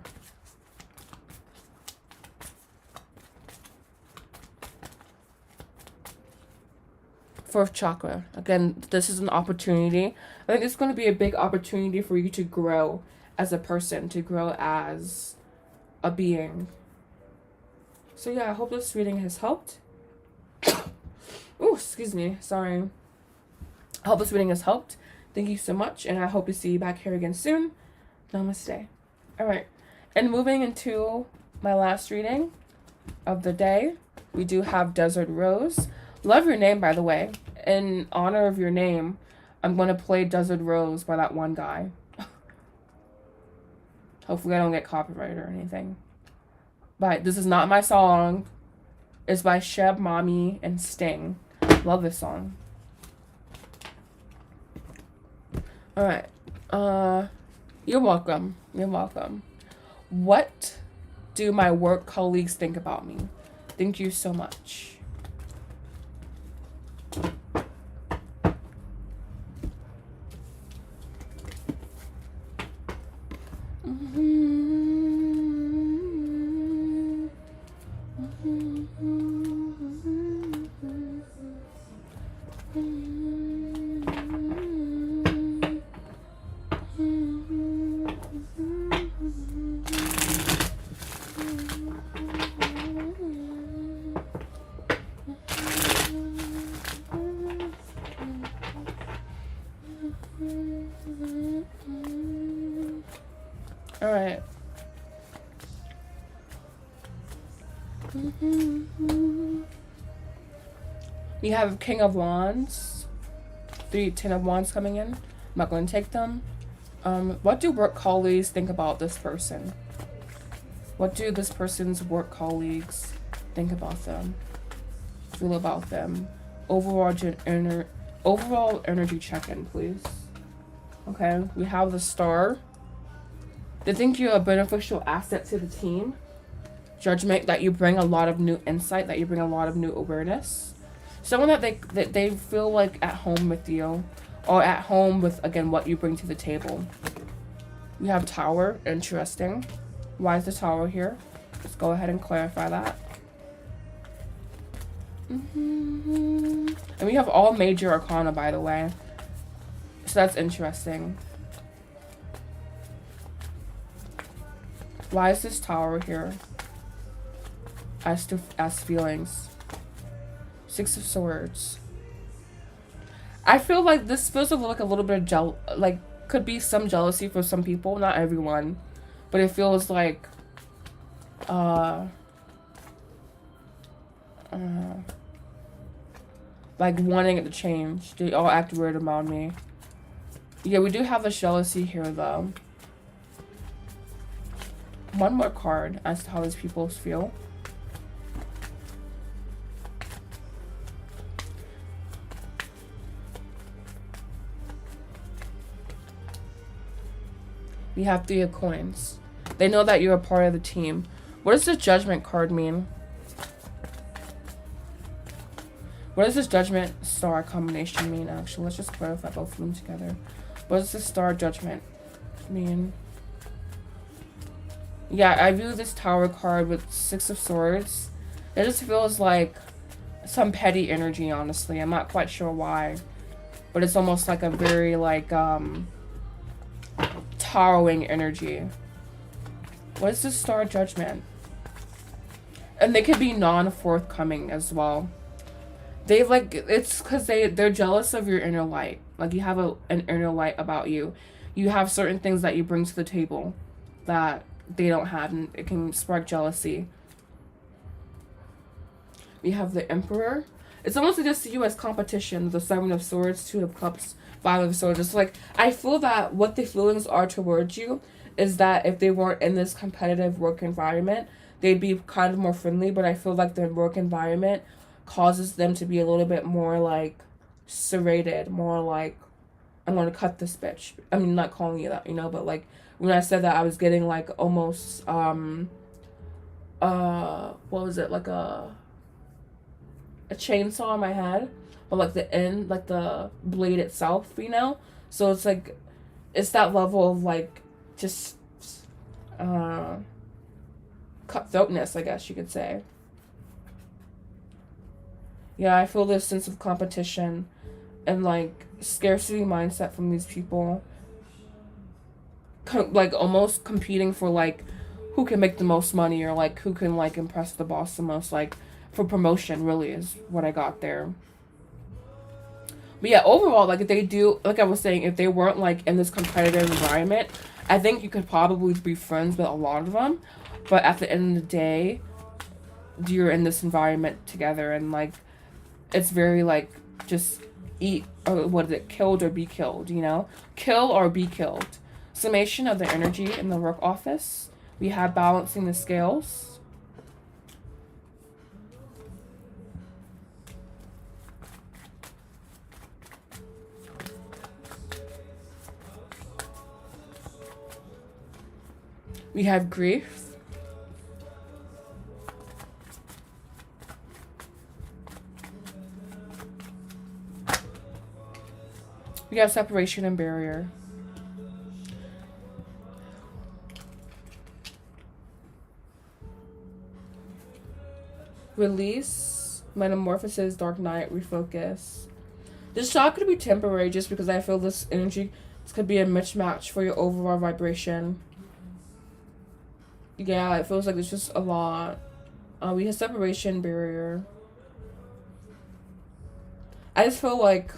Speaker 1: Fourth chakra. Again, this is an opportunity. I think it's going to be a big opportunity for you to grow as a person, to grow as a being. So yeah, I hope this reading has helped. Oh, excuse me. Sorry. I hope this reading has helped. Thank you so much, and I hope to see you back here again soon. Namaste. Alright. And moving into my last reading of the day, we do have Desert Rose. Love your name, by the way. In honor of your name, I'm going to play Desert Rose by that one guy. Hopefully I don't get copyrighted or anything. But this is not my song. It's by Sheb, Mommy, and Sting. Love this song. Alright. You're welcome. You're welcome. What do my work colleagues think about me? Thank you so much. Alright. We have King of Wands. 10 of Wands coming in. I'm not going to take them. What do work colleagues think about this person? What do this person's work colleagues think about them? Feel about them? Overall energy check-in, please. Okay, we have the Star. They think you're a beneficial asset to the team. Judgment, that you bring a lot of new insight, that you bring a lot of new awareness. Someone that they feel like at home with you, or at home with, again, what you bring to the table. We have Tower. Interesting. Why is the Tower here? Let's go ahead and clarify that. And we have all major arcana, by the way. So that's interesting. Why is this Tower here? As feelings. 6 of Swords. I feel like this feels like a little bit of could be some jealousy for some people, not everyone, but it feels like like wanting it to change. They all act weird about me. Yeah, we do have the jealousy here though. One more card as to how these people feel. We have 3 of Coins. They know that you're a part of the team. What does the Judgment card mean? What does this Judgment Star combination mean, actually? Let's just clarify both of them together. What does the Star Judgment mean? Yeah, I view this Tower card with 6 of Swords. It just feels like some petty energy, honestly. I'm not quite sure why. But it's almost like a very, like, towering energy. What is the Star Judgment? And they could be non-forthcoming as well. They, like, it's because they're jealous of your inner light. Like, you have an inner light about you. You have certain things that you bring to the table that they don't have, and it can spark jealousy. We have the Emperor. It's almost like just you as competition. The 7 of Swords, 2 of Cups, 5 of Swords. It's like, I feel that what the feelings are towards you is that if they weren't in this competitive work environment, they'd be kind of more friendly, but I feel like their work environment causes them to be a little bit more, like, serrated, more like, I'm going to cut this bitch. I mean, not calling you that, you know, but, like, when I said that, I was getting, like, almost, what was it, like a chainsaw in my head, but, like, the end, like, the blade itself, you know? So it's, like, it's that level of, like, just, cutthroatness, I guess you could say. Yeah, I feel this sense of competition and, like, scarcity mindset from these people. Like, almost competing for, like, who can make the most money, or, like, who can, like, impress the boss the most, like, for promotion, really, is what I got there. But yeah, overall, like, if they do, like I was saying, if they weren't, like, in this competitive environment, I think you could probably be friends with a lot of them. But at the end of the day, you're in this environment together, and, like, it's very, like, just eat, or what is it, killed or be killed, you know? Kill or be killed. Summation of the energy in the work office. We have balancing the scales. We have grief. We have separation and barrier. Release, metamorphosis, dark night, refocus. This shot could be temporary just because I feel this energy, this could be a mismatch for your overall vibration. Yeah, it feels like it's just a lot. We have separation, barrier. I just feel like,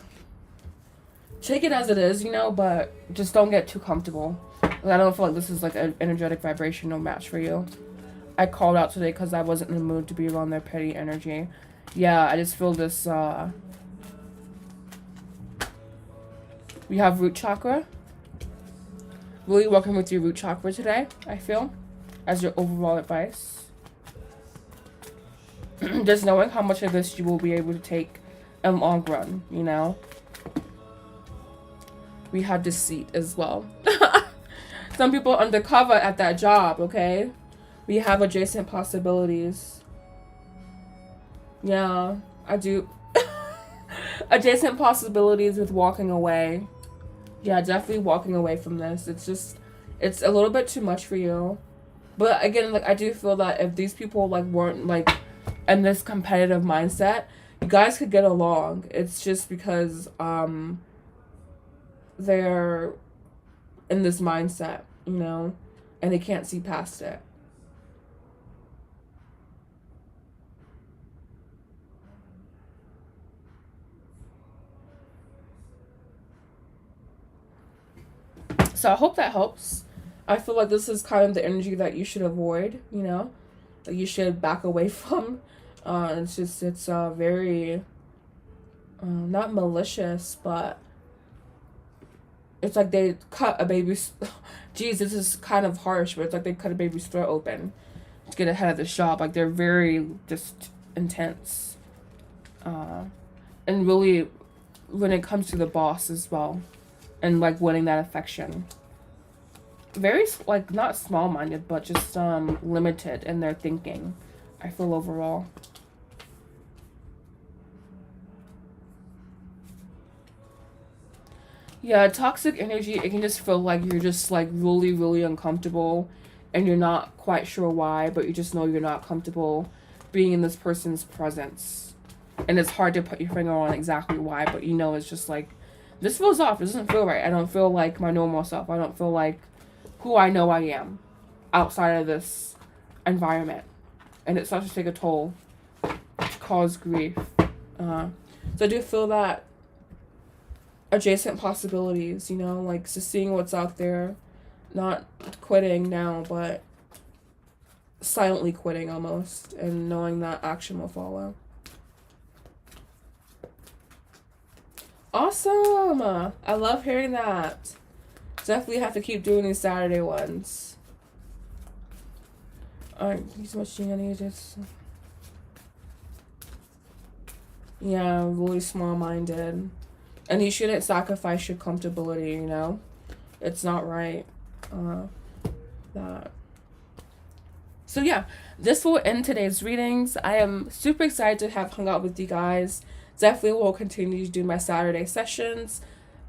Speaker 1: take it as it is, you know, but just don't get too comfortable. I don't feel like this is like an energetic vibrational match for you. I called out today because I wasn't in the mood to be around their petty energy. Yeah, I just feel this, we have root chakra. Really working with your root chakra today, I feel, as your overall advice. Just knowing how much of this you will be able to take in the long run, you know? We have deceit as well. Some people undercover at that job, okay? We have adjacent possibilities. Yeah, I do. Adjacent possibilities with walking away. Yeah, definitely walking away from this. It's just, it's a little bit too much for you. But again, like, I do feel that if these people, like, weren't, like, in this competitive mindset, you guys could get along. It's just because, they're in this mindset, you know, and they can't see past it. So I hope that helps. I feel like this is kind of the energy that you should avoid, you know, that you should back away from. It's just, it's very, not malicious, but it's like they cut a baby's, geez, this is kind of harsh, but it's like they cut a baby's throat open to get ahead of the shop. Like, they're very just intense. And really, when it comes to the boss as well, and, like, winning that affection. Very, like, not small-minded, but just limited in their thinking, I feel, overall. Yeah, toxic energy, it can just feel like you're just like really, really uncomfortable and you're not quite sure why, but you just know you're not comfortable being in this person's presence. And it's hard to put your finger on exactly why, but you know it's just like, this feels off. This doesn't feel right. I don't feel like my normal self. I don't feel like who I know I am outside of this environment. And it starts to take a toll, to cause grief. So I do feel that adjacent possibilities, you know, like just seeing what's out there, not quitting now, but silently quitting almost, and knowing that action will follow. Awesome! I love hearing that. Definitely have to keep doing these Saturday ones. Alright, so much Gina just. Yeah, really small-minded. And you shouldn't sacrifice your comfortability, you know? It's not right. That. So yeah, this will end today's readings. I am super excited to have hung out with you guys. Definitely will continue to do my Saturday sessions.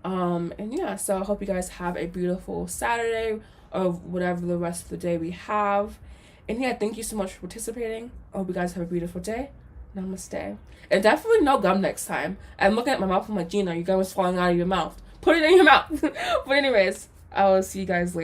Speaker 1: And yeah, so I hope you guys have a beautiful Saturday or whatever the rest of the day we have. And yeah, thank you so much for participating. I hope you guys have a beautiful day. Namaste. And definitely no gum next time. I'm looking at my mouth. I'm like, Gina, your gum is falling out of your mouth. Put it in your mouth. But anyways, I will see you guys later.